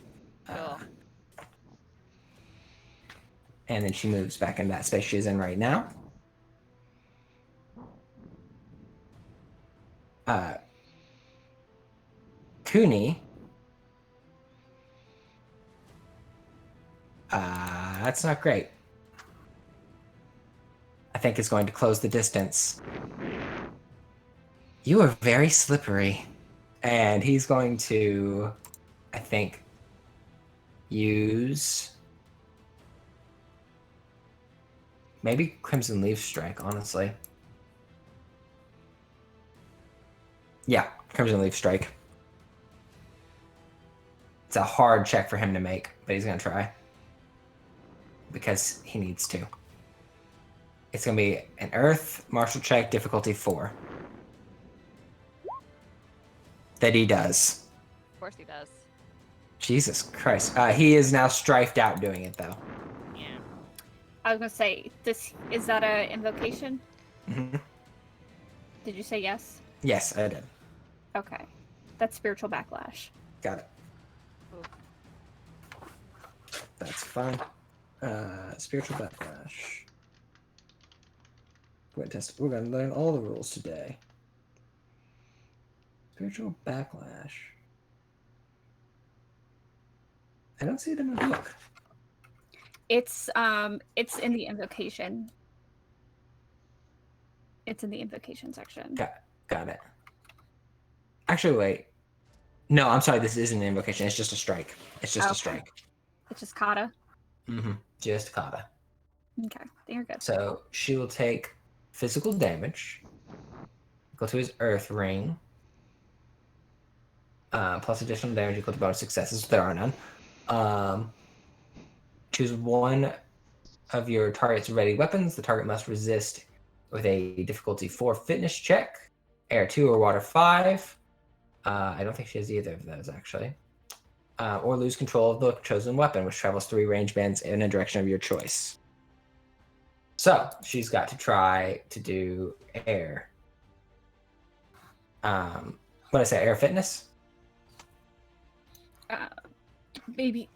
Cool. And then she moves back in that space she's in right now. Cooney. That's not great. I think it's going to close the distance. You are very slippery. And he's going to, I think, use maybe Crimson Leaf Strike, honestly. Yeah, Crimson Leaf Strike. It's a hard check for him to make, but he's going to try. Because he needs to. It's going to be an Earth Martial check, difficulty 4. That he does. Of course he does. Jesus Christ. He is now strifed out doing it, though. Yeah. I was gonna say, is that a invocation? Mm-hmm. Did you say yes? Yes, I did. Okay. That's spiritual backlash. Got it. Ooh. That's fine. Spiritual backlash. We're going to learn all the rules today. Spiritual backlash. I don't see it in the book. It's in the invocation. It's in the invocation section. Got it. Actually, wait. No, I'm sorry. This isn't an invocation. It's just a strike. It's just a Okay. strike. It's just kata. Mm-hmm. Just kata. Okay, then you're good. So she will take physical damage. Go to his Earth Ring. Plus additional damage equal to bonus successes. There are none. Choose one of your target's ready weapons. The target must resist with a difficulty 4 fitness check, air 2 or water 5. I don't think she has either of those, actually. Or lose control of the chosen weapon, which travels 3 range bands in a direction of your choice. So she's got to try to do air. What did I say? Air fitness? Maybe.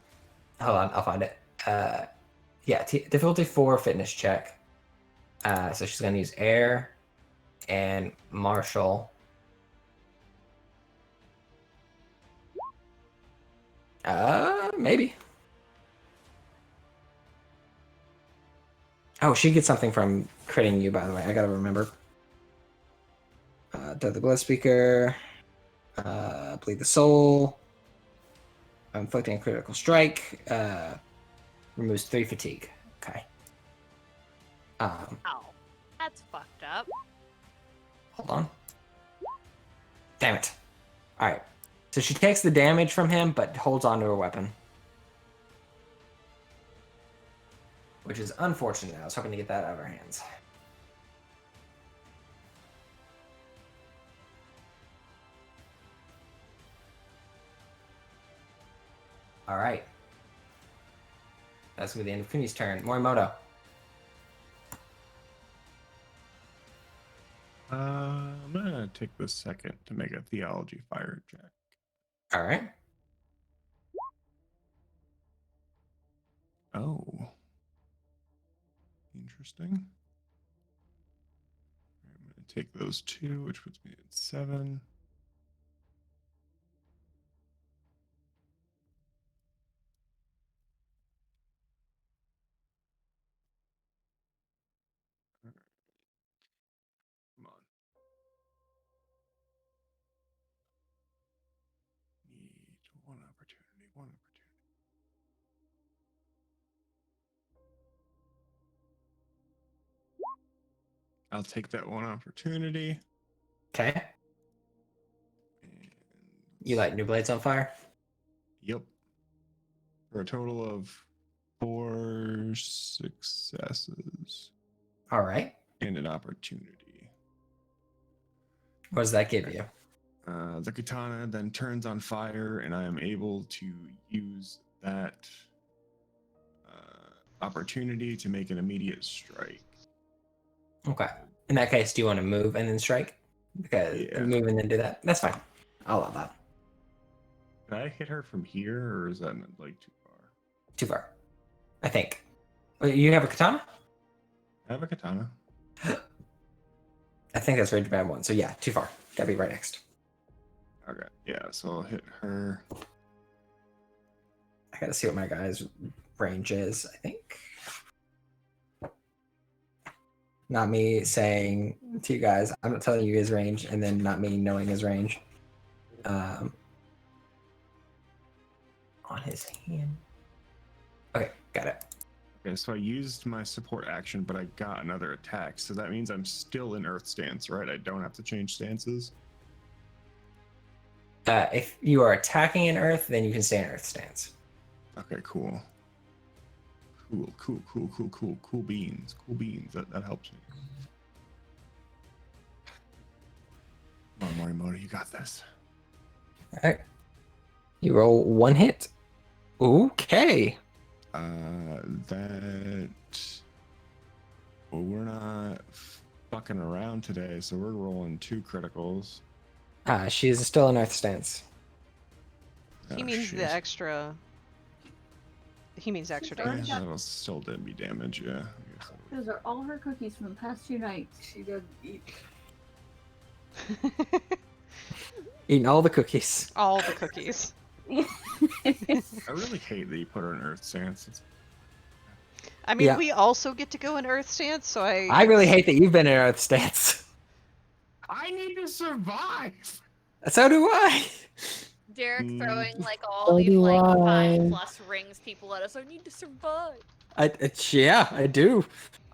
Hold on, I'll find it. Yeah, difficulty 4 fitness check. So she's gonna use air and martial. Maybe. Oh, she gets something from critting you, by the way. I gotta remember. Death the Blood Speaker. Bleed the Soul. Inflicting a critical strike. Removes 3 fatigue. Okay. Ow. That's fucked up. Hold on. Damn it. Alright. So she takes the damage from him, but holds onto her weapon. Which is unfortunate. I was hoping to get that out of her hands. Alright. That's going to be the end of Kuni's turn. Morimoto. I'm gonna take this second to make a theology fire check. Alright. Oh. Interesting. I'm gonna take those 2, which puts me at 7. Come on. Need one opportunity. I'll take that one opportunity. Okay. And You light new blades on fire? Yep. For a total of 4 successes All right. and an opportunity. What does that give you? The katana then turns on fire, and I am able to use that opportunity to make an immediate strike. Okay. In that case, do you want to move and then strike? Because Yeah. move and then do that. That's fine. I'll allow that. Can I hit her from here, or is that like too far? Too far. I think. Wait, you have a katana? I have a katana. I think that's range band 1. So yeah, too far. Gotta be right next. Okay, yeah, so I'll hit her. I gotta see what my guy's range is, I think. Not me saying to you guys, I'm not telling you his range, and then not me knowing his range. On his hand. Okay, got it. Okay, so I used my support action, but I got another attack, so that means I'm still in Earth stance, right? I don't have to change stances. If you are attacking in Earth, then you can stay in Earth stance. Okay, cool. Cool beans. Cool beans. That helps me. Come on, Morimoto, you got this. All right. You roll 1 hit. Okay. That. Well, we're not fucking around today, so we're rolling 2 criticals. She is still in Earth stance. He Oh, means shit. the extra. He means extra Yeah, damage. Yeah, that'll still did be damage, yeah. I guess that Those are all her cookies from the past 2 nights. She doesn't eat. Eating all the cookies. All the cookies. I really hate that you put her in Earth stance. I mean, Yeah. we also get to go in Earth stance, so I really hate that you've been in Earth stance. I need to survive! So do I. Derek Mm. throwing like all So these do like I. 5+ rings people at us. I need to survive. Yeah, I do.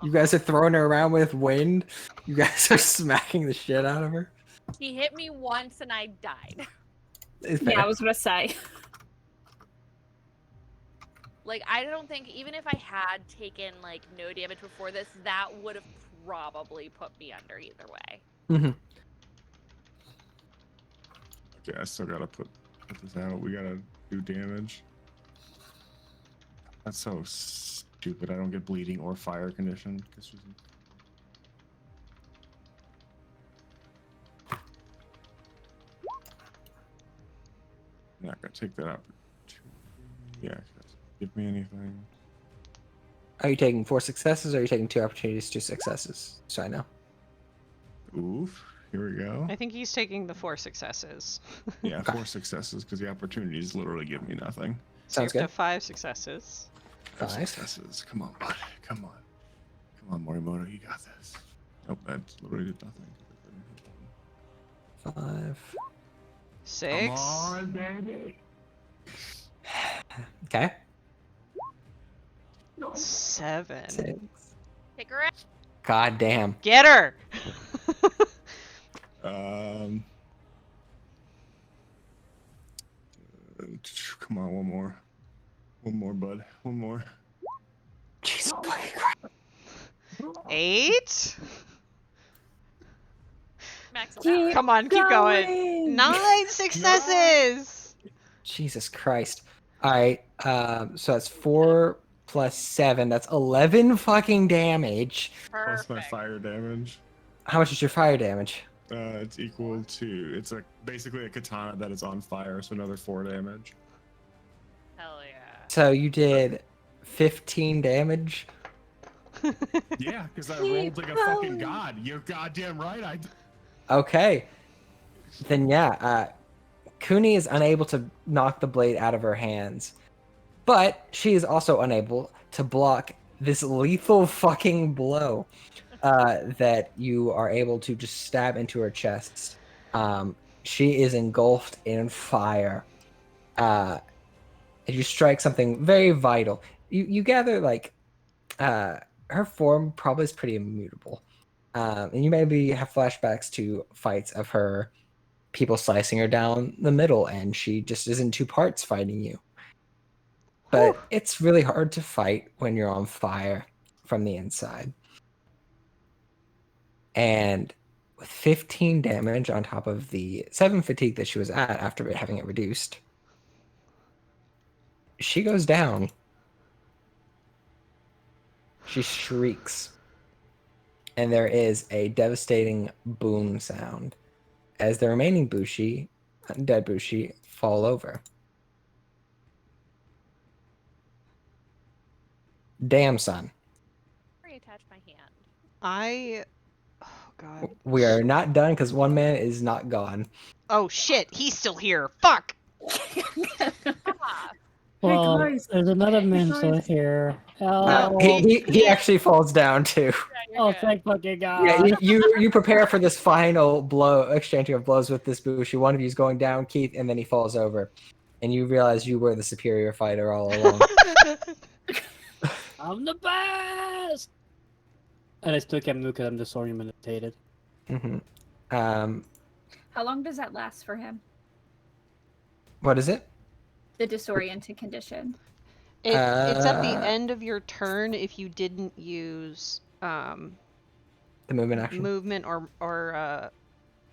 You guys are throwing her around with wind. You guys are smacking the shit out of her. He hit me once and I died. It's Yeah, I fair. was gonna say. Like, I don't think, even if I had taken like no damage before this, that would have probably put me under either way. Mhm. Okay, I still gotta put this out. We gotta do damage. That's so stupid. I don't get bleeding or fire condition. 'Cause she's... I'm not gonna take that opportunity. Yeah, 'cause give me anything. Are you taking 4 successes or are you taking 2 opportunities, 2 successes? So I know. Oof. Here we go. I think he's taking the 4 successes. Yeah, Okay. 4 successes because the opportunities literally give me nothing. So Sounds you're up good. to 5 successes. 5 5. successes. Come on, bud. Come on. Come on, Morimoto. You got this. Nope, that literally did nothing. 5. 6. Come on, baby. Okay. 7. 6. Take her out. God damn. Get her! Come on, one more. One more, bud. One more. Jesus fucking Christ. 8. Max it Keep out. Come on, keep going. 9 successes! Jesus Christ. Alright, so that's 4 plus 7. That's 11 fucking damage. Plus my Perfect. fire damage. How much is your fire damage? It's equal to. It's basically a katana that is on fire, so another 4 damage. Hell yeah. So you did 15 damage? Yeah, because I rolled like a fucking god. You're goddamn right. Okay. Then yeah, Kuni is unable to knock the blade out of her hands. But she is also unable to block this lethal fucking blow that you are able to just stab into her chest. She is engulfed in fire. And you strike something very vital. You gather like her form probably is pretty immutable. And you maybe have flashbacks to fights of her, people slicing her down the middle, and she just is in two parts fighting you. But Whew. it's really hard to fight when you're on fire from the inside. And with 15 damage on top of the 7 fatigue that she was at after having it reduced, she goes down. She shrieks. And there is a devastating boom sound as the remaining Bushi, dead Bushi, fall over. Damn, son. Reattach my hand. Oh god. We are not done because one man is not gone. Oh shit, he's still here. Fuck. Ah, Well, guys. there's another man guys. still here. No, Oh, He actually falls down too. you're oh good. thank fucking God. Yeah, you prepare for this final blow, exchanging of blows with this Bushi. One of you is going down, Keith, and then he falls over, and you realize you were the superior fighter all along. I'm the best! And I still can't move because I'm disorientated. hmm How long does that last for him? What is it? The disoriented condition. It's at the Uh, end of your turn if you didn't use The movement action. movement or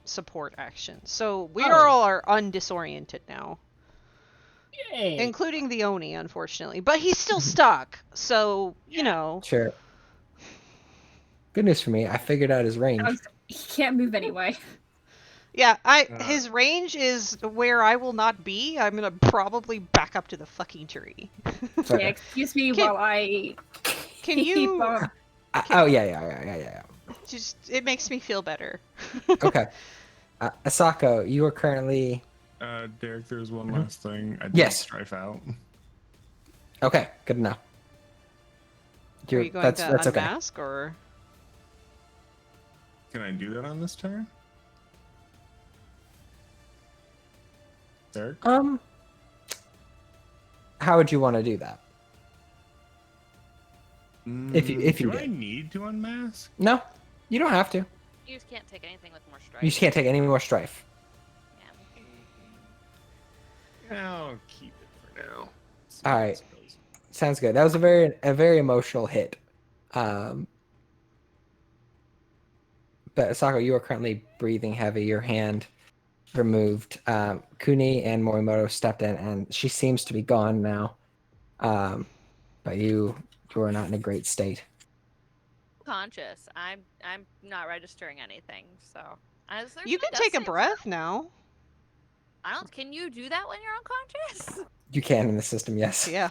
support action. So we Oh. all are undisoriented now, Yay! including the Oni, unfortunately. But he's still stuck. So you know. Sure. Good news for me. I figured out his range. He can't move anyway. Yeah, his range is where I will not be. I'm gonna probably back up to the fucking tree. Okay. Yeah, excuse me Can- while I Can keep you Oh yeah. just? It makes me feel better. Okay. Asako, you are currently Derek, there's one Mhm. last thing. I did Yes. strife out. okay. Good enough. Are you going that's to that's okay. unmask or? Can I do that on this turn? Derek? How would you want to do that? If you do I did. need to unmask? No, you don't have to. You just can't take anything with more strike. You just can't take any more strife. Yeah. I'll keep it for now. All right. Sounds good. That was a very emotional hit. But Asako, you are currently breathing heavy. Your hand removed. Kuni and Morimoto stepped in, and she seems to be gone now. But you are not in a great state. Conscious. I'm not registering anything, so. There's You no can take a death saves. breath now. I don't. Can you do that when you're unconscious? You can in the system, yes. Yeah.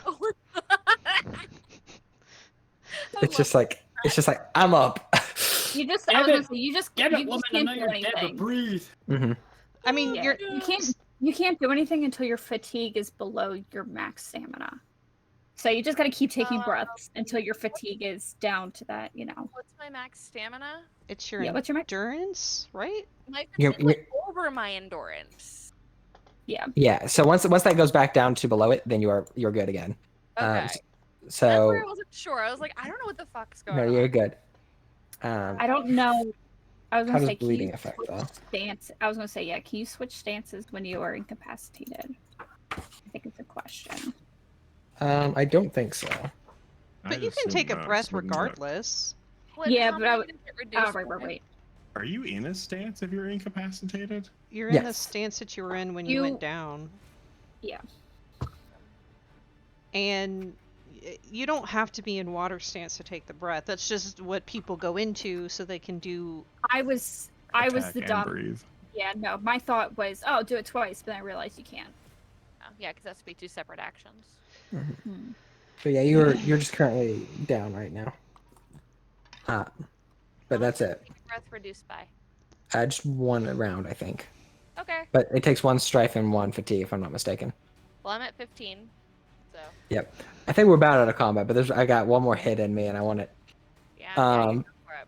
It's just like I'm up. You just Damn I was gonna it. say, you just Damn you it, just woman, I can't know do you're dead, but anything. breathe. hmm I mean, Yeah, you're you can't do anything until your fatigue is below your max stamina. So you just gotta keep taking breaths until your fatigue is down to that, What's my max stamina? it's your Yeah, what's your max? endurance, right? My You're- fatigue was over my endurance. Yeah. So once that goes back down to below it, then you're good again. Okay. s- That's So where I wasn't sure. I was like, I don't know what the fuck's going no, on. you're good. I don't know. I was How gonna does say, can bleeding you affect, switch though? stance? I was gonna say, yeah. Can you switch stances when you are incapacitated? I think it's a question. I don't think so. But you can take a breath regardless. What, Yeah, how but I many would- does it Oh, reduce right. by? Are you in a stance if you're incapacitated? You're in the Yes. stance that you were in when you You- went down. Yeah. And you don't have to be in water stance to take the breath. That's just what people go into so they can do. I was Attack the and dumb. breathe. Yeah, no. My thought was, oh, do it twice, but then I realized you can't. Oh, yeah, because that's to be two separate actions. Hmm. So yeah, you're just currently down right now. But that's it. Breath reduced by. Just one round, I think. Okay. But it takes one strife and one fatigue, if I'm not mistaken. Well, I'm at 15, so I think we're about out of combat, but I got one more hit in me, and I want it. yeah. I'm ready Um, for it.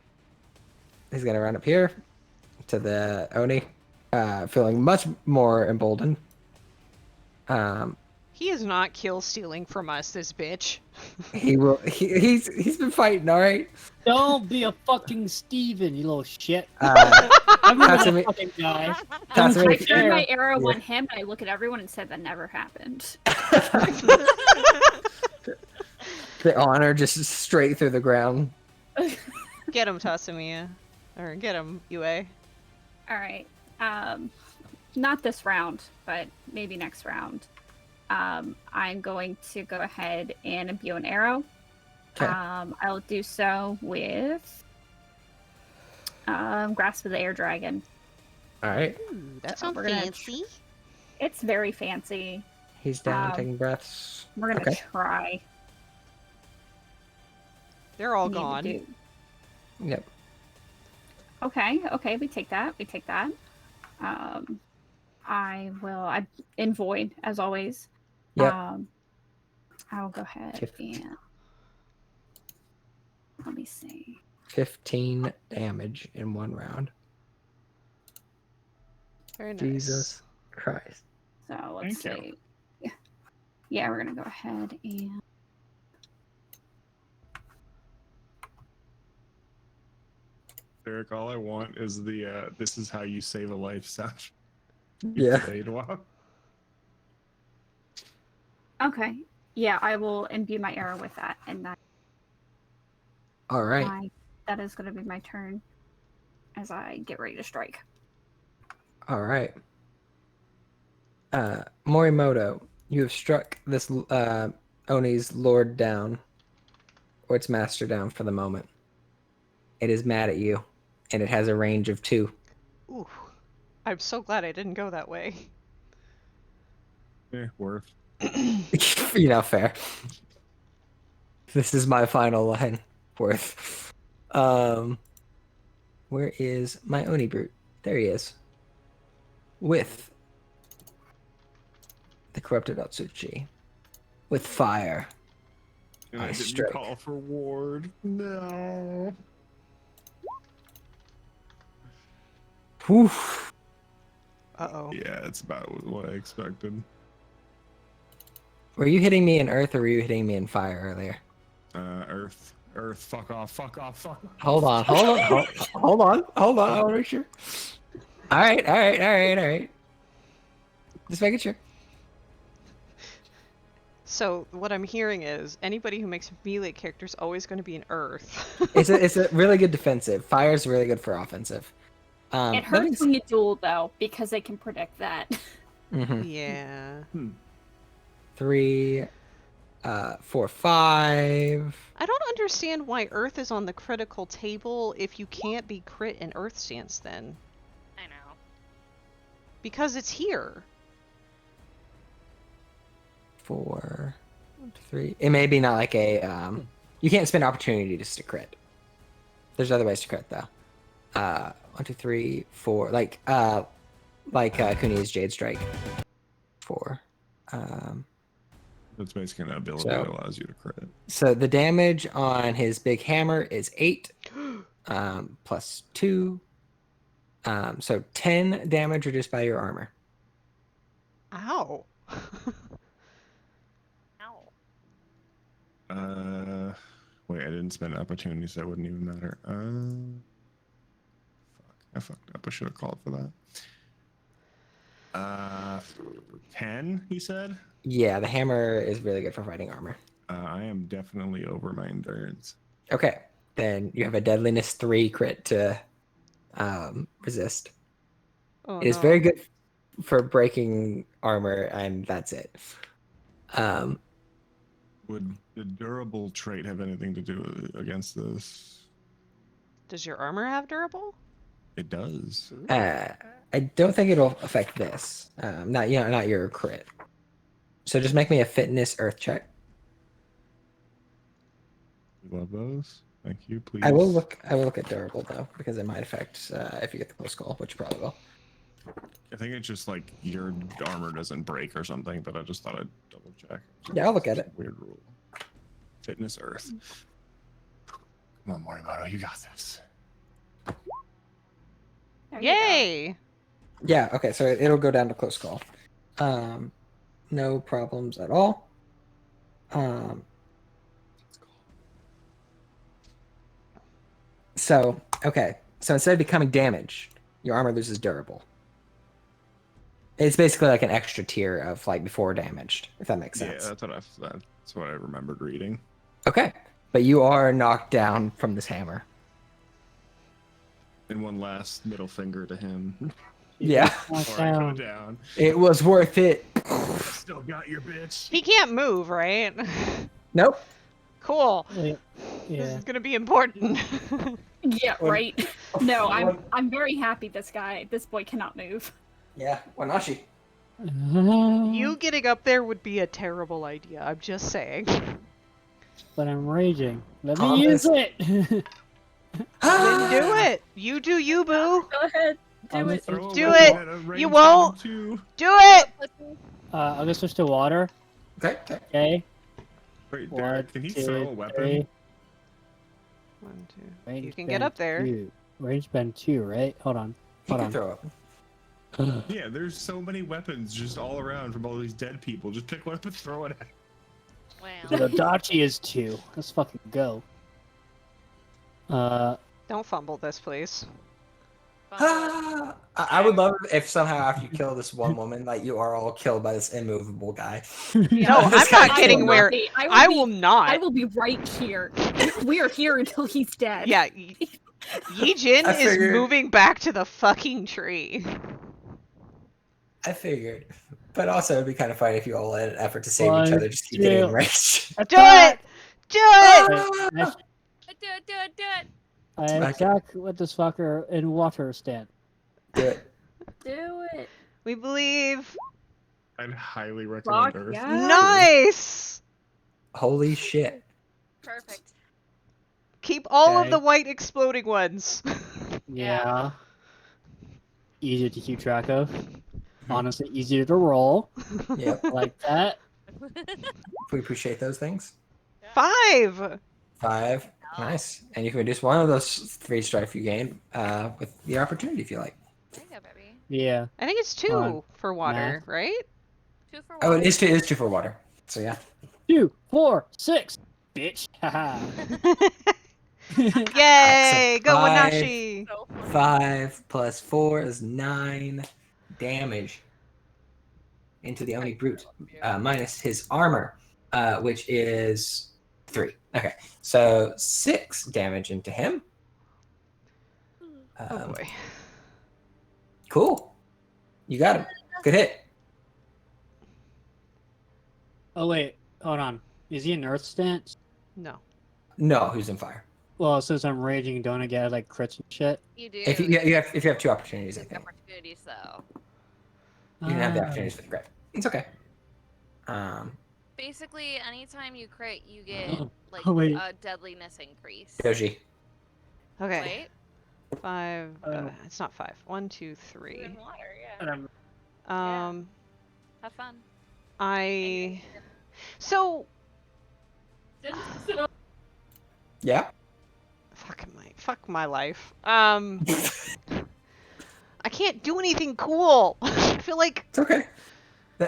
He's gonna run up here to the Oni, feeling much more emboldened. He is not kill stealing from us, this bitch. He will. He's been fighting. All right. Don't be a fucking Steven, you little shit. Tatsumi- I'm not a fucking guy. Tatsumi, I if- turned my arrow Yeah. on him, and I look at everyone and said that never happened. the honor just straight through the ground. Get him, Tasamiya. Or get him, UA. All right. Not this round, but maybe next round. I'm going to go ahead and imbue an arrow. Okay. I'll do so with Grasp of the Air Dragon. All right. Ooh, that So sounds we're gonna fancy. It's very fancy. He's down, Um, taking breaths. We're gonna Okay. try. They're all Need to gone. do- Yep. Okay, we take that. I in void as always. Yep. I'll go ahead Fif- and let me see. 15 damage in one round. Very nice. Jesus Christ. So let's Thank see. Yeah, we're gonna go ahead and Eric, all I want is the "This is how you save a life" sound. Yeah. Played while. okay. Yeah, I will imbue my arrow with that, and All right. that is gonna be my turn as I get ready to strike. All right. Morimoto, you have struck this Oni's lord down, or its master down for the moment. It is mad at you, and it has a range of 2. Ooh. I'm so glad I didn't go that way. Worth. Fair. This is my final line. Worth. Where is my Oni brute? There he is. With the corrupted Otsuchi. With fire. And I I didn't strike. call for ward. No. Whew. Uh-oh. Yeah, it's about what I expected. Were you hitting me in earth or were you hitting me in fire earlier? Earth. Fuck off. Hold on. I want to make sure. All right. Just making sure. So what I'm hearing is anybody who makes a melee character is always going to be an earth. It's a really good defensive. Fire's really good for offensive. It let me hurts when you duel though, because they can predict that. Mhm. Yeah. 3, 4, 5. I don't understand why Earth is on the critical table if you can't be crit in Earth stance then. I know. Because it's here. 4, 3. It may be not like a you can't spend opportunity just to crit. There's other ways to crit though. 1, 2, 3, 4. Like Kuni's Jade Strike. 4. That's basically an ability So- that allows you to crit. So the damage on his big hammer is 8 plus 2. So 10 damage reduced by your armor. Ow. Ow. Wait, I didn't spend opportunity, so that wouldn't even matter. Fuck, I fucked up. I should have called for that. 10, he said? Yeah, the hammer is really good for fighting armor. I am definitely over my endurance. Okay, then you have a deadliness 3 crit to resist. Oh, It is no. very good for breaking armor, and that's it. Would the durable trait have anything to do against this? Does your armor have durable? It does. I don't think it'll affect this. Not your crit. So just make me a fitness earth check. We love those. Thank you, please. I will look at durable though, because it might affect if you get the close call, which you probably will. I think it's just like your armor doesn't break or something, but I just thought I'd double check. Yeah, I'll look at it. Weird rule. Fitness Earth. Come on, Morimoto, you got this. There you go. Yay! Yeah, okay, so it'll go down to close call. No problems at all. So, okay. So instead of becoming damaged, your armor loses durable. It's basically like an extra tier of like before damaged, if that makes sense. Yeah, that's what I remembered reading. Okay. But you are knocked down from this hammer. And one last middle finger to him. Yeah. Before I go down. It was worth it. Still got your bitch. He can't move, right? Nope. Cool. Yeah. This is gonna be important. Yeah, Well- right. No, I'm very happy this boy cannot move. Yeah. Wanashi. You getting up there would be a terrible idea. I'm just saying. But I'm raging. Let Calm me use down. it. Then do it. You do you, boo. Go ahead. Do it. Throw a Do weapon it. at a ranged You won't. enemy too. Do it. I'm gonna switch to water. Okay. Okay. Okay. Wait, One, Derek, can he throw a two, weapon? three. 1, 2. Range You can get bend up there. 2. Range bend 2, right? Hold on. You Hold can on. throw up. Yeah, there's so many weapons just all around from all these dead people. Just pick one up and throw it at. So Wow. the Dachi is 2. Let's fucking go. Don't fumble this, please. I would love it if somehow after you kill this one woman, like you are all killed by this immovable guy. No, This I'm guy not killed getting me. where. I will not. I will be right here. We are here until he's dead. Yeah. Yi Jin I is figured- moving back to the fucking tree. I figured. But also, it'd be kind of funny if you all had an effort to save each One, other, just keep getting two. enraged. Do it. Do it. I, Do it, do it, do it. I Smack it. attack with this fucker in water stand. Do it. Do it. We believe. I'd highly recommend Fuck Earth. yeah. Nice. Holy shit. Perfect. Keep all of Okay. the white exploding ones. Yeah. Easy to keep track of. Honestly, easier to roll. Yep. Like that. We appreciate those things. 5. 5. Nice. And you can reduce one of those 3 strife you gain with the opportunity if you like. There you go, baby. Yeah. I think it's 2 One. for water, right? 2 for Oh, one. it is 2 for water. So yeah. 2, 4, 6. Bitch. Haha. Yay! Go Five. Wanashi! So fun. 5 plus 4 is 9 damage into the Oni Brute, minus his armor, which is 3. Okay, so 6 damage into him. Oh boy. Cool. You got him. Good hit. Oh wait, hold on. Is he in Earth stance? No. No, who's in fire? Well, since I'm raging, don't I get like crits and shit? You do. If you have 2 opportunities, I think Opportunities, though. you can have the Ah. opportunities for the crit. It's okay. Basically, anytime you crit, you get like Wait. a deadliness increase. Doji. Okay. Wait. 5. Oh. It's not 5. 1, 2, 3. In water, yeah. Um. Have fun. I. So. Yeah. Fuck my life. I can't do anything cool. I feel like It's okay.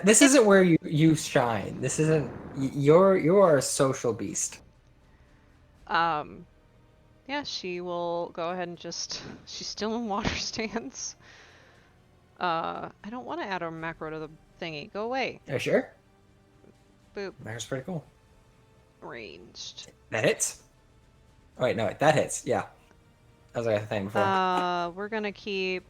This isn't where you shine. This isn't. You're a social beast. yeah, she will go ahead and just she's still in water stance. I don't want to add a macro to the thingy. Go away. Are you sure? Boop. That's pretty cool. Ranged. That hits. Oh, wait, no, that hits. Yeah. That was like a thing before. We're gonna keep.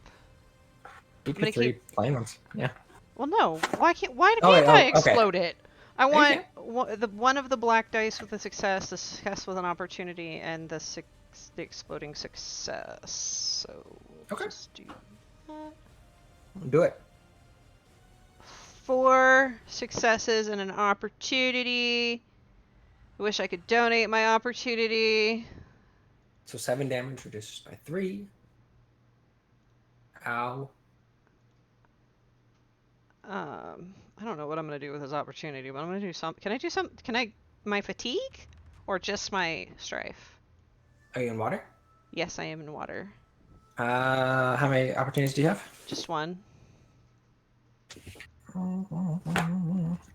Keep I'm gonna your 3 plain ones. Yeah. Well, no. Why can't I Oh, wait, I oh, okay. explode it? I you want one of the black dice with a success, the success with an opportunity, and the exploding success. So Okay. just do that. Do it. 4 successes and an opportunity. I wish I could donate my opportunity. So 7 damage reduced by 3. Ow. I don't know what I'm gonna do with his opportunity, but I'm gonna do some. Can I do some? Can I my fatigue or just my strife? Are you in water? Yes, I am in water. How many opportunities do you have? Just one.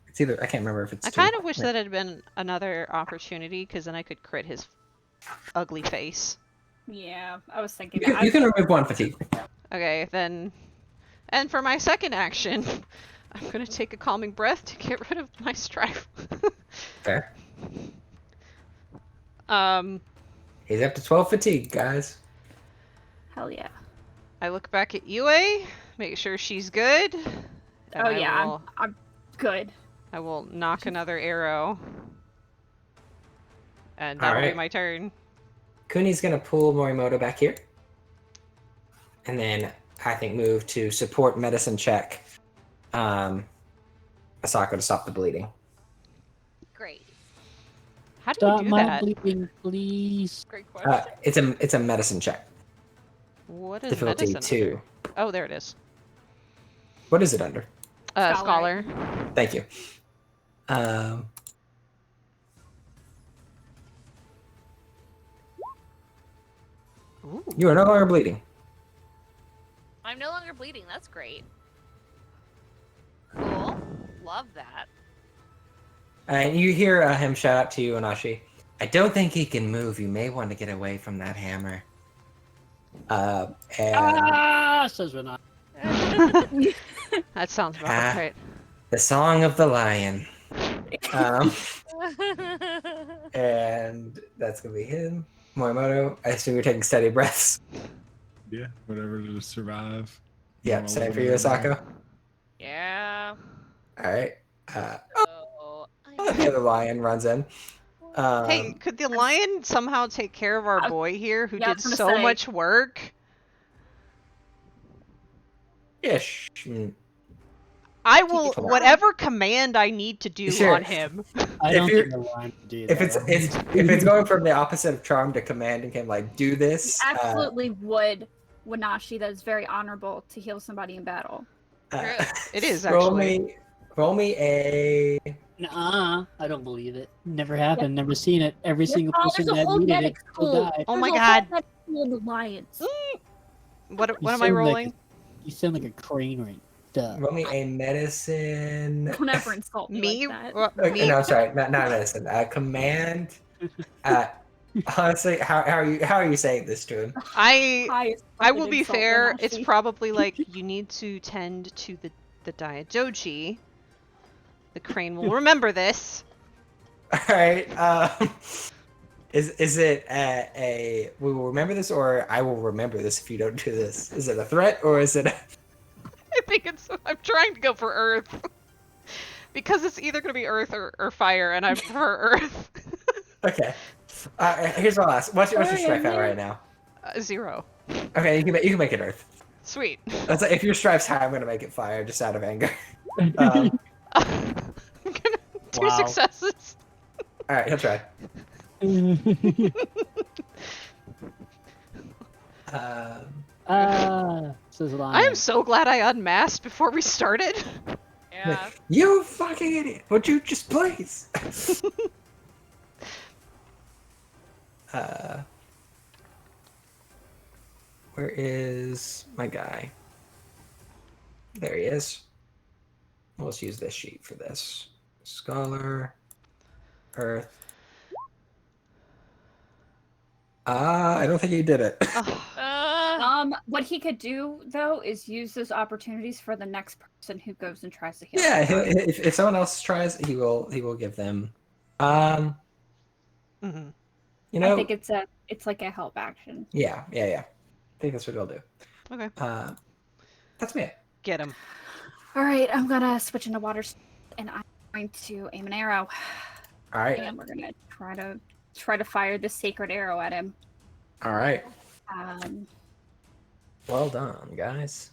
It's either I can't remember if it's. I kind of wish that had been another opportunity, because then I could crit his ugly face. Yeah, I was thinking You that. can remove 1 fatigue. Okay, then. And for my second action, I'm gonna take a calming breath to get rid of my strife. Fair. He's up to 12 fatigue, guys. Hell yeah. I look back at Yue, make sure she's good. And Oh yeah, will, I'm good. I will knock another arrow. And that will be Alright. my turn. Kuni's gonna pull Morimoto back here. And then I think move to support medicine check. Asako to stop the bleeding. Great. How do you Stop do my that? bleeding, please. Great question. It's a medicine check. What is Difficulty medicine 2. under? Oh, there it is. What is it under? Scholar. Scholar. Thank you. Ooh. You are no longer bleeding. I'm no longer bleeding. That's great. Cool. Love that. And you hear him shout out to you, Onashi. I don't think he can move. You may want to get away from that hammer. And Says Renata. That sounds about Ah. right. the Song of the Lion. And that's gonna be him. Morimoto, I assume you're taking steady breaths. Yeah, whatever to survive. Yeah, Normal same for you, whatever. Asako. Yeah. Alright. So The other lion runs in. Hey, could the lion somehow take care of our boy here who yeah, I did was gonna so say. much work? Ish. I will, Come on. whatever command I need to do Sure. on him. I If don't you're- think the line would do If that. it's going from the opposite of charm to commanding him, like do this. Absolutely would, Wanashi. That is very honorable to heal somebody in battle. It is, roll actually. roll me a. Nuh-uh, I don't believe it. Never happened. Never seen it. Every single Oh, person there's a that whole needed it medic still school. died. Oh my There's a god. whole medic school in the Lions. What You am I sound rolling? Like you sound like a crane right. Duh. Roll me a medicine. Don't ever insult me, Me? like that. What- Okay, me? no, sorry, not medicine. Command. Honestly, how are you saying this to him? Highest I will fucking be insult, fair, it's Wanashi. probably like you need to tend to the Diadoji. The crane will remember this. All right. Is it a we will remember this, or I will remember this if you don't do this? Is it a threat, or is it? I think I'm trying to go for Earth. Because it's either going to be Earth or Fire, and I prefer Earth. Okay. Here's my last. What's your strife at right now? 0. Okay, you can make it Earth. Sweet. That's like, if your strife's high, I'm gonna make it Fire just out of anger. I'm gonna do Wow. successes. All right, he'll try. Says the line. I am so glad I unmasked before we started. Yeah. You fucking idiot! Would you just please? Where is my guy? There he is. Let's use this sheet for this. Scholar, Earth. I don't think he did it. What he could do though is use those opportunities for the next person who goes and tries to heal. Yeah, somebody. if someone else tries, he will give them. Mhm. You know, I think it's like a help action. yeah. I think that's what he'll do. Okay. That's me. Get him. All right, I'm gonna switch into water, and I'm going to aim an arrow, All right, and we're gonna try to fire the sacred arrow at him. all right. Well done, guys.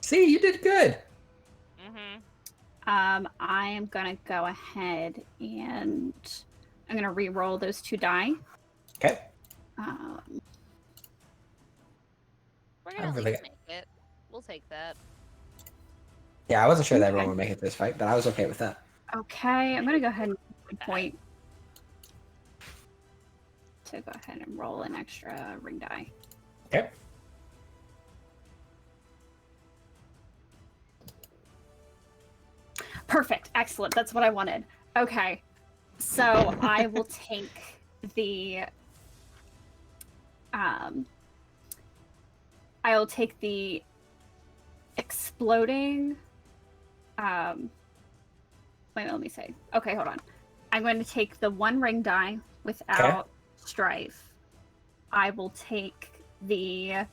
See, you did good. Mm-hmm. I am gonna go ahead and I'm gonna re-roll those 2 die. Okay. We're I gonna don't at really- least make it. We'll take that. Yeah, I wasn't sure that Okay. everyone would make it this fight, but I was okay with that. Okay, I'm gonna go ahead and make a point to go ahead and roll an extra ring die. Okay. Perfect. Excellent. That's what I wanted. Okay. So I will take the I'll take the exploding wait, let me say. Okay, hold on. I'm going to take the 1 ring die without strife. I will take the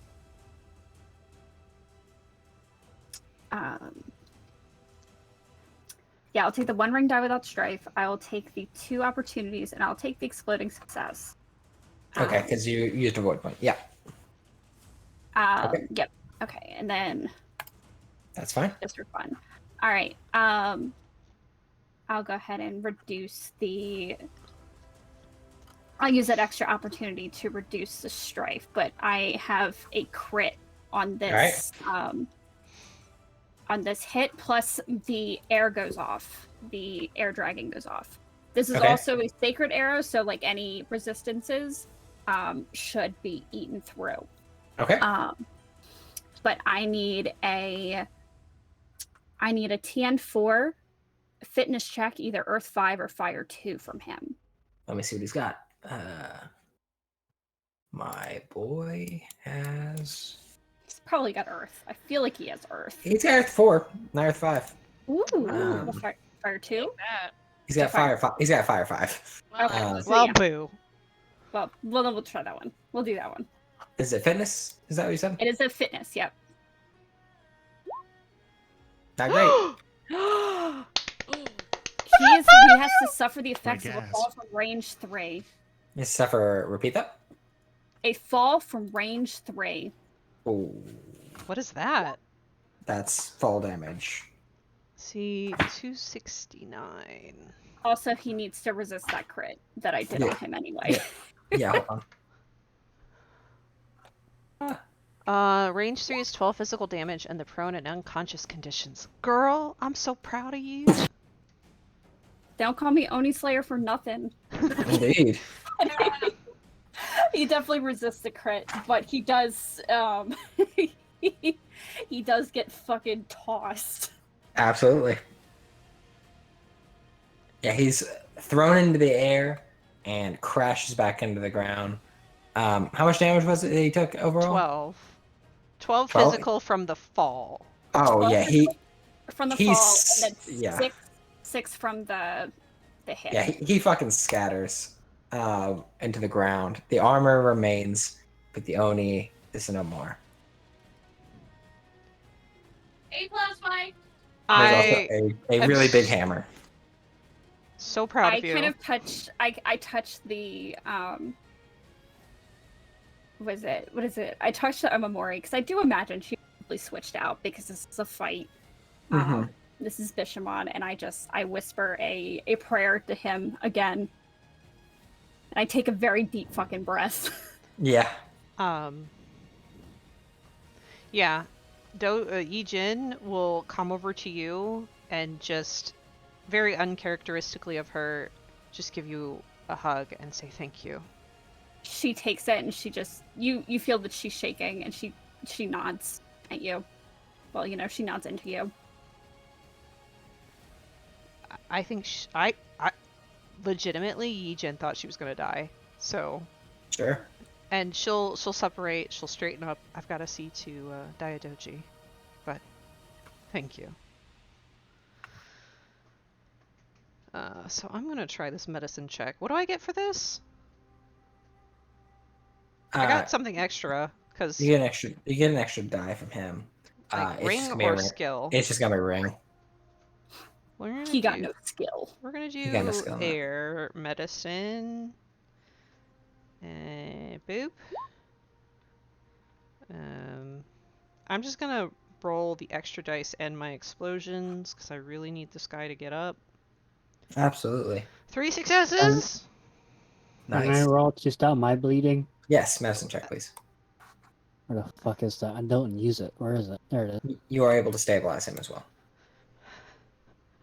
yeah, I'll take the 1 ring die without strife. I will take the 2 opportunities, and I'll take the exploding success. Okay, because you used a void point. Yeah, okay. Yep. Okay, and then That's fine. just for fun. All right. I'll go ahead and reduce the. I'll use that extra opportunity to reduce the strife, but I have a crit on this. On this hit, plus the air goes off. The air dragon goes off. This is also a sacred arrow, so like any resistances should be eaten through. Okay. But I need a TN4 fitness check, either Earth 5 or Fire 2 from him. Let me see what he's got. My boy has. He's probably got Earth. I feel like he has Earth. He's got Earth 4, not Earth 5. Ooh, Um, Fire 2? That. He's got Fire. He's got Fire 5. Okay. Well, yeah. boo. Well, then we'll try that one. We'll do that one. Is it fitness? Is that what you said? It is a fitness, yep. Not great. He has to suffer the effects of a gas. fall from range 3. You suffer. Repeat that. A fall from range 3. Oh, What is that? that's fall damage. See, 269. Also, he needs to resist that crit that I did on him anyway. Yeah. Hold on. Range 3 is 12 physical damage and the prone and unconscious conditions. Girl, I'm so proud of you. Don't call me Oni Slayer for nothing. Indeed. He definitely resists the crit, but he does he does get fucking tossed. Absolutely. Yeah, he's thrown into the air and crashes back into the ground. How much damage was it that he took overall? 12. 12 12? physical from the fall. Oh Well, yeah, he From the he's fall, and then yeah. six from the hit. Yeah, he fucking scatters into the ground. The armor remains, but the Oni is no more. A plus, Mike. There's I also a really big hammer. so proud I of you. kind of touched. I touched the what is it? I touched the Omamori because I do imagine she probably switched out because this is a fight. Mhm. This is Bishamon, and I whisper a prayer to him again. And I take a very deep fucking breath. Yeah. Yeah. Yijin will come over to you and just, very uncharacteristically of her, just give you a hug and say thank you. She takes it and she just you feel that she's shaking and she nods at you. Well, she nods into you. I think I legitimately Yijin thought she was gonna die. So, Sure. and she'll separate, she'll straighten up. I've got to see to Daidoji, but thank you. So I'm gonna try this medicine check. What do I get for this? I got something extra because You get an extra die from him. like It's just ring gonna be a or ring. skill. It's just gonna be a ring. We're gonna He got do- no skill. We're gonna do got no skill on that. air medicine. Boop. I'm just gonna roll the extra dice and my explosions because I really need this guy to get up. Absolutely. 3 successes. Can I Nice. roll just out my bleeding? Yes, medicine check, please. Where the fuck is that? I don't use it. Where is it? There it is. You are able to stabilize him as well.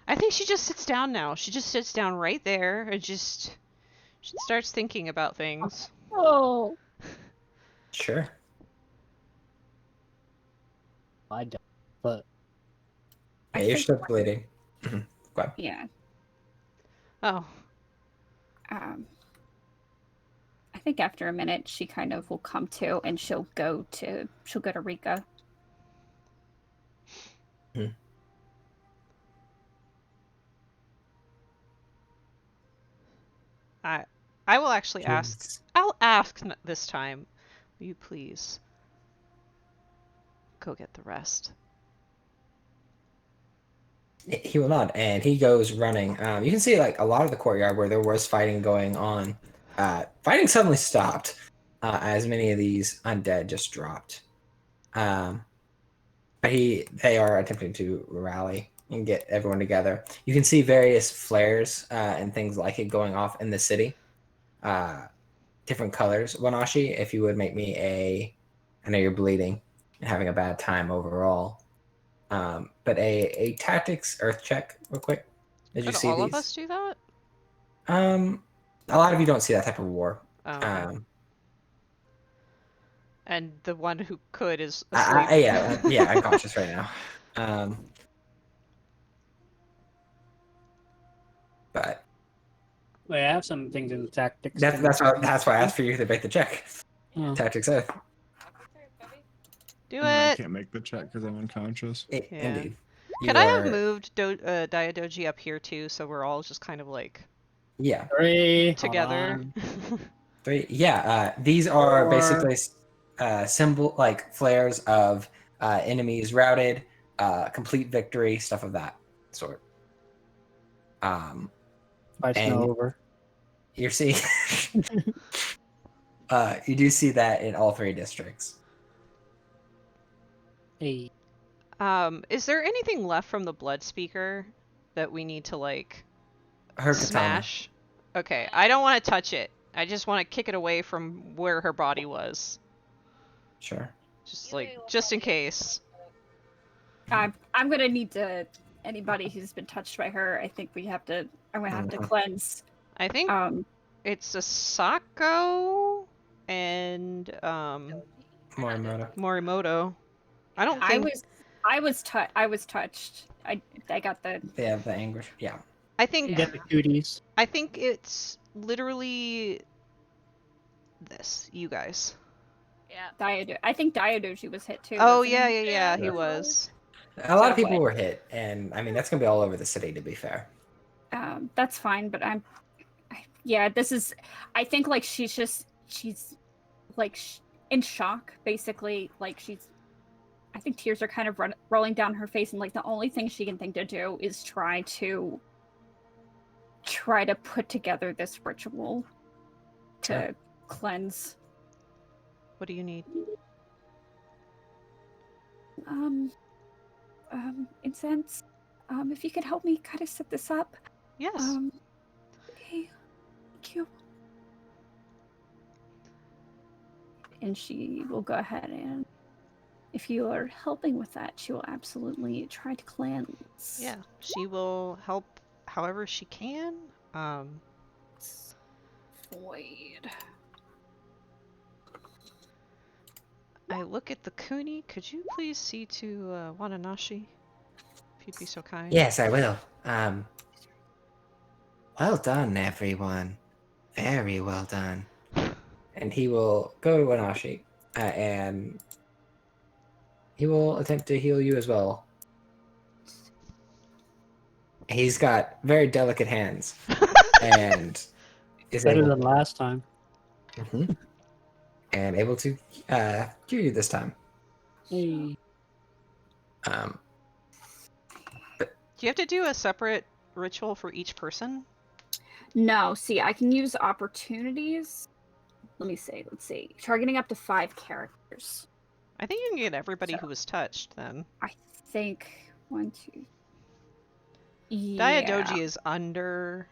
I think she just sits down now. She just sits down right there and just she starts thinking about things. Oh. Sure. I don't. But Yeah, you're still bleeding. Go ahead. Yeah. Oh, I think after a minute she kind of will come to, and she'll go to Rika. I will actually ask. Please. I'll ask this time. Will you please go get the rest? He will nod, and he goes running. You can see like a lot of the courtyard where there was fighting going on. Fighting suddenly stopped as many of these undead just dropped. But they are attempting to rally and get everyone together. You can see various flares and things like it going off in the city. Different colors. Wanashi, if you would make me I know you're bleeding and having a bad time overall. But a tactics earth check real quick. Did you Could see all these? of us do that? A lot of you don't see that type of war. Oh, okay. And the one who could is asleep. Yeah, unconscious right now. But I have some things in the tactics. that's why I asked for you to make the check. Oh. Tactics earth. Do I it. can't make the check because I'm unconscious. Yeah. Indeed. Could I have moved Diadoji up here too, so we're all just kind of like Yeah. 3. hold together? on. 3. Yeah. These are 4. basically symbol like flares of enemies routed, complete victory, stuff of that sort. Fights And- now over. You see, you do see that in all 3 districts. Hey. Is there anything left from the blood speaker that we need to like Her katana. smash? Okay, I don't want to touch it. I just want to kick it away from where her body was. Sure. Just in case. I'm gonna need to. Anybody who's been touched by her, I think I'm gonna have to cleanse. I think it's a Sako and Morimoto. I don't think I was touched. I got the. They have the anguish. Yeah. I think Get the cooties. I think it's literally this, you guys. Yeah. I think Diadoji was hit too. Oh wasn't yeah, he? yeah, he Yeah. was. A lot of So people what? were hit, and I mean that's gonna be all over the city. To be fair. That's fine, but this is. I think like she's like in shock, basically. Like I think tears are kind of rolling down her face, and like the only thing she can think to do is try to put together this ritual to cleanse. What do you need? Incense. If you could help me kind of set this up. Yes. Okay. Thank you. And she will go ahead and, if you are helping with that, she will absolutely try to cleanse. Yeah, she will help however she can. Void. I look at the Kuni. Could you please see to Wananashi? If you'd be so kind. Yes, I will. Well done, everyone. Very well done. And he will go to Wanashi, and he will attempt to heal you as well. He's got very delicate hands, and is Better able, than last time. and able to cure you this time. Hey. Do you have to do a separate ritual for each person? No, see, I can use opportunities. Let's see. Targeting up to 5 characters. I think you can get everybody who was touched then. I think 1, 2. Yeah. Diadoji is under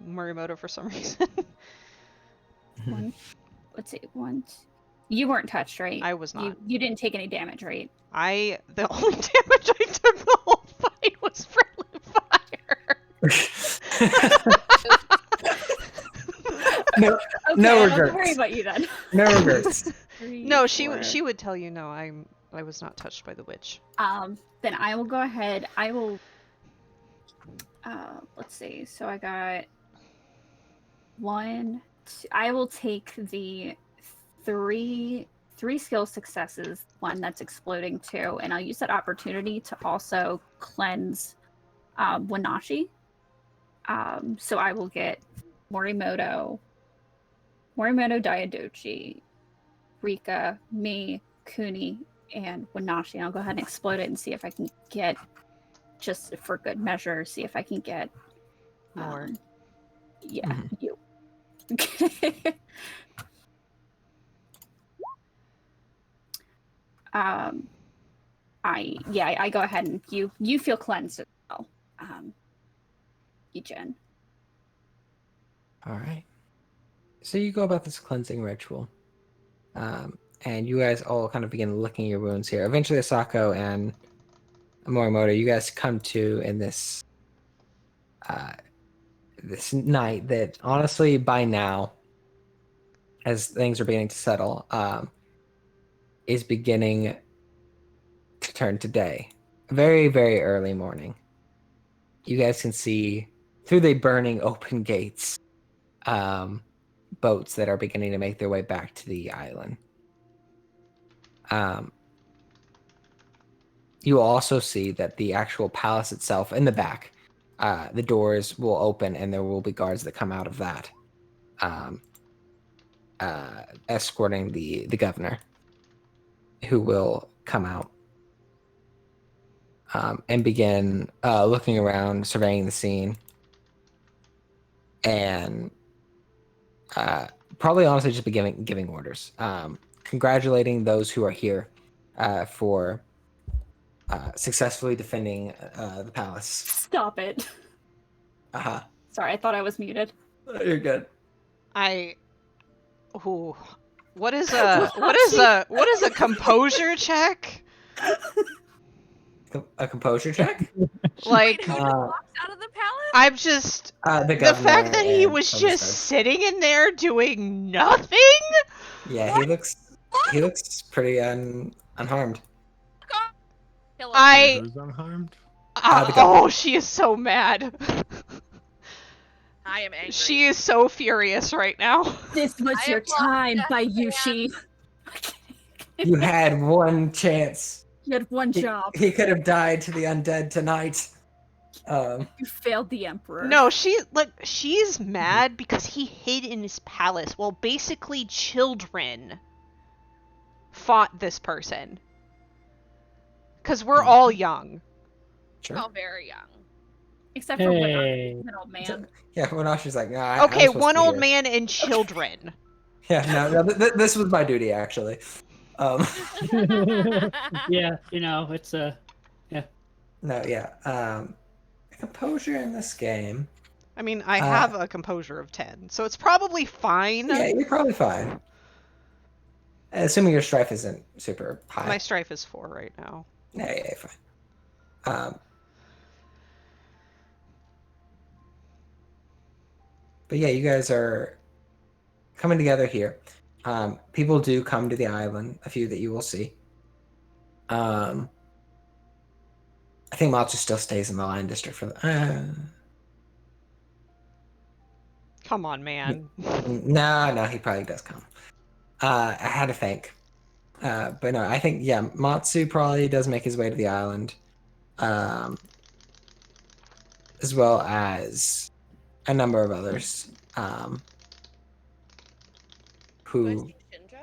Morimoto for some reason. One. Let's see. 1. You weren't touched, right? I was not. You didn't take any damage, right? The only damage I took the whole fight was friendly fire. No, Okay, no I don't regrets. worry about you then. No regrets. 3, No, 4. she would tell you no. I was not touched by the witch. Then I will go ahead. I will Let's see. So I got one. I will take the three skill successes, one that's exploding too, and I'll use that opportunity to also cleanse Wanashi. So I will get Morimoto, Diadochi, Rika, me, Kuni, and Wanashi. And I'll go ahead and explode it and see if I can get, just for good measure, see if I can get More. Yeah, Mhm. you. I go ahead and you feel cleansed as well. Jen. All right. So you go about this cleansing ritual, and you guys all kind of begin licking your wounds here. Eventually, Asako and Morimoto, you guys come to in this this night that honestly, by now, as things are beginning to settle, is beginning to turn to day. Very, very early morning. You guys can see through the burning open gates, boats that are beginning to make their way back to the island. You will also see that the actual palace itself in the back, the doors will open and there will be guards that come out of that, escorting the governor, who will come out and begin looking around, surveying the scene, and probably honestly just be giving orders, congratulating those who are here for successfully defending the palace. Stop it. Uh-huh. Sorry, I thought I was muted. You're good. Ooh. What is a composure check? A composure check? Like, Wait, who just walked out of the palace? I'm just The the fact that he and was some just stuff. sitting in there doing nothing. Yeah, he looks pretty unharmed. Kill him. I Who's unharmed? the governor. oh, she is so mad. I am angry. She is so furious right now. This was I your have lost time, death Bayushi. You had one chance. You had one He, job. he could have died to the undead tonight. You failed the Emperor. No, she's mad because he hid in his palace while basically children fought this person. Cause we're all young. Sure. Oh, very young. Except for Hey. an old man. Yeah, Wenashi's like, no, I'm Okay, supposed to one be old here. man and children. Yeah, no, this was my duty actually. Yeah, it's No, yeah. Composure in this game. I mean, I have a composure of 10, so it's probably fine. Yeah, you're probably fine. Assuming your strife isn't super high. My strife is 4 right now. Yeah, you're fine. But yeah, you guys are coming together here. People do come to the island, a few that you will see. I think Matsu still stays in the Lion District for the... Come on, man. No, he probably does come. I had to think. But no, I think, yeah, Matsu probably does make his way to the island. As well as a number of others. Do I Who... see Shinjo?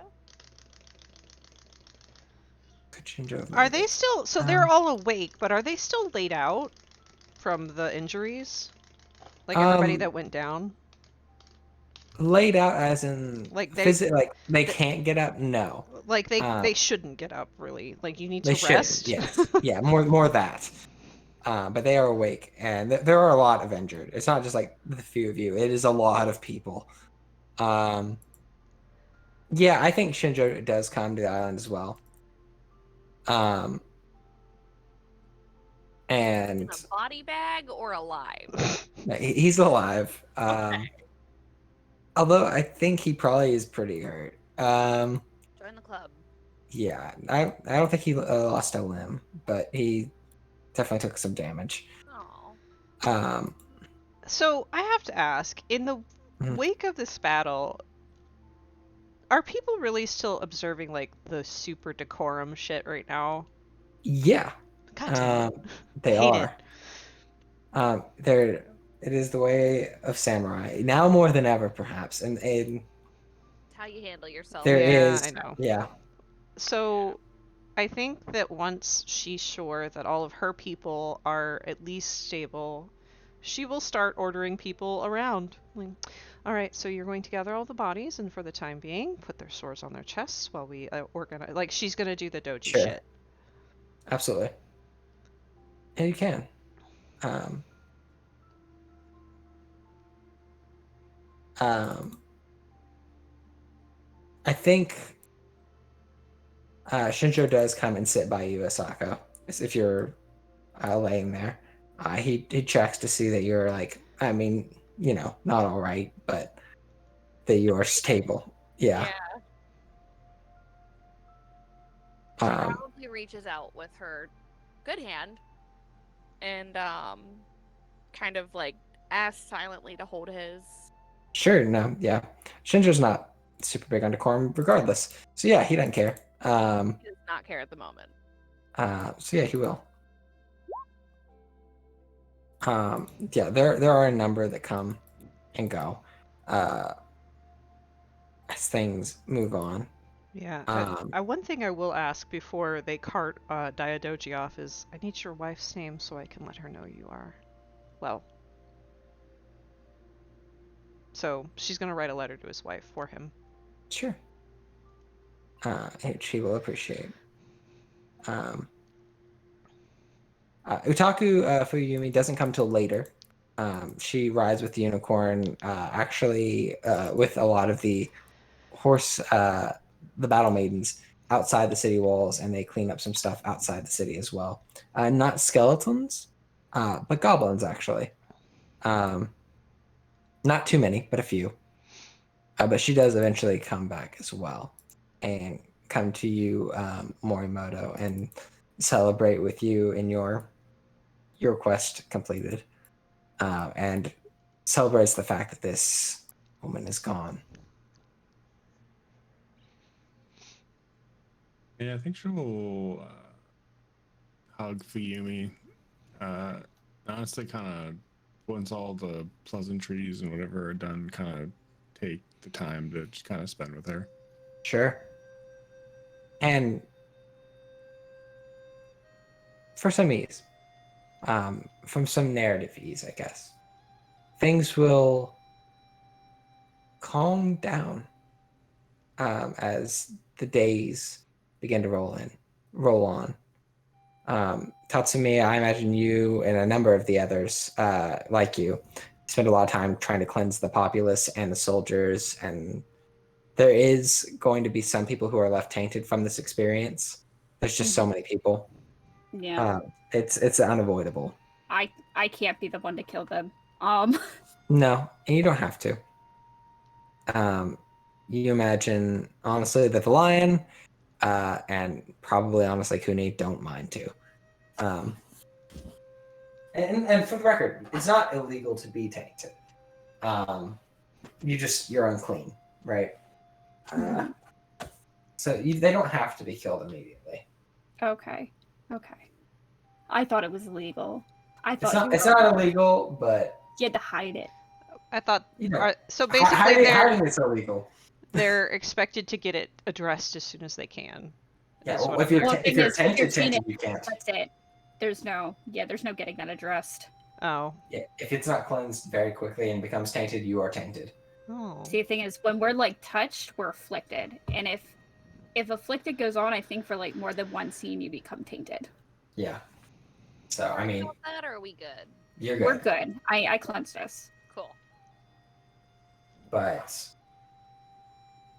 Shinjo Are they still... So they're all awake, but are they still laid out from the injuries? Like everybody that went down? laid out as in Like they- like they can't get up? No. Like they shouldn't get up, really. Like you need They to should. rest. Yes. Yeah, more that. But they are awake, and there are a lot of injured. It's not just like the few of you. It is a lot of people. Yeah, I think Shinjo does come to the island as well. And In a body bag or alive? he's alive. Okay. Although I think he probably is pretty hurt. Join the club. Yeah, I don't think he lost a limb, but he definitely took some damage. Oh. So I have to ask, in the Mhm. wake of this battle, are people really still observing like the super decorum shit right now? Yeah, God damn it. they Hate are. They're. It is the way of samurai now more than ever, perhaps, and It's how you handle yourself. there Yeah, is. I know. Yeah, So I think that once she's sure that all of her people are at least stable, she will start ordering people around. Like, all right, so you're going to gather all the bodies, and for the time being, put their swords on their chests while we organize. Like, she's gonna do the doji sure, shit. absolutely, and you can. Um, um, I think Shinjo does come and sit by you, Asako, if you're laying there. He checks to see that you're like, I mean, not all right, but that you are stable. Yeah. She Um, probably reaches out with her good hand and kind of like asks silently to hold his. sure. No. Yeah. Shinjo's not super big on decorum, regardless. So yeah, he doesn't care. He does not care at the moment. So yeah, he will. Yeah, there are a number that come and go as things move on. Yeah. Um, One thing I will ask before they cart Diadoji off is, I need your wife's name so I can let her know you are well. So she's gonna write a letter to his wife for him. Sure. Which he will appreciate. Utaku Fuyumi doesn't come till later. She rides with the unicorn, actually, with a lot of the the battle maidens outside the city walls, and they clean up some stuff outside the city as well. Not skeletons, but goblins, actually. Not too many, but a few. But she does eventually come back as well and come to you, Morimoto, and celebrate with you in your quest completed, and celebrates the fact that this woman is gone. Yeah, I think she'll hug Fuyumi. Honestly, kind of once all the pleasantries and whatever are done, kind of take the time to just kind of spend with her. Sure. And for some ease, from some narrative ease, I guess, things will calm down as the days begin to roll on. Tatsumi, I imagine you and a number of the others, like you, spend a lot of time trying to cleanse the populace and the soldiers, and there is going to be some people who are left tainted from this experience. There's just so many people. Yeah. It's unavoidable. I can't be the one to kill them. No, and you don't have to. You imagine, honestly, that the lion, and probably, honestly, Kuni don't mind too. And for the record, it's not illegal to be tainted. You're unclean, right? So they don't have to be killed immediately. Okay. I thought it was illegal. I thought It's not illegal, but you had to hide it. I thought. you know, So basically, hiding is illegal. they're expected to get it addressed as soon as they can. Yeah, That's well, what if you're Well, if thing you're is, if you're tainted, tainted, you can't. That's it. There's no getting that addressed. Oh. Yeah, if it's not cleansed very quickly and becomes tainted, you are tainted. Oh. See, the thing is, when we're like touched, we're afflicted, and if afflicted goes on, I think for like more than one scene, you become tainted. Yeah. So I mean, With that, or are we good? you're good. We're good. I cleansed us. Cool. But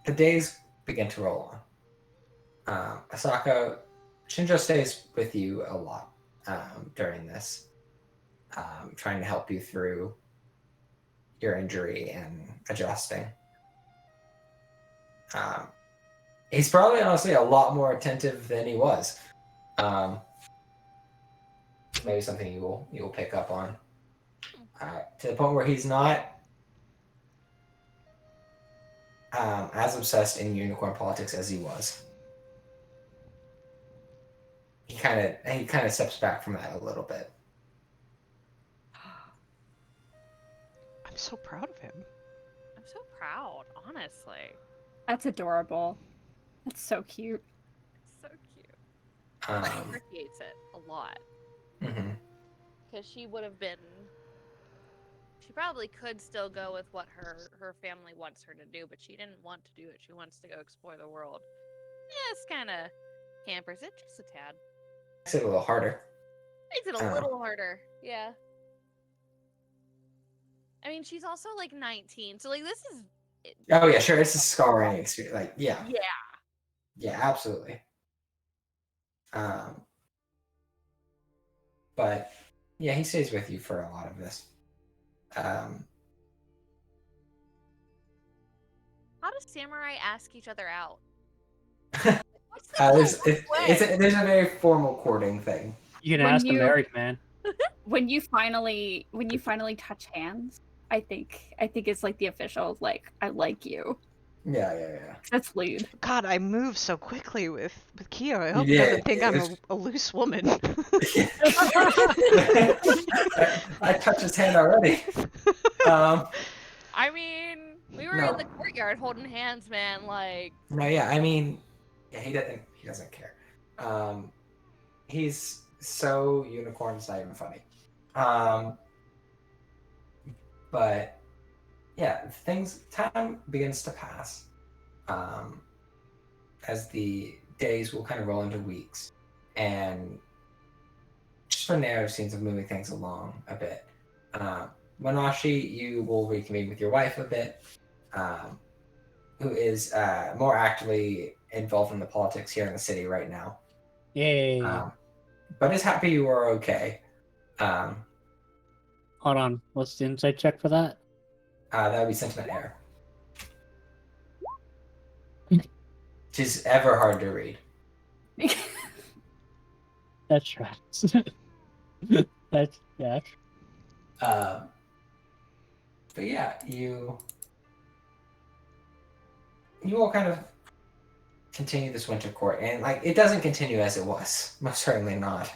the days begin to roll on. Asako, Shinjo stays with you a lot during this, trying to help you through your injury and adjusting. He's probably honestly a lot more attentive than he was. Maybe something you will pick up on. to the point where he's not as obsessed in unicorn politics as he was. He kind of steps back from that a little bit. I'm so proud of him. I'm so proud, honestly. That's adorable. That's so cute. So cute. She Um, appreciates it a lot. mhm. Because she would have been. She probably could still go with what her family wants her to do, but she didn't want to do it. She wants to go explore the world. Yeah, it's kind of hampers it just a tad. Makes it a little harder. Makes it a little harder. Yeah. I mean, she's also like 19, so like this is. Oh yeah, sure. It's a scarring experience. Like yeah, Yeah. yeah, absolutely. But yeah, he stays with you for a lot of this. How does samurai ask each other out? What's the there's worst way? there's a very formal courting thing. You can When ask a you- married man. When you finally touch hands, I think it's like the official like I like you. Yeah. That's lewd. God, I move so quickly with Kyo. I hope Yeah, he doesn't think I'm it's- a loose woman. I touched his hand already. I mean, we were No. in the courtyard holding hands, man. Like, No, yeah, I mean, yeah, he doesn't care. He's so unicorn, it's not even funny. But yeah, time begins to pass. As the days will kind of roll into weeks, and just for narrative scenes of moving things along a bit. Monashi, you will reconvene with your wife a bit, who is more actively involved in the politics here in the city right now. Yay. But is happy you are okay. Hold on. What's the insight check for that? That would be sentiment error. Which is ever hard to read. That's right. That's But yeah, you all kind of continue this winter court, and like it doesn't continue as it was. Most certainly not.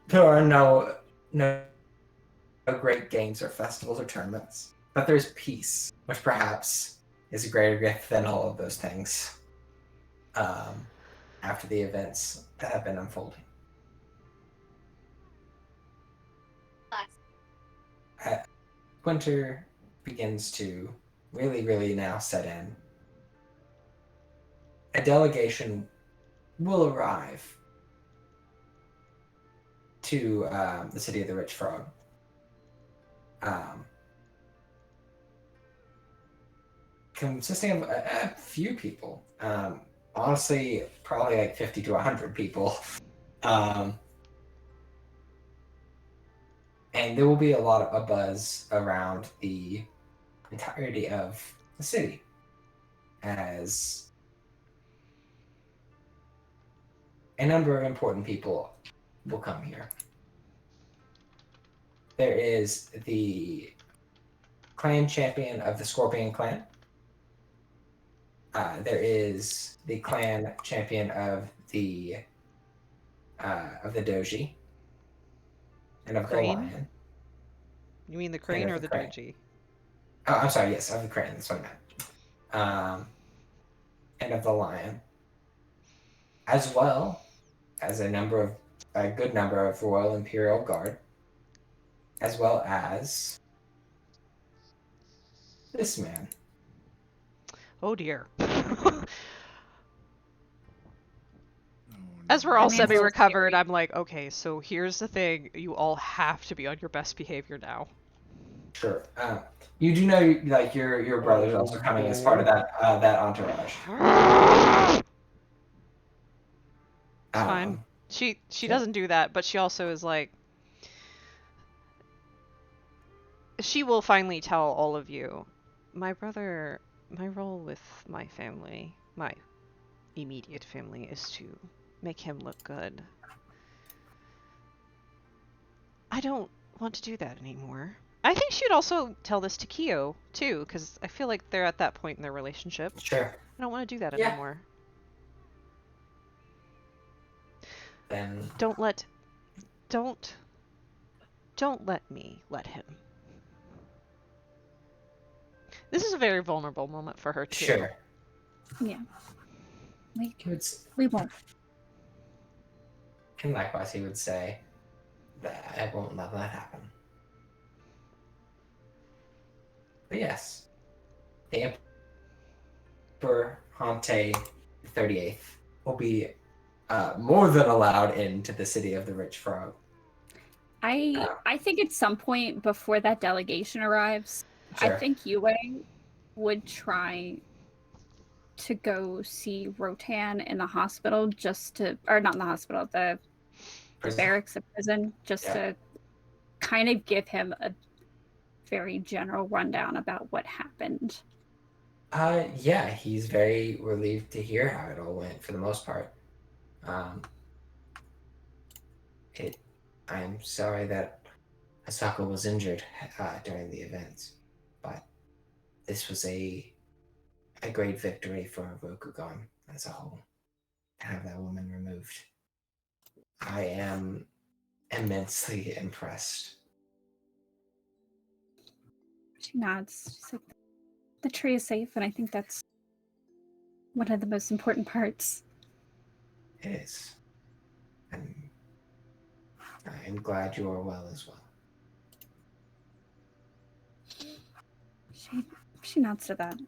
There are no great games or festivals or tournaments, but there's peace, which perhaps is a greater gift than all of those things. After the events that have been unfolding. Winter begins to really now set in. A delegation will arrive to the city of the Rich Frog. Consisting of a few people. Honestly, probably like 50 to 100 people. And there will be a lot of a buzz around the entirety of the city as a number of important people will come here. There is the clan champion of the Scorpion clan. There is the clan champion of the Doji and of the Crane? Lion. You mean the crane of or the the crane. doji? Oh, I'm sorry. Yes, of the crane. That's what I meant. And of the lion, as well as a good number of Royal Imperial Guard, as well as this man. Oh dear. Oh, As we're no. all That man's so semi-recovered, scary. I'm like, okay, so here's the thing. You all have to be on your best behavior now. Sure. You do know, like your brother's also coming as part of that entourage. It's fine. She Yeah. doesn't do that, but she also is like, she will finally tell all of you, my brother, my role with my family, my immediate family, is to make him look good. I don't want to do that anymore. I think she'd also tell this to Kyo, too, because I feel like they're at that point in their relationship. Sure. I don't want to do that Yeah. anymore. Then Don't let me let him. This is a very vulnerable moment for her, too. sure. Yeah. He would, We won't. and likewise, he would say that I won't let that happen. But yes, the Emperor Hante 38th will be more than allowed into the city of the Rich Frog. I think at some point before that delegation arrives, Sure. I think Yue would try to go see Rotan in the hospital just to, or not in the hospital, the Prison. barracks, the prison, just Yeah. to kind of give him a very general rundown about what happened. Yeah, he's very relieved to hear how it all went for the most part. I'm sorry that Asako was injured during the events, but this was a great victory for Rokugan as a whole. To have that woman removed, I am immensely impressed. She nods. She's like, the tree is safe, and I think that's one of the most important parts. It is, and I'm glad you are well as well. She nods to that.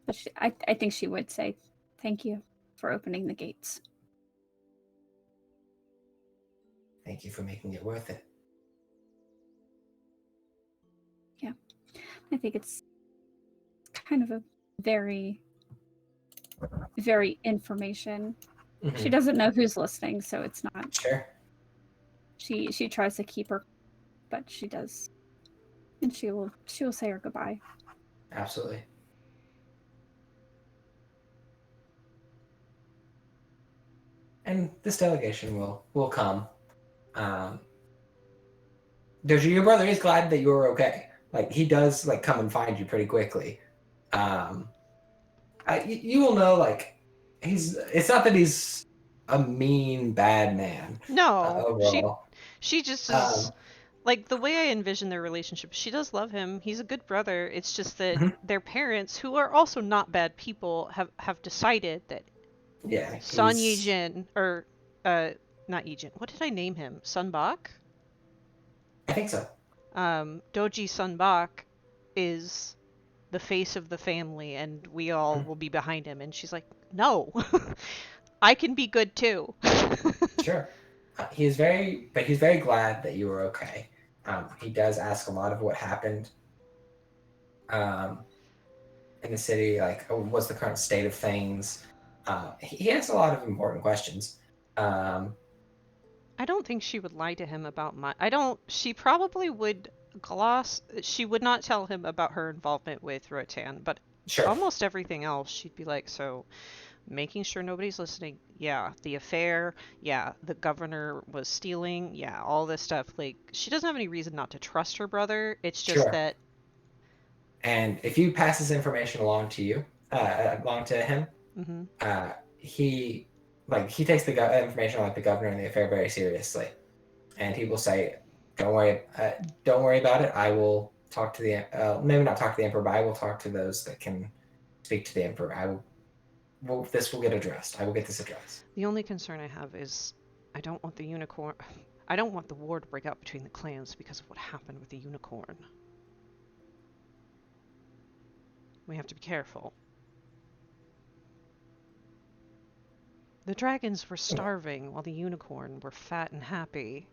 But I think she would say thank you for opening the gates. Thank you for making it worth it. Yeah, I think it's kind of a very, very information. Mhm. She doesn't know who's listening, so it's not. Sure. She tries to keep her, but she does, and she will say her goodbye. Absolutely. And this delegation will come. Doji, your brother is glad that you're okay. Like, he does like come and find you pretty quickly. You will know, like, it's not that he's a mean bad man. No, Overall. she just is like the way I envision their relationship. She does love him. He's a good brother. It's just that Mhm. their parents, who are also not bad people, have decided that Yeah. Sun he's- Yijin, or not Yijin. What did I name him? Sunbak? I think so. Doji Sunbak is the face of the family, and we all will be behind him. And she's like, no, I can be good too. Sure. He's very glad that you were okay. He does ask a lot of what happened in the city, like, what's the current state of things. He asks a lot of important questions. I don't think she would lie to him about she probably would she would not tell him about her involvement with Rotan, but Sure. almost everything else she'd be like, so making sure nobody's listening, yeah, the affair, yeah, the governor was stealing, yeah, all this stuff. Like, she doesn't have any reason not to trust her brother. It's just Sure. that And if you pass this information along to you, along to him, he takes the information on the governor and the affair very seriously, and he will say, "Don't worry about it. I will talk to the maybe not talk to the emperor, but I will talk to those that can speak to the emperor. This will get addressed. I will get this addressed." the only concern I have is I don't want the war to break out between the clans because of what happened with the unicorn. We have to be careful. The dragons were starving while the unicorn were fat and happy.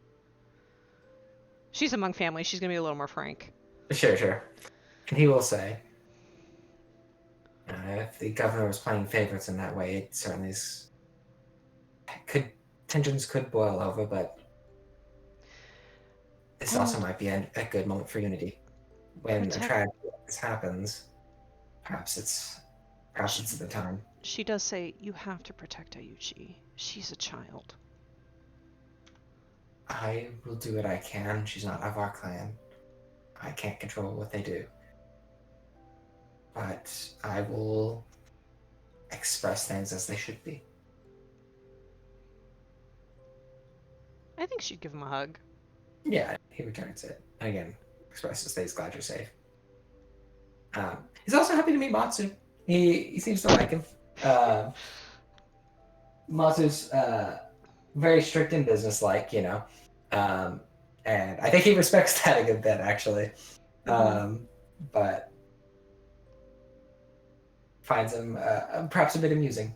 She's among family. She's going to be a little more frank. Sure. And he will say, if the governor was playing favorites in that way, it certainly is. Tensions could boil over, but this also might be a good moment for unity. When a tragedy like this happens, perhaps it's Perhaps it's the time. She does say you have to protect Ayuchi. She's a child. I will do what I can. She's not of our clan. I can't control what they do. But I will express things as they should be. I think she'd give him a hug. Yeah, he returns it. And again, expresses that he's glad you're safe. He's also happy to meet Matsu. He seems to like him. Matsu's very strict and businesslike, you know. And I think he respects that a good bit, actually. But finds him perhaps a bit amusing.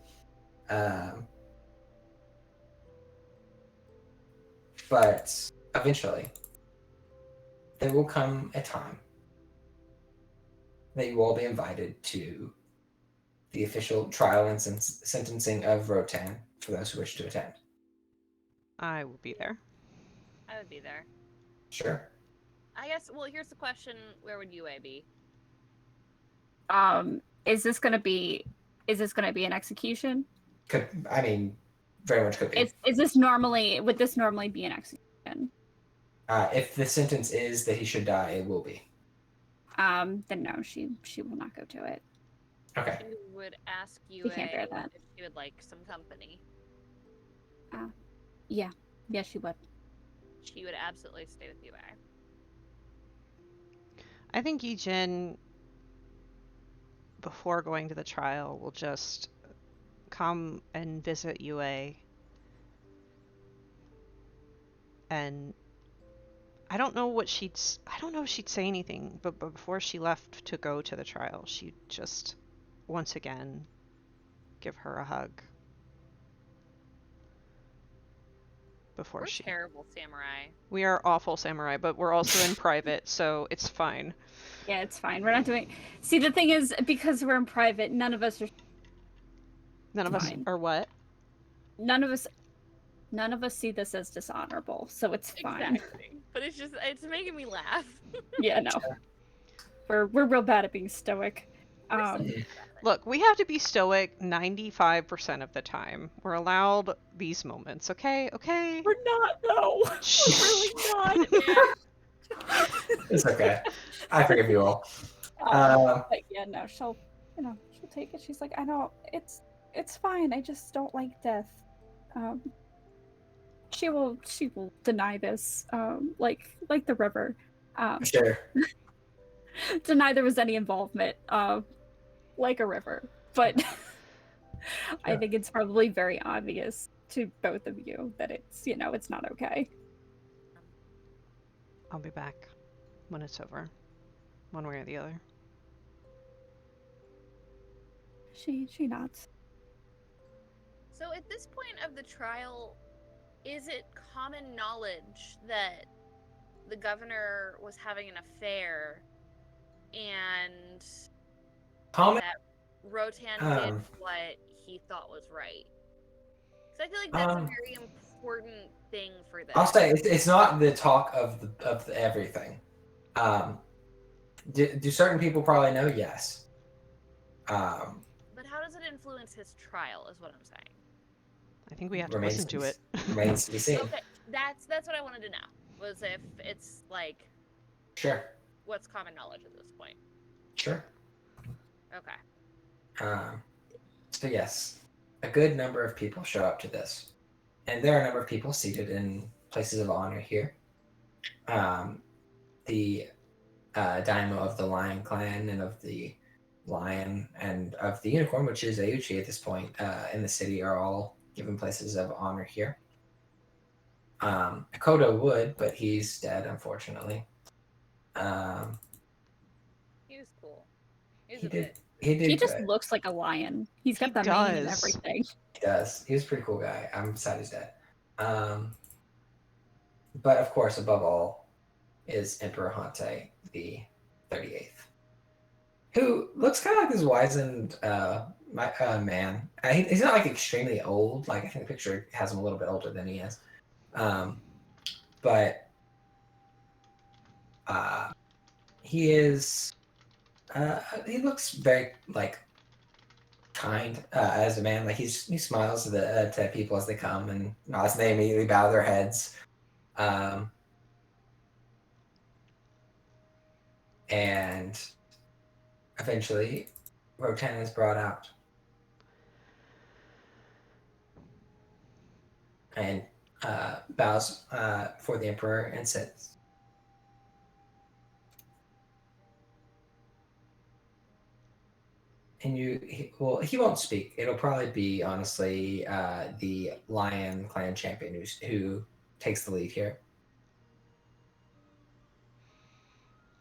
But eventually, there will come a time that you will all be invited to the official trial and sentencing of Rotan for those who wish to attend. I will be there. I would be there. Sure. I guess. Well, here's the question: where would UA be? Is this gonna be an execution? Could, I mean, very much could be. Would this normally be an execution? If the sentence is that he should die, it will be. Then no, she will not go to it. Okay. She would ask She UA can't bear that. if she would like some company. Yeah, she would. She would absolutely stay with UA. I think Yijin, before going to the trial, will just come and visit UA. And I don't know if she'd say anything, but before she left to go to the trial, she'd just once again give her a hug. Before We're she terrible samurai. We are awful samurai, but we're also in private, so it's fine. Yeah, it's fine. We're not doing. See, the thing is, because we're in private, none of us Fine. are what? None of us see this as dishonorable, so it's fine. Exactly. But it's making me laugh. Yeah, no. We're real bad at being stoic. Look, we have to be stoic 95% of the time. We're allowed these moments, okay? Okay? We're not though. We're really not. It's okay. I forgive you all. But yeah, no, she'll take it. She's like, I know it's fine. I just don't like death. She will deny this. Like the river. Sure. Deny there was any involvement. Like a river. But I think it's probably very obvious to both of you that it's not okay. I'll be back when it's over. One way or the other. She nods. So at this point of the trial, is it common knowledge that the governor was having an affair and Comment? that Rotan did what he thought was right? Because I feel like that's a very important thing for this. I'll say it's not the talk of the everything. Do certain people probably know? Yes. But how does it influence his trial? Is what I'm saying. I think we have to Remains listen to it. Remains to be seen. Okay, that's what I wanted to know. Was if it's like Sure. what's common knowledge at this point. Sure. Okay. So yes, a good number of people show up to this, and there are a number of people seated in places of honor here. The daimyo of the Lion Clan and of the Lion and of the Unicorn, which is Ayuchi at this point, in the city, are all given places of honor here. Akodo would, but he's dead, unfortunately. He was cool. He was He a did. bit. He just good. looks like a lion. He's got He the mane and does. everything. He does. He was a pretty cool guy. I'm sad he's dead. But of course, above all, is Emperor Hante the 38th, who looks kind of like this wizened man. He's not like extremely old. Like I think the picture has him a little bit older than he is. But he is. He looks very like kind as a man. Like he smiles to people as they come and nods, and they immediately bow their heads. And eventually, Rotan is brought out. And bows for the Emperor and sits. And he won't speak. It'll probably be, honestly, the Lion Clan champion who takes the lead here.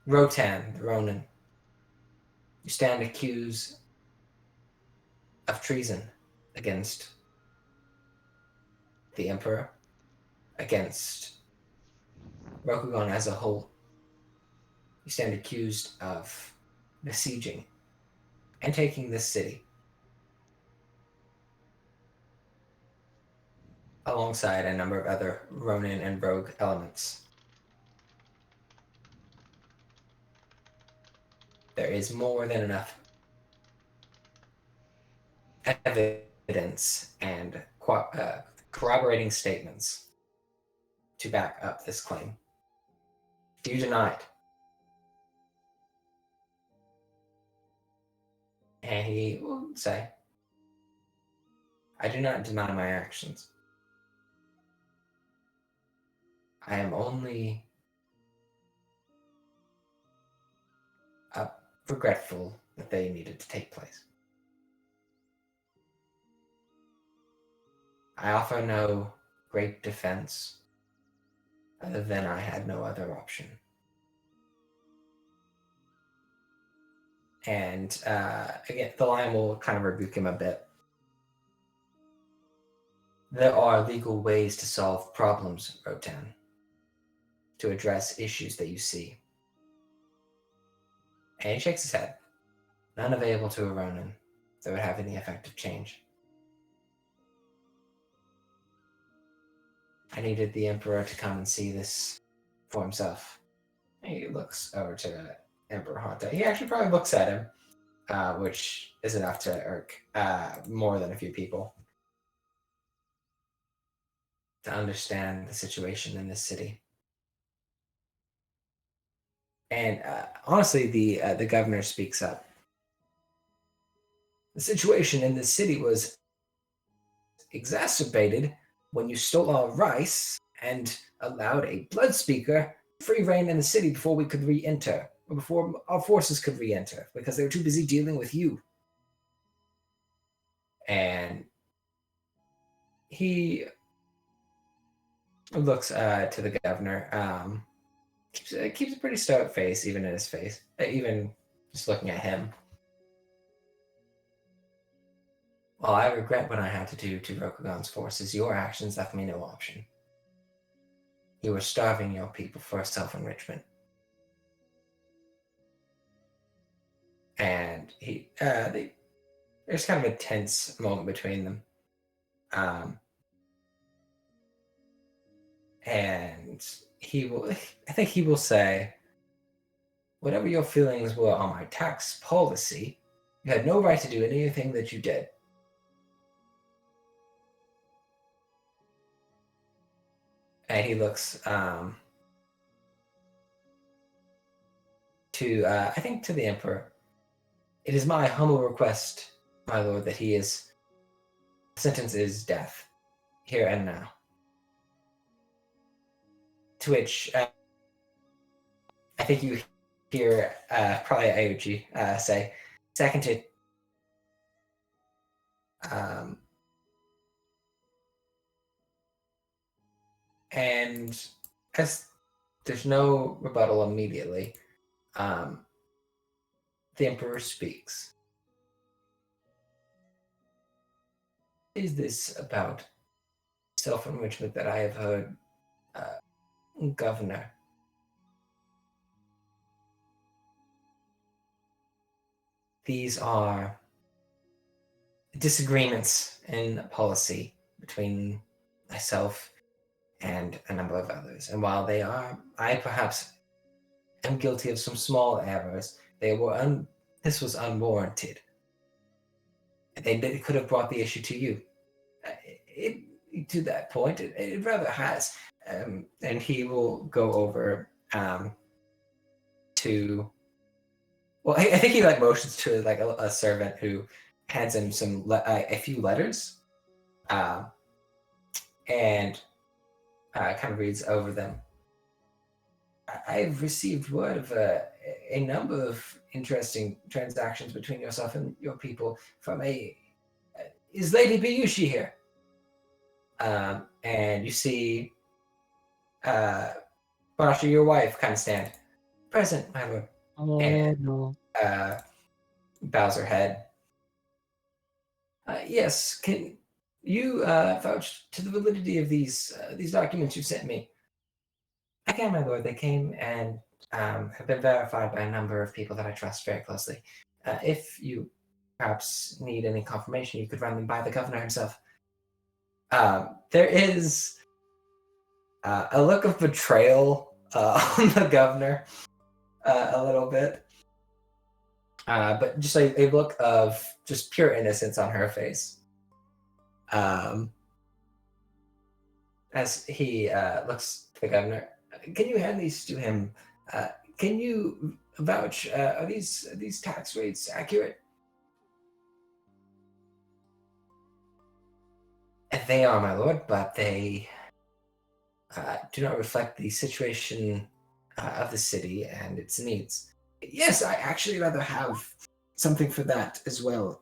Rotan, the Ronin, you stand accused of treason against the Emperor, against Rokugan as a whole. You stand accused of besieging and taking this city alongside a number of other Ronin and rogue elements. There is more than enough evidence and corroborating statements to back up this claim. Do you deny it? And he will say, I do not deny my actions. I am only regretful that they needed to take place. I offer no great defense other than I had no other option. And again, the Lion will kind of rebuke him a bit. There are legal ways to solve problems, Rotan, to address issues that you see. And he shakes his head. None available to a Ronin that would have any effective change. I needed the Emperor to come and see this for himself. And he looks over to Emperor Honta. He actually probably looks at him, which is enough to irk more than a few people to understand the situation in this city. And honestly, the governor speaks up. The situation in this city was exacerbated when you stole our rice and allowed a blood speaker free reign in the city before we could re-enter, or before our forces could re-enter, because they were too busy dealing with you. And he looks to the governor. Keeps a pretty stoic face, even in his face, even just looking at him. While I regret what I had to do to Rokugan's forces, your actions left me no option. You were starving your people for self-enrichment. And there's kind of a tense moment between them. And I think he will say, whatever your feelings were on my tax policy, you had no right to do anything that you did. And he looks I think to the Emperor. It is my humble request, my lord, that his sentence is death, here and now. To which I think you hear probably Aoji say, seconded. And as there's no rebuttal immediately, the Emperor speaks. Is this about self-enrichment that I have heard, Governor? These are disagreements in policy between myself and a number of others. And while I perhaps am guilty of some small errors, this was unwarranted. They could have brought the issue to you. To that point, it rather has. And he will go over to. Well, I think he like motions to like a servant who hands him a few letters, and kind of reads over them. I've received word of a number of interesting transactions between yourself and your people from is Lady Biyushi here? And you see Basha, your wife, kind of stand. Present, my lord. Oh And- no. Bows her head. Yes, can you vouch to the validity of these documents you sent me? I can, my lord. They came and have been verified by a number of people that I trust very closely. If you perhaps need any confirmation, you could run them by the governor himself. There is a look of betrayal on the governor, a little bit, but just a look of just pure innocence on her face. As he looks to the governor, can you hand these to him? Can you vouch? Are these tax rates accurate? They are, my lord, but they do not reflect the situation of the city and its needs. Yes, I actually rather have something for that as well.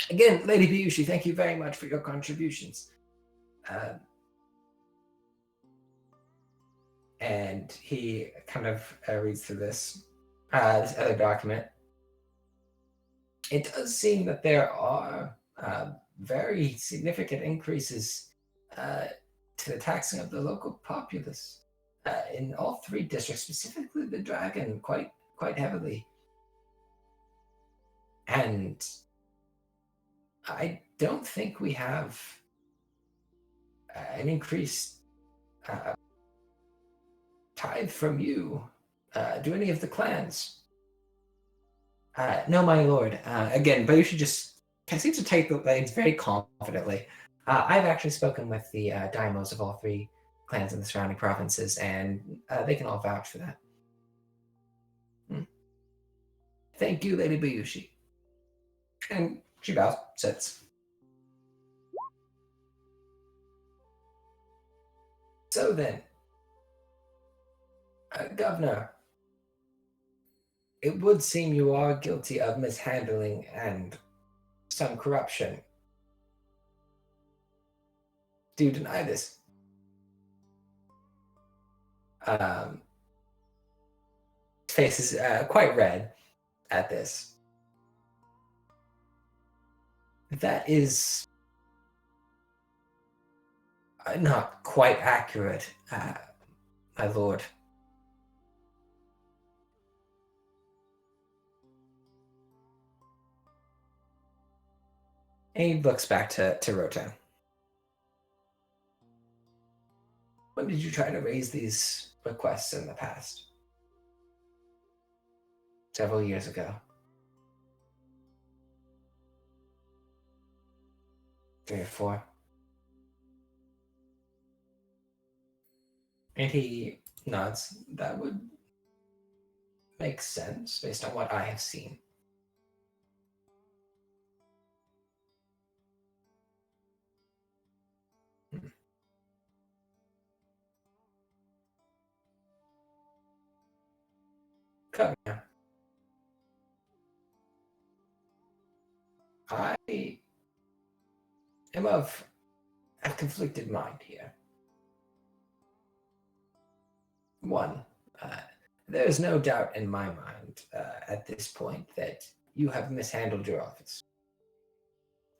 Again, Lady Biyushi, thank you very much for your contributions. And he kind of reads through this other document. It does seem that there are very significant increases to the taxing of the local populace in all three districts, specifically the Dragon, quite heavily. And I don't think we have an increased tithe from you. Do any of the clans? No, my lord. Again, but you should just seem to take the reins very confidently. I've actually spoken with the daimos of all three clans in the surrounding provinces, and they can all vouch for that. Thank you, Lady Biyushi. And she bows, sits. So then, Governor, it would seem you are guilty of mishandling and some corruption. Do you deny this? Face is quite red at this. That is not quite accurate, my lord. And he looks back to Rotan. When did you try to raise these requests in the past? Several years ago. 3 or 4. And he nods. That would make sense based on what I have seen. Governor, I am of a conflicted mind here. One, there is no doubt in my mind at this point that you have mishandled your office.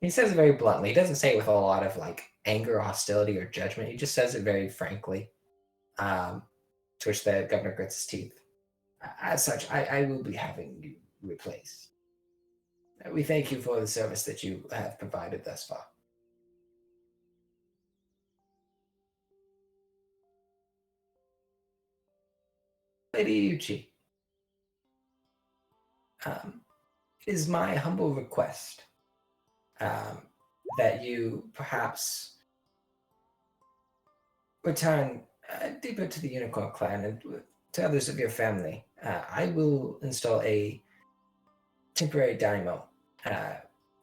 He says it very bluntly. He doesn't say it with a lot of like anger or hostility or judgment. He just says it very frankly, to which the governor grits his teeth. As such, I will be having you replaced. We thank you for the service that you have provided thus far. Lady Yuchi, is my humble request that you perhaps return deeper to the Unicorn Clan and to others of your family. I will install a temporary dynamo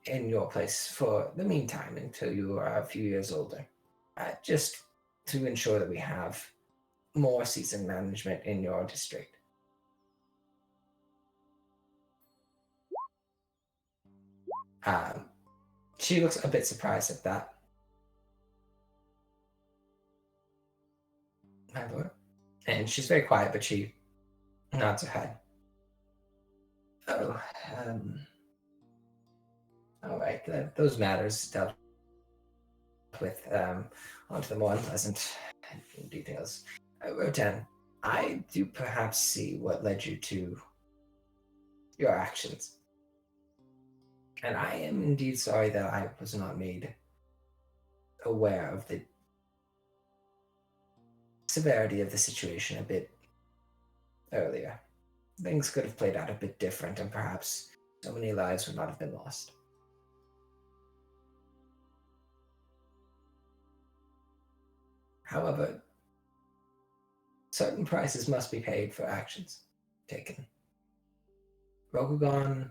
in your place for the meantime until you are a few years older, just to ensure that we have more season management in your district. She looks a bit surprised at that. My lord. And she's very quiet, but she nods her head. Oh, all right. Those matters dealt with. On to the more unpleasant details. Rotan, I do perhaps see what led you to your actions. And I am indeed sorry that I was not made aware of the severity of the situation a bit earlier. Things could have played out a bit different, and perhaps so many lives would not have been lost. However, certain prices must be paid for actions taken. Rokugan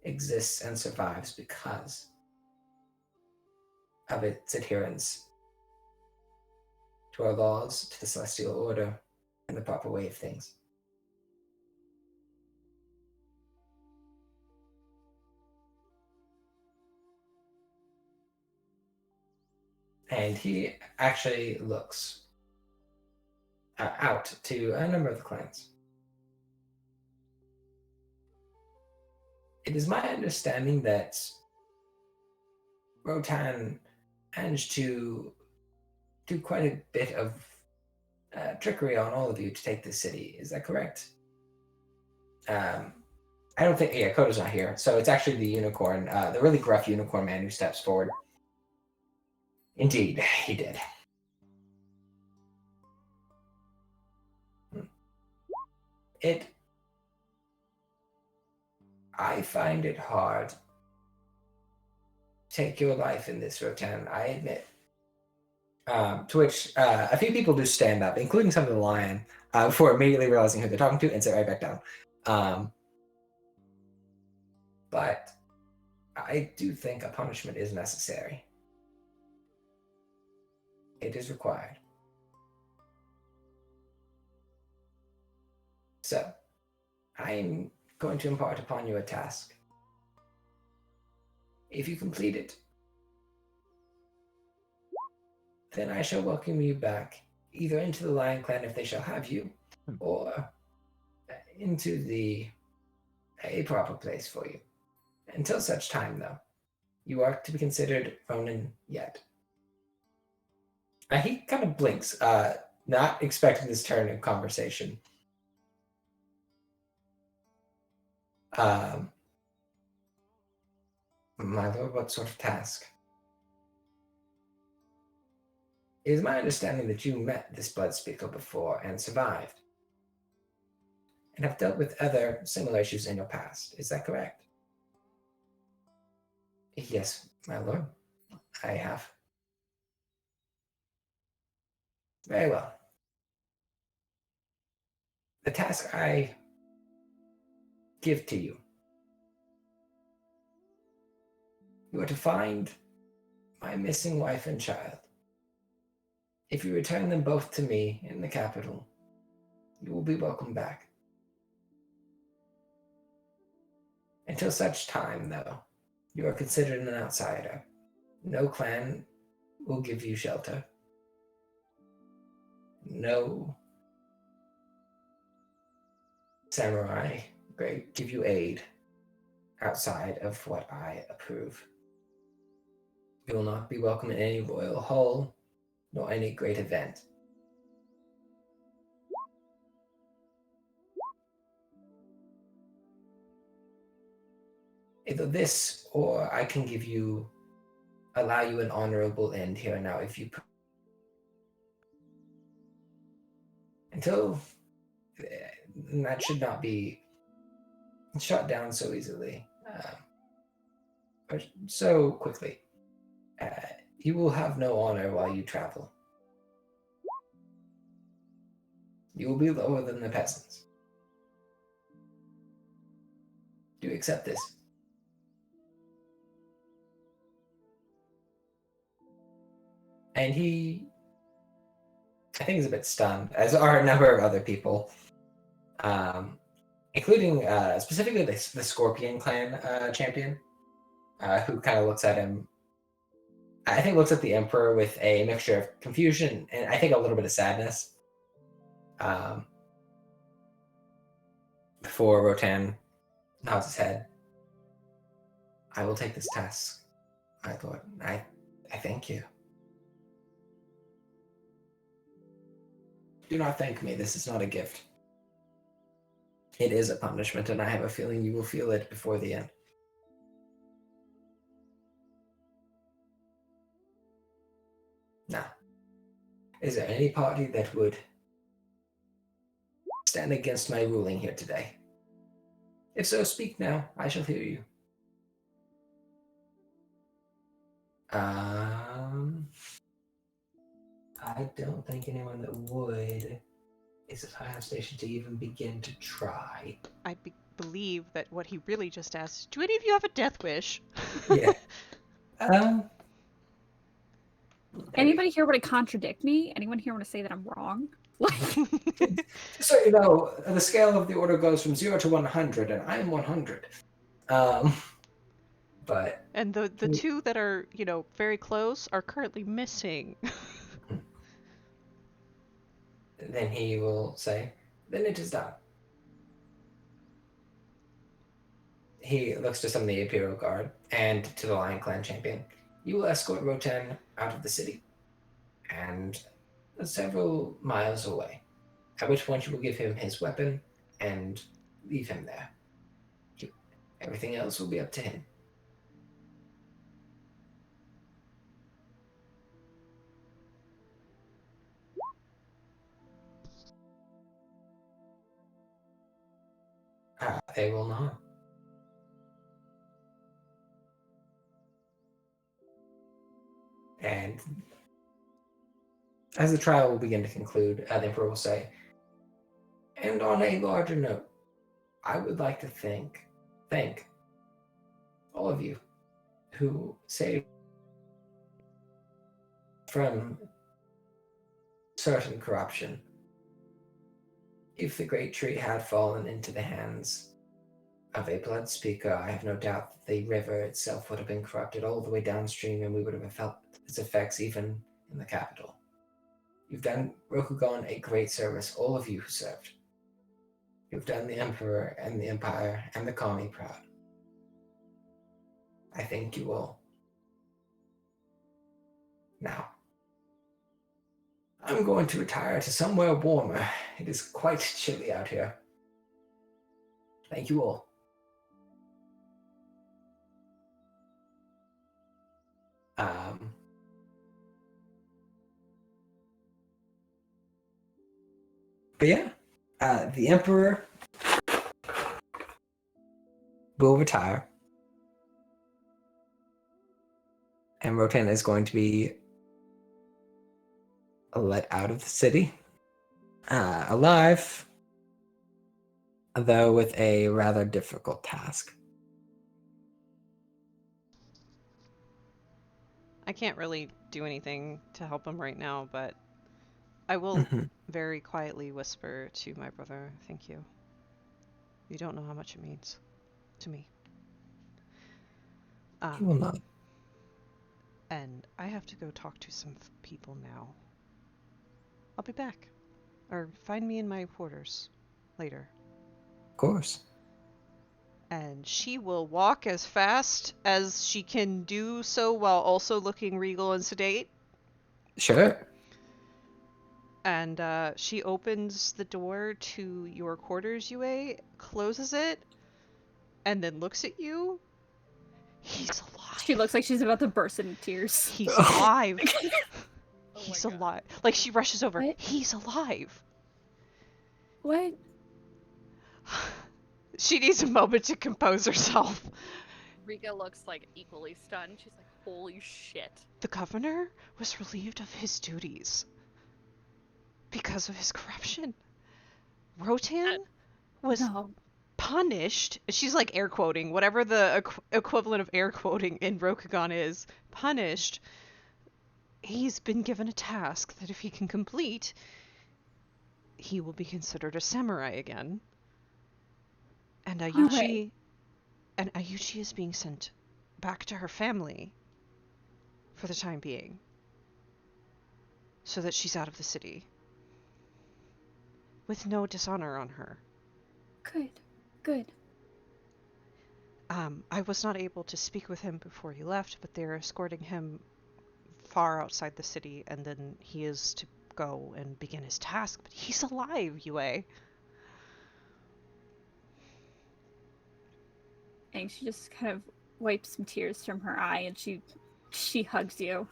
exists and survives because of its adherence to our laws, to the Celestial Order, and the proper way of things. And he actually looks out to a number of the clans. It is my understanding that Rotan managed to do quite a bit of trickery on all of you to take the city. Is that correct? I don't think. Yeah, Koda's not here, so it's actually the unicorn, the really gruff unicorn man who steps forward. Indeed, he did. I find it hard to take your life in this, Rotan, I admit. To which a few people do stand up, including some of the lion, before immediately realizing who they're talking to and sit right back down. But I do think a punishment is necessary. It is required. So, I'm going to impart upon you a task. If you complete it, then I shall welcome you back, either into the Lion Clan if they shall have you, or into a proper place for you. Until such time, though, you are to be considered Ronin yet. He kind of blinks, not expecting this turn of conversation. My lord, what sort of task? It is my understanding that you met this Bloodspeaker before and survived, and have dealt with other similar issues in your past. Is that correct? Yes, my lord, I have. Very well. The task I give to you. You are to find my missing wife and child. If you return them both to me in the capital, you will be welcome back. Until such time, though, you are considered an outsider. No clan will give you shelter. No samurai give you aid outside of what I approve. You will not be welcome in any royal hall, nor any great event. Either this, or I can allow you an honorable end here and now if you. Until that should not be shut down so easily. But so quickly. You will have no honor while you travel. You will be lower than the peasants. Do you accept this? And he, I think, is a bit stunned, as are a number of other people, including specifically the Scorpion Clan champion, who kind of looks at him. I think looks at the Emperor with a mixture of confusion and I think a little bit of sadness. Before Rotan nods his head. I will take this task, my lord. I thank you. Do not thank me. This is not a gift. It is a punishment, and I have a feeling you will feel it before the end. Now, is there any party that would stand against my ruling here today? If so, speak now. I shall hear you. I don't think anyone that would is at high enough station to even begin to try. I believe that what he really just asked, do any of you have a death wish? Yeah. Anybody here want to contradict me? Anyone here want to say that I'm wrong? Like, So, you know, the scale of the order goes from 0 to 100, and I am 100. But... And the two that are, you know, very close are currently missing. Then he will say, then it is done. He looks to some of the Imperial Guard and to the Lion Clan champion. You will escort Rotan out of the city and several miles away, at which point you will give him his weapon and leave him there. Everything else will be up to him. They will not. And as the trial will begin to conclude, the Emperor will say, and on a larger note, I would like to thank all of you who saved from certain corruption. If the great tree had fallen into the hands of a blood speaker, I have no doubt that the river itself would have been corrupted all the way downstream, and we would have felt its effects even in the capital. You've done Rokugan a great service, all of you who served. You've done the Emperor and the Empire and the Kami proud. I thank you all. Now, I'm going to retire to somewhere warmer. It is quite chilly out here. Thank you all. But yeah, the Emperor will retire. And Rotan is going to be let out of the city. Alive, though with a rather difficult task. I can't really do anything to help him right now, but I will very quietly whisper to my brother, thank you. You don't know how much it means to me. He will not. And I have to go talk to some people now. I'll be back. Or find me in my quarters later. Of course. And she will walk as fast as she can do so while also looking regal and sedate. Sure. And she opens the door to your quarters, Yue, closes it, and then looks at you. He's alive. she looks like she's about to burst into tears. He's alive. Oh He's my God. alive. Like she rushes over. What? He's alive. What? She needs a moment to compose herself. Rika looks like equally stunned. She's like, holy shit. The governor was relieved of his duties because of his corruption. Rotan was No. punished. She's like air quoting, whatever the equivalent of air quoting in Rokugan is. Punished. He's been given a task that if he can complete, he will be considered a samurai again. And Ayuchi, is being sent back to her family for the time being, so that she's out of the city, with no dishonor on her. Good. Good. I was not able to speak with him before he left, but they're escorting him far outside the city, and then he is to go and begin his task. But he's alive, Yue. And she just kind of wipes some tears from her eye, and she hugs you.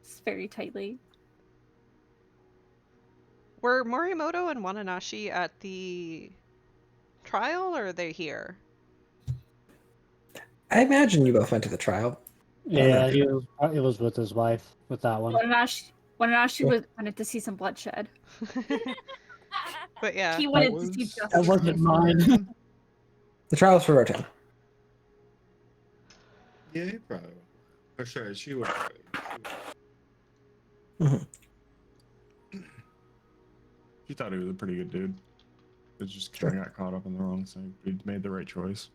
It's very tightly. Were Morimoto and Wananashi at the trial, or are they here? I imagine you both went to the trial. Yeah, he was with his wife with that one. Wananashi wanted to see some bloodshed. But yeah. He wanted to was- see justice. That wasn't mine. The trial was for Rotan. Yeah, probably. Oh, sorry, she would. Mhm. He thought he was a pretty good dude. It's just kind of got caught up in the wrong thing. He made the right choice.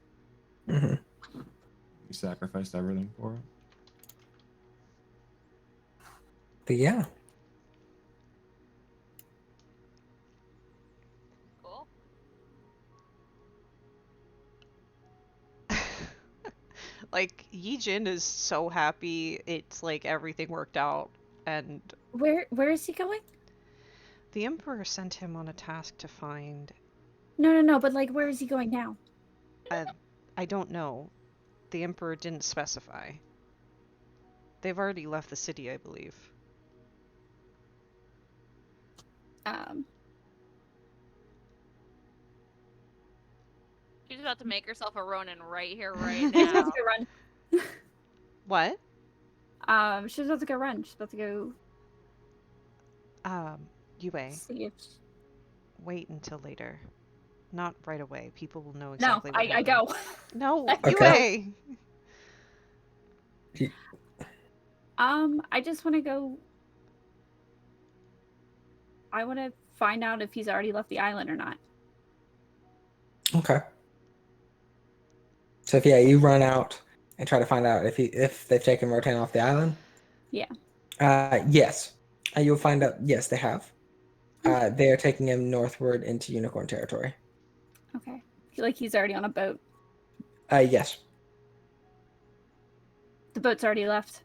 Hmm. He sacrificed everything for it. But yeah, Cool. Like, Yijin is so happy. It's like everything worked out, and Where is he going? the Emperor sent him on a task to find. No, but like, where is he going now? I don't know. The Emperor didn't specify. They've already left the city, I believe. She's about to make herself a Ronin right here, right She's about now. to go run. What? She's about to go run. She's about to go Yue, see if. wait until later. Not right away. People will know No, exactly what I happened. go. No, Okay. Yue! I just want to go. I want to find out if he's already left the island or not. okay. So if you run out and try to find out if they've taken Rotan off the island. Yeah. Yes. You'll find out. Yes, they have. They are taking him northward into Unicorn territory. Okay. I feel like he's already on a boat. Yes. The boat's already left.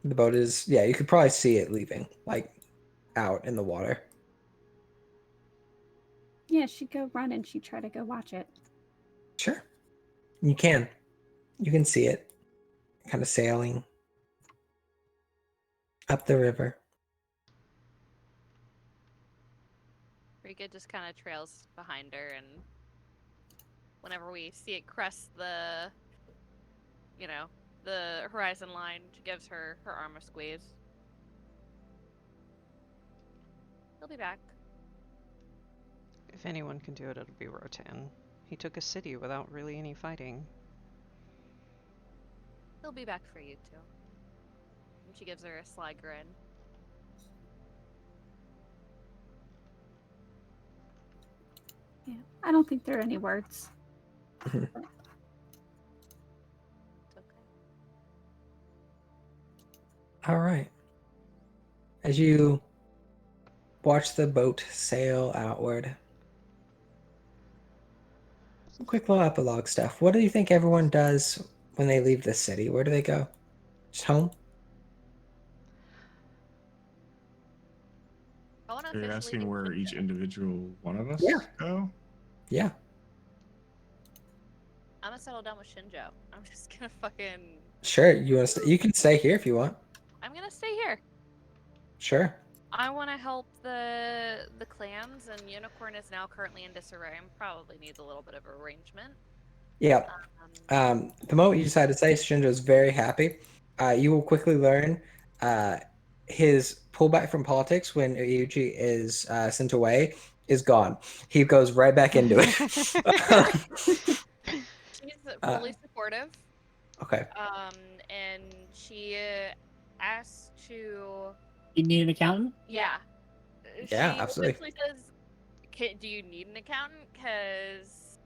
The boat is. Yeah, you could probably see it leaving, like out in the water. Yeah, she'd go run and she'd try to go watch it. Sure. You can. You can see it, kind of sailing up the river. Rika just kind of trails behind her, and whenever we see it crest the, the horizon line, she gives her arm a squeeze. He'll be back. If anyone can do it, it'll be Rotan. He took a city without really any fighting. He'll be back for you too. And she gives her a sly grin. Yeah. I don't think there are any words. It's okay. All right. As you watch the boat sail outward, some quick little epilogue stuff. What do you think everyone does when they leave the city? Where do they go? Just home? I want to Are you officially asking get where each Shinjo. individual one of us Yeah. go? Yeah. I'm gonna settle down with Shinjo. I'm just gonna fucking. Sure. You want to? You can stay here if you want. I'm gonna stay here. Sure. I want to help the clans, and Unicorn is now currently in disarray and probably needs a little bit of arrangement. Yeah. The moment you decide to say Shinjo's very happy, you will quickly learn his pullback from politics when Ryuji is sent away is gone. He goes right back into it. She's fully supportive. Okay. And she asked to. You need an accountant? Yeah. Yeah, She absolutely. essentially says, "Do you need an accountant? Because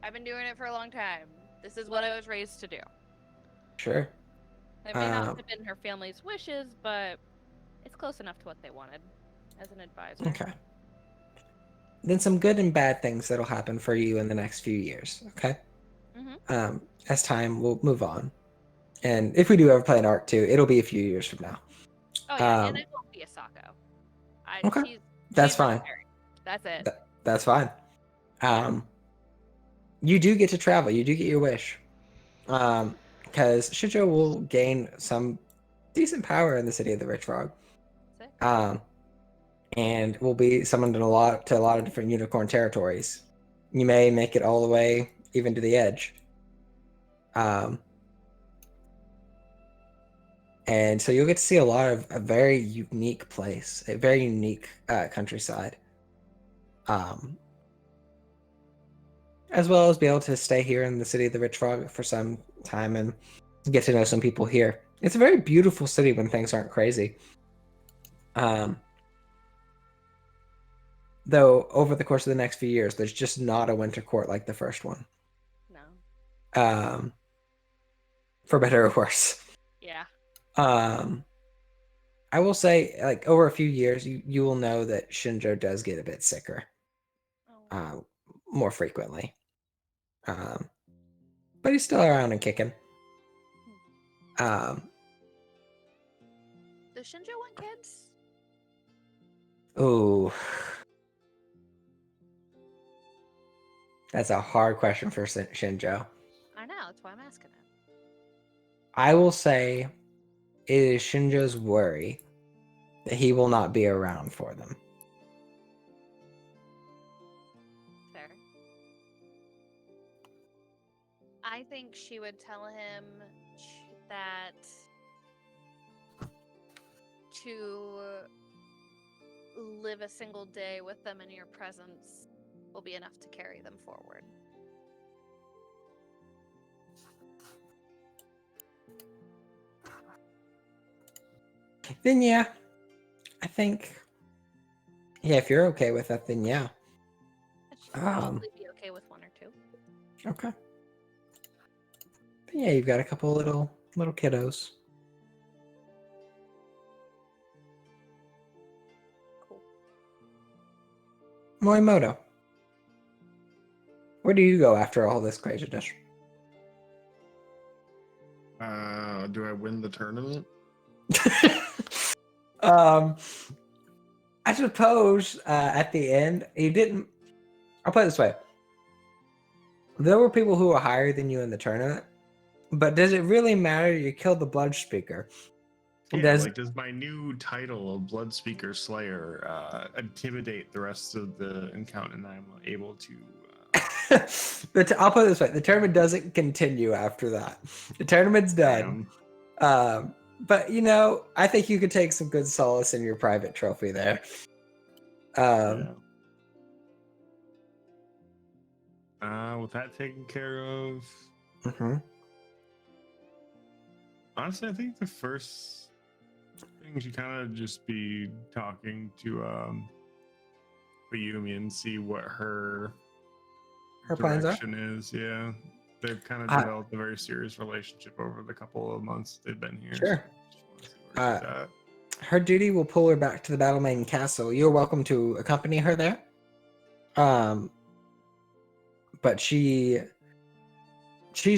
I've been doing it for a long time. This is what I was raised to do." Sure. It may not have been her family's wishes, but it's close enough to what they wanted as an advisor. Okay. Then some good and bad things that'll happen for you in the next few years. Okay. Mhm. As time will move on, and if we do ever play an arc 2, it'll be a few years from now. Oh yeah, and it won't be Asako. Okay. That's fine. Military. That's it. That's fine. You do get to travel. You do get your wish. Because Shinjo will gain some decent power in the city of the Rich Frog. Sick. And will be summoned to a lot of different unicorn territories. You may make it all the way even to the edge. And so you'll get to see a lot of a very unique place, a very unique countryside. As well as be able to stay here in the city of the Rich Frog for some time and get to know some people here. It's a very beautiful city when things aren't crazy. Though over the course of the next few years, there's just not a winter court like the first one. No. For better or worse. Yeah. I will say, like, over a few years, you will know that Shinjo does get a bit sicker. Oh. More frequently. But he's still around and kicking. Does Shinjo want kids? Ooh. That's a hard question for Shinjo. I know, that's why I'm asking it. I will say it is Shinjo's worry that he will not be around for them. Fair. I think she would tell him that to live a single day with them in your presence will be enough to carry them forward. Then yeah, I think, yeah, if you're okay with that, then yeah. I should probably be okay with one or two. Okay. But yeah, you've got a couple little kiddos. Cool. Morimoto, where do you go after all this craziness? Do I win the tournament? I suppose at the end you didn't. I'll put it this way: there were people who were higher than you in the tournament, but does it really matter? You killed the Blood Speaker. Yeah, does my new title of Blood Speaker Slayer intimidate the rest of the encounter, and I'm able to? I'll put it this way: the tournament doesn't continue after that. The tournament's done. But I think you could take some good solace in your private trophy there. With that taken care of, honestly, I think the first thing should kind of just be talking to Ayumi and see what her plans are. Is. Yeah, they've kind of developed a very serious relationship over the couple of months they've been here. Sure. So her duty will pull her back to the Battle Maiden Castle. You're welcome to accompany her there. But she's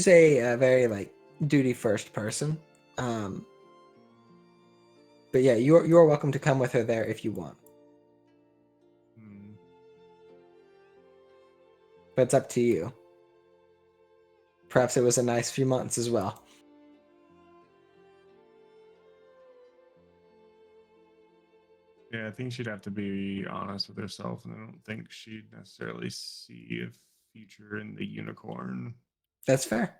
a very duty first person. But yeah, you're welcome to come with her there if you want. But it's up to you. Perhaps it was a nice few months as well. Yeah, I think she'd have to be honest with herself, and I don't think she'd necessarily see a future in the unicorn. That's fair.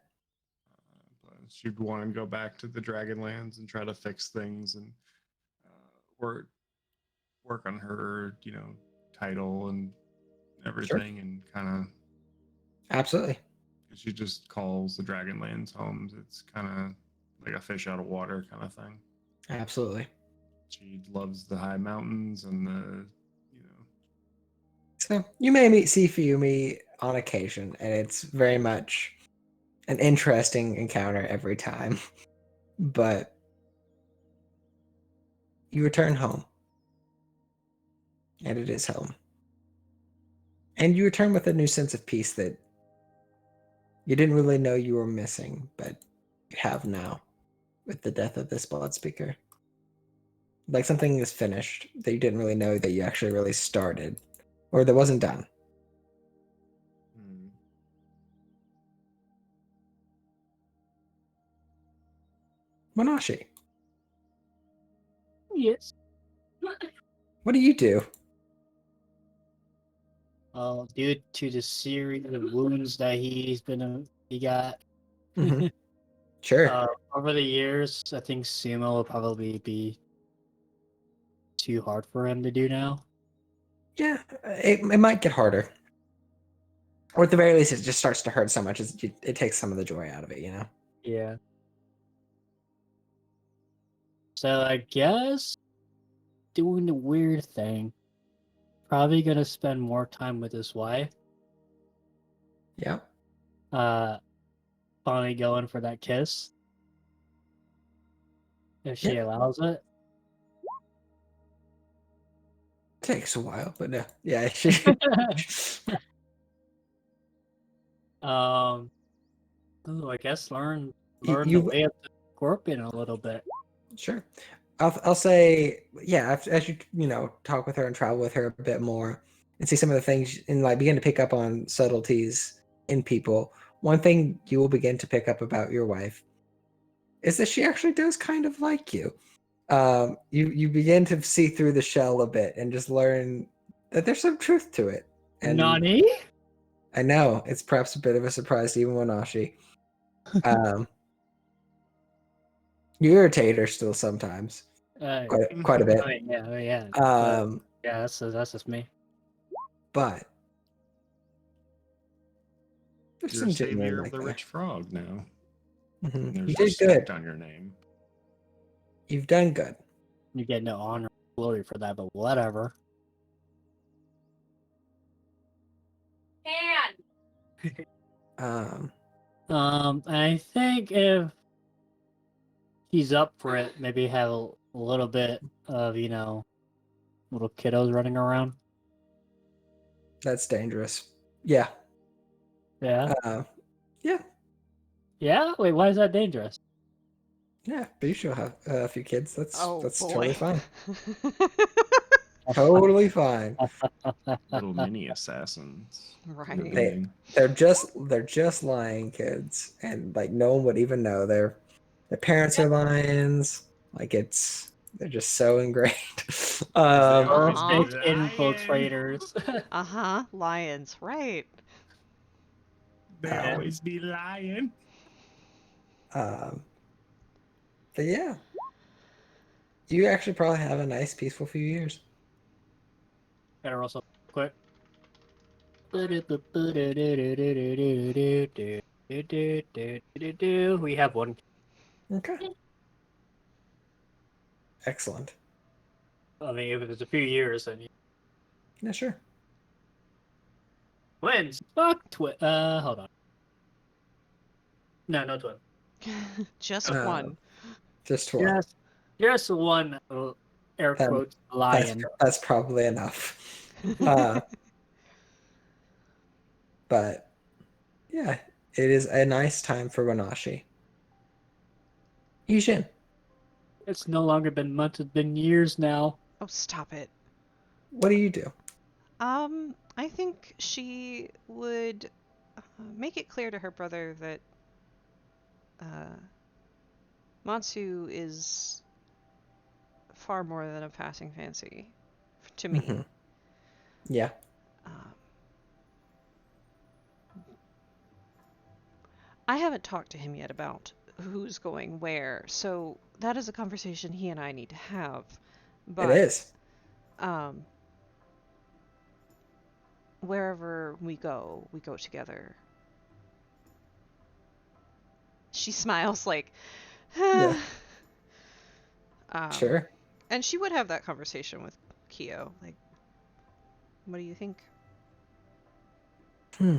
But she'd want to go back to the Dragonlands and try to fix things and work on her, title and everything, and kind of. Absolutely. She just calls the Dragonlands homes. It's kind of like a fish out of water kind of thing. Absolutely. She loves the high mountains and the. So you may see Fiumi on occasion, and it's very much an interesting encounter every time. But you return home, and it is home. And you return with a new sense of peace that you didn't really know you were missing, but you have now with the death of this blood speaker. Like something is finished that you didn't really know that you actually really started, or that wasn't done. Monashi, Yes. what do you do? Due to the series of wounds that he got Mhm. Sure. over the years, I think sumo will probably be too hard for him to do now. Yeah, it might get harder. Or at the very least, it just starts to hurt so much, it takes some of the joy out of it, you know? Yeah. So I guess doing the weird thing. Probably gonna spend more time with his wife. Yeah. Finally going for that kiss. If she allows it. Takes a while, but no. Yeah. Ooh, I guess learn You- the way of the scorpion a little bit. Sure. I'll say, yeah, as you talk with her and travel with her a bit more and see some of the things and like begin to pick up on subtleties in people. One thing you will begin to pick up about your wife is that she actually does kind of like you. You begin to see through the shell a bit and just learn that there's some truth to it. And Nani? I know it's perhaps a bit of a surprise to even Wanashi. You irritate her still sometimes, quite a bit. Oh, yeah. Yeah, that's just me. But there's You're some a genuine savior like of the there. rich frog now. Mhm. And there's You did respect good. on your name. You've done good. You get no honor or glory for that, but whatever. Um, I think if he's up for it, maybe have a little bit of, little kiddos running around. that's dangerous. Yeah. Yeah. Yeah. Yeah? Wait, why is that dangerous? Yeah. But you should have a few kids. That's Oh totally boy. fine. Totally fine. Little mini assassins. Right. They're just lion kids, and like no one would even know their parents are lions. Like they're just so ingrained. always Perfect be infiltrators. Uh-huh. Lions, right. They always be lying. But yeah, you actually probably have a nice, peaceful few years. Gotta roll something quick. We have one. Okay. Excellent. I mean, if it's a few years, then Yeah, sure. twins. Fuck twin. Hold on. No twin. Just Uh, one. Just one. Just one. Air quotes lion. That's probably enough. But yeah, it is a nice time for Wanashi. Yushin, It's no longer been months; it's been years now. Oh, stop it. what do you do? I think she would make it clear to her brother that Matsu is far more than a passing fancy. to me. Mhm. Yeah. Um, I haven't talked to him yet about who's going where, so that is a conversation he and I need to have. It But is. um, wherever we go together. She smiles like, Yeah. um, Sure. and she would have that conversation with Kyo. Like, what do you think? Hmm.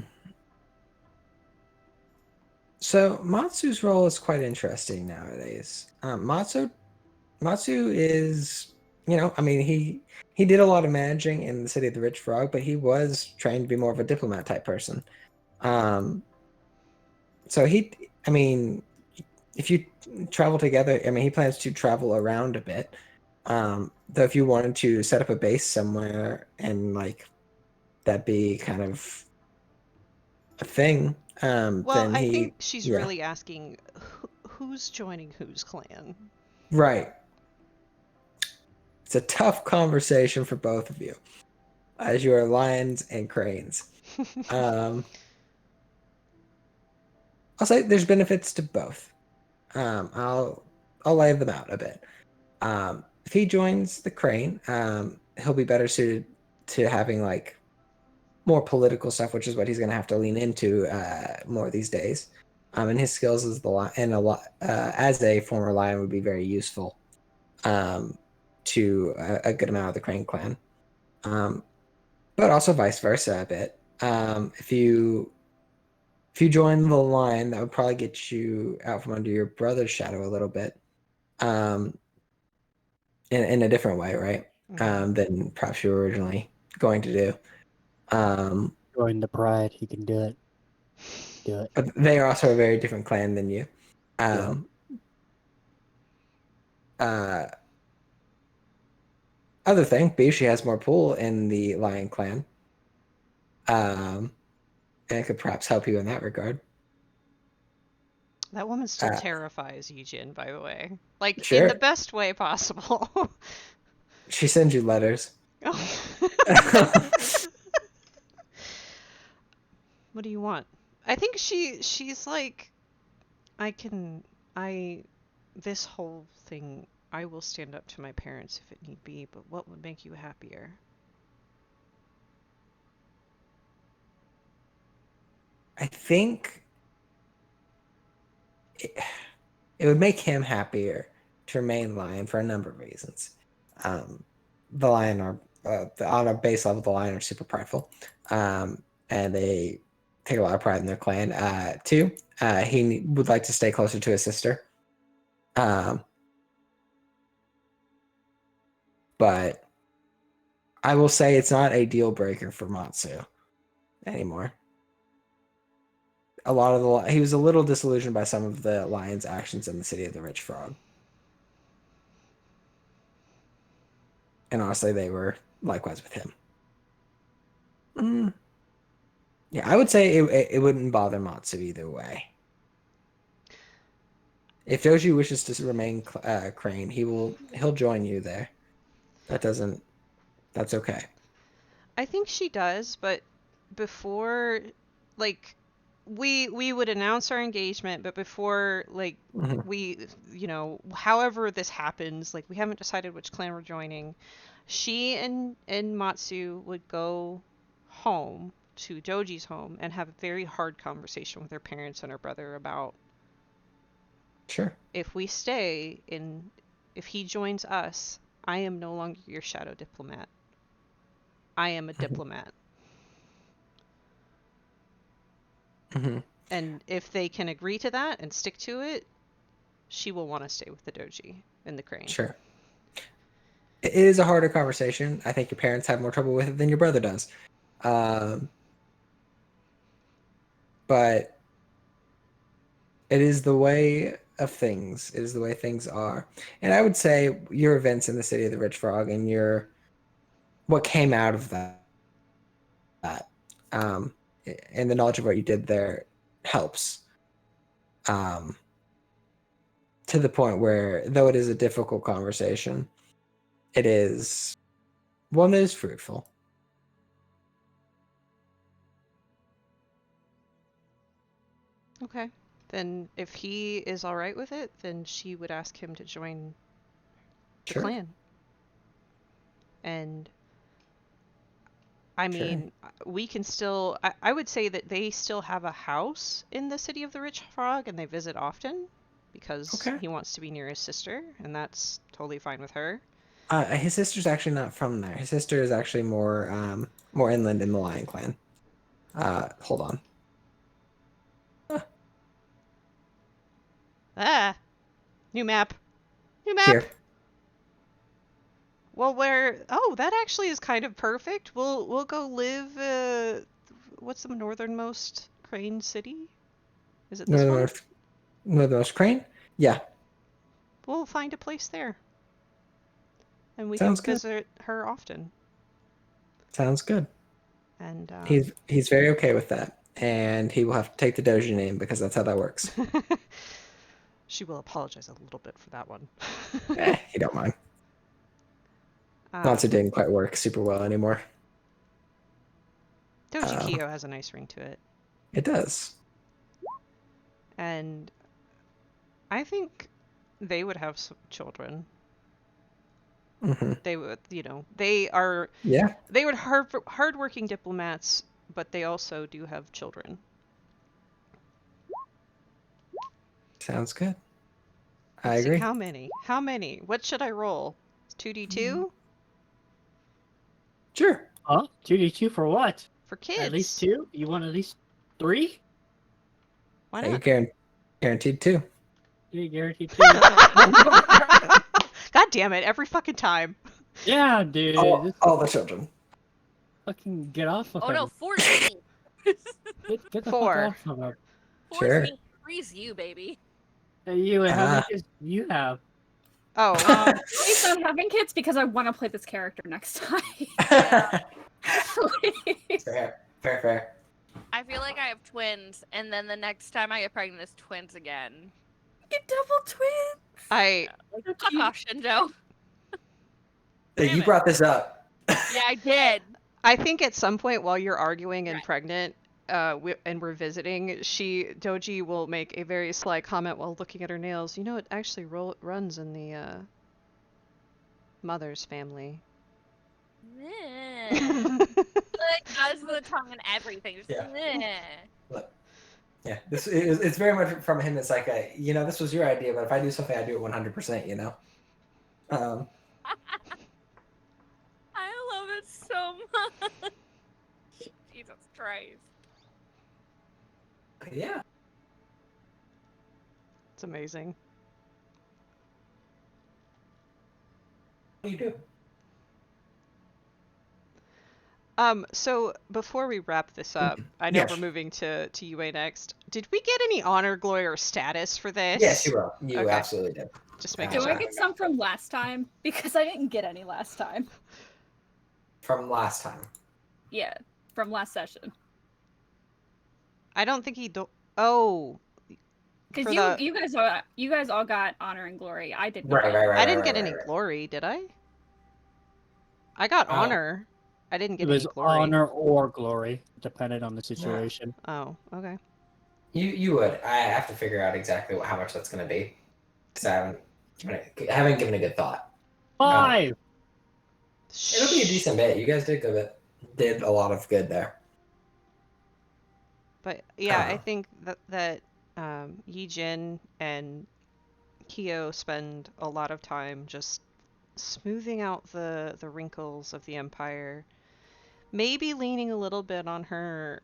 So Matsu's role is quite interesting nowadays. Matsu is, I mean, he did a lot of managing in the City of the Rich Frog, but he was trained to be more of a diplomat type person. So I mean, if you travel together, I mean, he plans to travel around a bit. Though if you wanted to set up a base somewhere and like that be kind of a thing, Well, then I think she's yeah, really asking who's joining whose clan. right. It's a tough conversation for both of you, as you are lions and cranes. Um, I'll say there's benefits to both. I'll lay them out a bit. If he joins the crane, he'll be better suited to having like more political stuff, which is what he's going to have to lean into more these days. And his skills as as a former lion would be very useful to a good amount of the Crane clan. But also vice versa a bit. If you join the line, that would probably get you out from under your brother's shadow a little bit, in a different way, right? Than perhaps you were originally going to do. Join the pride. He can do it. Do it. But they are also a very different clan than you. Other thing, Bishi has more pull in the Lion clan. And it could perhaps help you in that regard. That woman still terrifies Yijin, by the way. Like, in Sure. the best way possible. She sends you letters. Oh. What do you want? I think she's like, this whole thing, I will stand up to my parents if it need be, but what would make you happier? I think it would make him happier to remain lion for a number of reasons. The lion are on a base level. The lion are super prideful, and they take a lot of pride in their clan. Two, he would like to stay closer to his sister. But I will say it's not a deal breaker for Matsu anymore. He was a little disillusioned by some of the lion's actions in the City of the Rich Frog. And honestly, they were likewise with him. Yeah, I would say it wouldn't bother Matsu either way. If Doji wishes to remain Crane, he'll join you there. That's okay. I think she does, but before, like, we would announce our engagement, but before, like, we, however this happens, like, we haven't decided which clan we're joining. She and Matsu would go home to Doji's home and have a very hard conversation with her parents and her brother about, Sure. if he joins us, I am no longer your shadow diplomat. I am a diplomat. And if they can agree to that and stick to it, she will want to stay with the Doji and the Crane. Sure. It is a harder conversation. I think your parents have more trouble with it than your brother does. But it is the way of things. It is the way things are. And I would say your events in the City of the Rich Frog and what came out of that, and the knowledge of what you did there helps. To the point where, though it is a difficult conversation, it is One is fruitful. Okay. Then if he is all right with it, then she would ask him to join the Sure. clan. And I Sure. mean, we can still. I would say that they still have a house in the city of the Rich Frog, and they visit often because Okay. he wants to be near his sister, and that's totally fine with her. His sister's actually not from there. His sister is actually more inland in the Lion Clan. Hold on. Ah, new map. New map. Here. Well, that actually is kind of perfect. We'll go live. What's the northernmost crane city? Is it this one? Northernmost Crane? Yeah. We'll find a place there. And we Sounds can good. visit her often. Sounds good. And He's very okay with that. And he will have to take the doji name because that's how that works. she will apologize a little bit for that one. He don't mind. Natsu didn't quite work super well anymore. Doji Kyo has a nice ring to it. It does. And I think they would have some children. Mm-hmm. They would, they are. Yeah. They would hardworking diplomats, but they also do have children. Sounds good. I Let's see, agree. how many? How many? What should I roll? 2d2? Sure. Huh? 2d2 for what? For kids. At least 2? You want at least 3? Why You not? guaranteed 2. You guaranteed 2. God damn it, every fucking time. Yeah, dude. All the children. Fucking get off of Oh her. no, 14. Get the 4. fuck off of her. 14 frees you, baby. Hey, you, how many Ah. kids do you have? Oh, Please not having kids because I want to play this character next time. Please. Fair. I feel like I have twins, and then the next time I get pregnant is twins again. Get double twins. I Fuck off, Shinjo. Hey, Damn you it. brought this up. Yeah, I did. I think at some point while you're arguing and Right. pregnant, and we're visiting, Doji will make a very sly comment while looking at her nails. You know, it actually runs in the mother's family. Like, does the tongue and everything. Just, Yeah. meh. Look. Yeah, it's very much from him. It's like this was your idea, but if I do something, I do it 100%. I love it so much. Jesus Christ. Yeah. It's amazing. What do you do? So before we wrap this up, I know Yes. we're moving to UA next. Did we get any honor, glory, or status for this? Yes, you will. You Okay. absolutely did. Just making Do Yeah. I sure. get some from last time? Because I didn't get any last time. From last time. Yeah, from last session. I don't think he Oh, Because For you guys all got honor and glory. I did not. Right. I didn't get any right. glory, did I? I got honor. I didn't It get was any glory. honor or glory, depending on the situation. Oh, okay. You would. I have to figure out exactly how much that's going to be. Because I haven't given a good thought. 5! It'll be a decent bit. You guys did a lot of good there. But yeah, I Uh-huh. think that Yi-Jin and Kyo spend a lot of time just smoothing out the wrinkles of the Empire. Maybe leaning a little bit on her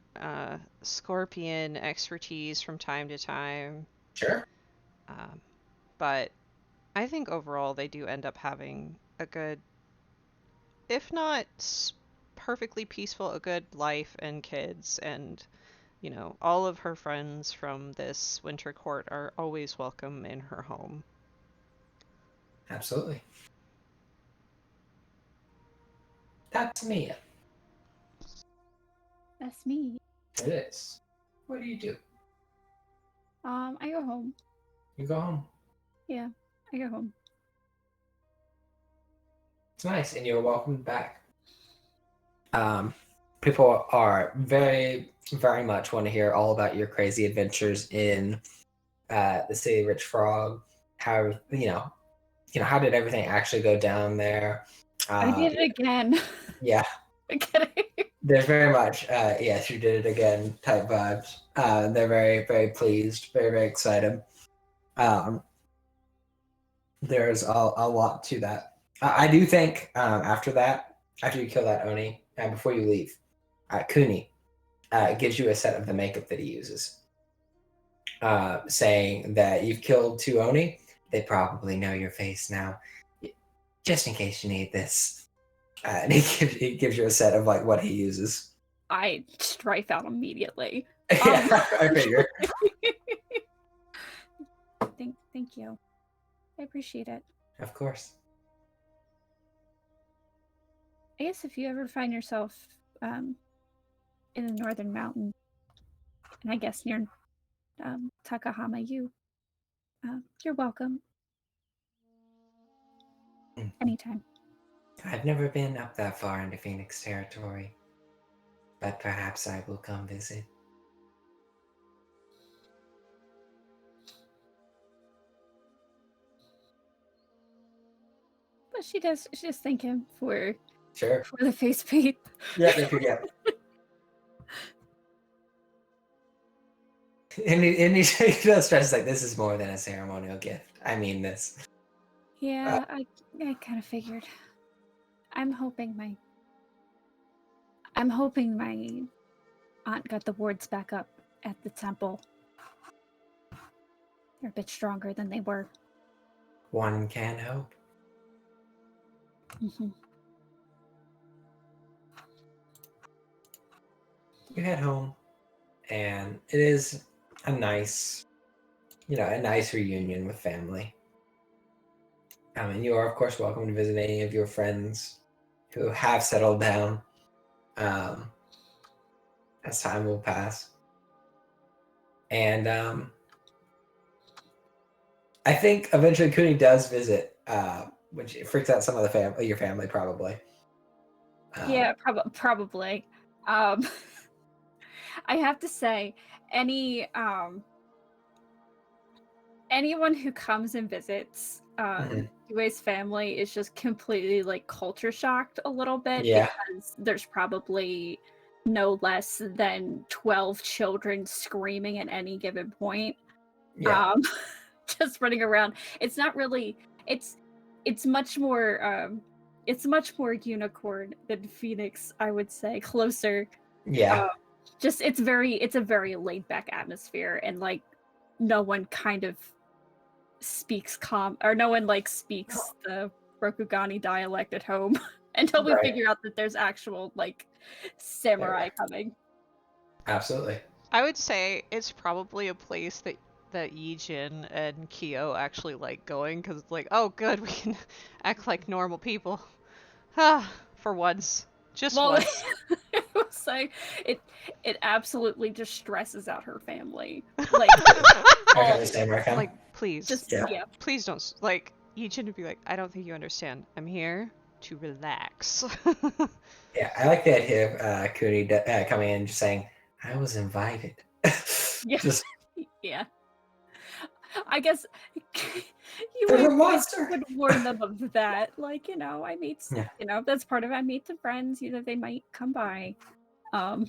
Scorpion expertise from time to time. Sure. But I think overall they do end up having a good, if not perfectly peaceful, a good life and kids. And, all of her friends from this winter court are always welcome in her home. Absolutely. That's me. That's me. It is. What do you do? I go home. You go home. Yeah, I go home. It's nice, and you're welcome back. People are very much want to hear all about your crazy adventures in the city of Rich Frog. How how did everything actually go down there? I did it again. Yeah, I'm kidding. they're very much yes, you did it again type vibes. They're very pleased, very excited. There's a lot to that. I do think after you kill that Oni, before you leave, Kuni gives you a set of the makeup that he uses, saying that you've killed 2 Oni. They probably know your face now, just in case you need this. And he gives you a set of like what he uses. I strife out immediately. Yeah, I figure. Thank you. I appreciate it. Of course. I guess if you ever find yourself in the northern mountain, and I guess near Takahama, you're welcome. Anytime. I've never been up that far into Phoenix territory, but perhaps I will come visit. But she does thank him for Sure. the face paint. Yeah, they forget. And he does stress like this is more than a ceremonial gift. I mean this. Yeah, I kind of figured. I'm hoping my aunt got the wards back up at the temple. They're a bit stronger than they were. One can hope. Mm-hmm. You head home, and it is a nice reunion with family. And you are, of course, welcome to visit any of your friends who have settled down as time will pass. And I think eventually Kuni does visit, which freaks out some of your family probably. Yeah, probably. I have to say, anyone who comes and visits Yue's family is just completely like culture shocked a little bit because there's probably no less than 12 children screaming at any given point. Yeah. Just running around. It's not really it's much more unicorn than Phoenix, I would say. Closer. Yeah. Just it's a very laid back atmosphere, and like no one kind of speaks no one like speaks the Rokugani dialect at home until we figure out that there's actual like samurai coming. Absolutely. I would say it's probably a place that Yijin and Kyo actually like going, because it's like, oh good, we can act like normal people. For once. Just once. It was like it absolutely just stresses out her family. Like, like please, please don't. Like, Yijin would be like, I don't think you understand. I'm here to relax. Yeah, I like the idea of Kuni coming in and just saying, "I was invited." Yeah. Just, yeah. I guess you would warn them of that. Like, I meet, that's part of it. I meet the friends, they might come by. I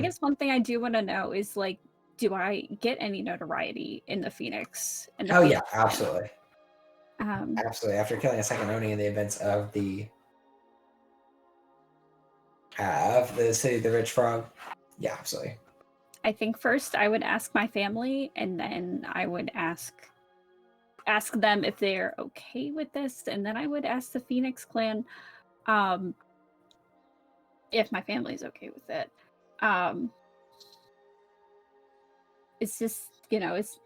guess one thing I do want to know is, like, do I get any notoriety in the Phoenix? Yeah, absolutely. Absolutely. After killing a second Oni in the events of the city of the Rich Frog. Yeah, absolutely. I think first I would ask my family, and then I would ask them if they're okay with this, and then I would ask the Phoenix clan if my family's okay with it. It's just, it's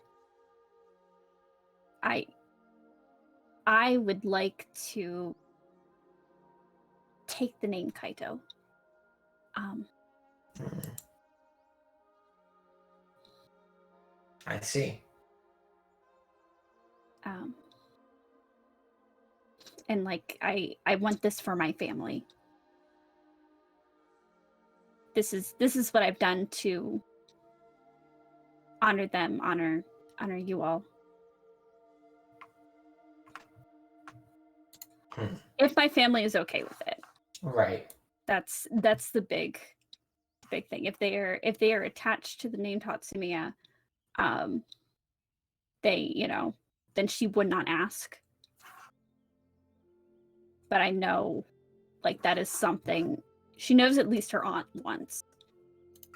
I would like to take the name Kaito. I see. And like I want this for my family. this is what I've done to honor them, honor you all. If my family is okay with it. Right. That's the big thing. If they are attached to the name Tatsumiya, they, then she would not ask. But I know, like, that is something she knows at least her aunt once.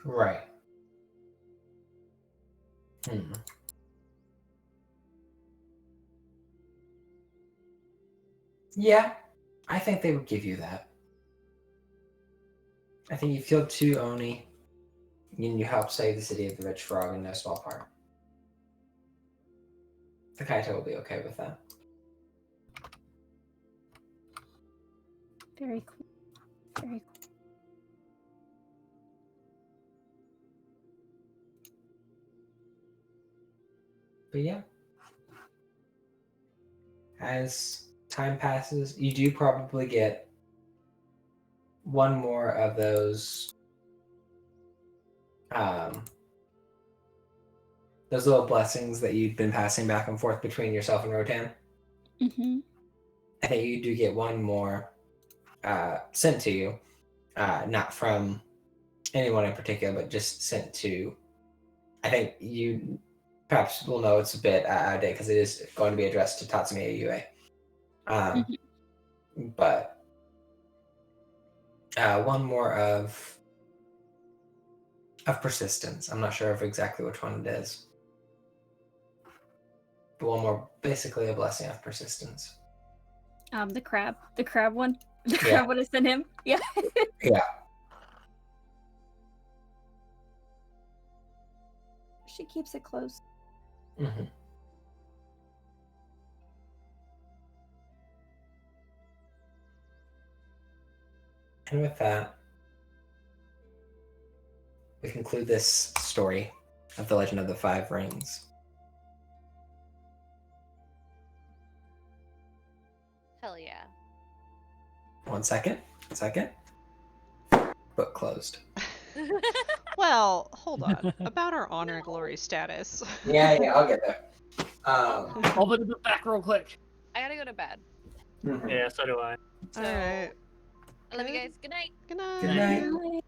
Right. Yeah, I think they would give you that. I think you killed 2 Oni, and you helped save the city of the Rich Frog in no small part. The Kaito will be okay with that. Very cool. Very cool. But yeah. As time passes, you do probably get one more of those little blessings that you've been passing back and forth between yourself and Rotan. Mm-hmm. I think you do get one more sent to you, not from anyone in particular, but just sent to. I think you perhaps will know it's a bit out of date because it is going to be addressed to Tatsumiya Yue. But one more of persistence. I'm not sure of exactly which one it is. But one more, basically a blessing of persistence. The crab one. The Yeah. crab one I sent him. Yeah. Yeah. She keeps it close. Mm-hmm. And with that, we conclude this story of the Legend of the Five Rings. Hell yeah. One second. Book closed. Well, hold on. About our honor and glory status. Yeah, I'll get there. Open the back real quick. I gotta go to bed. Mhm. Yeah, so do I. So, All right. I love you guys. Good night. Good night. Good night. Bye.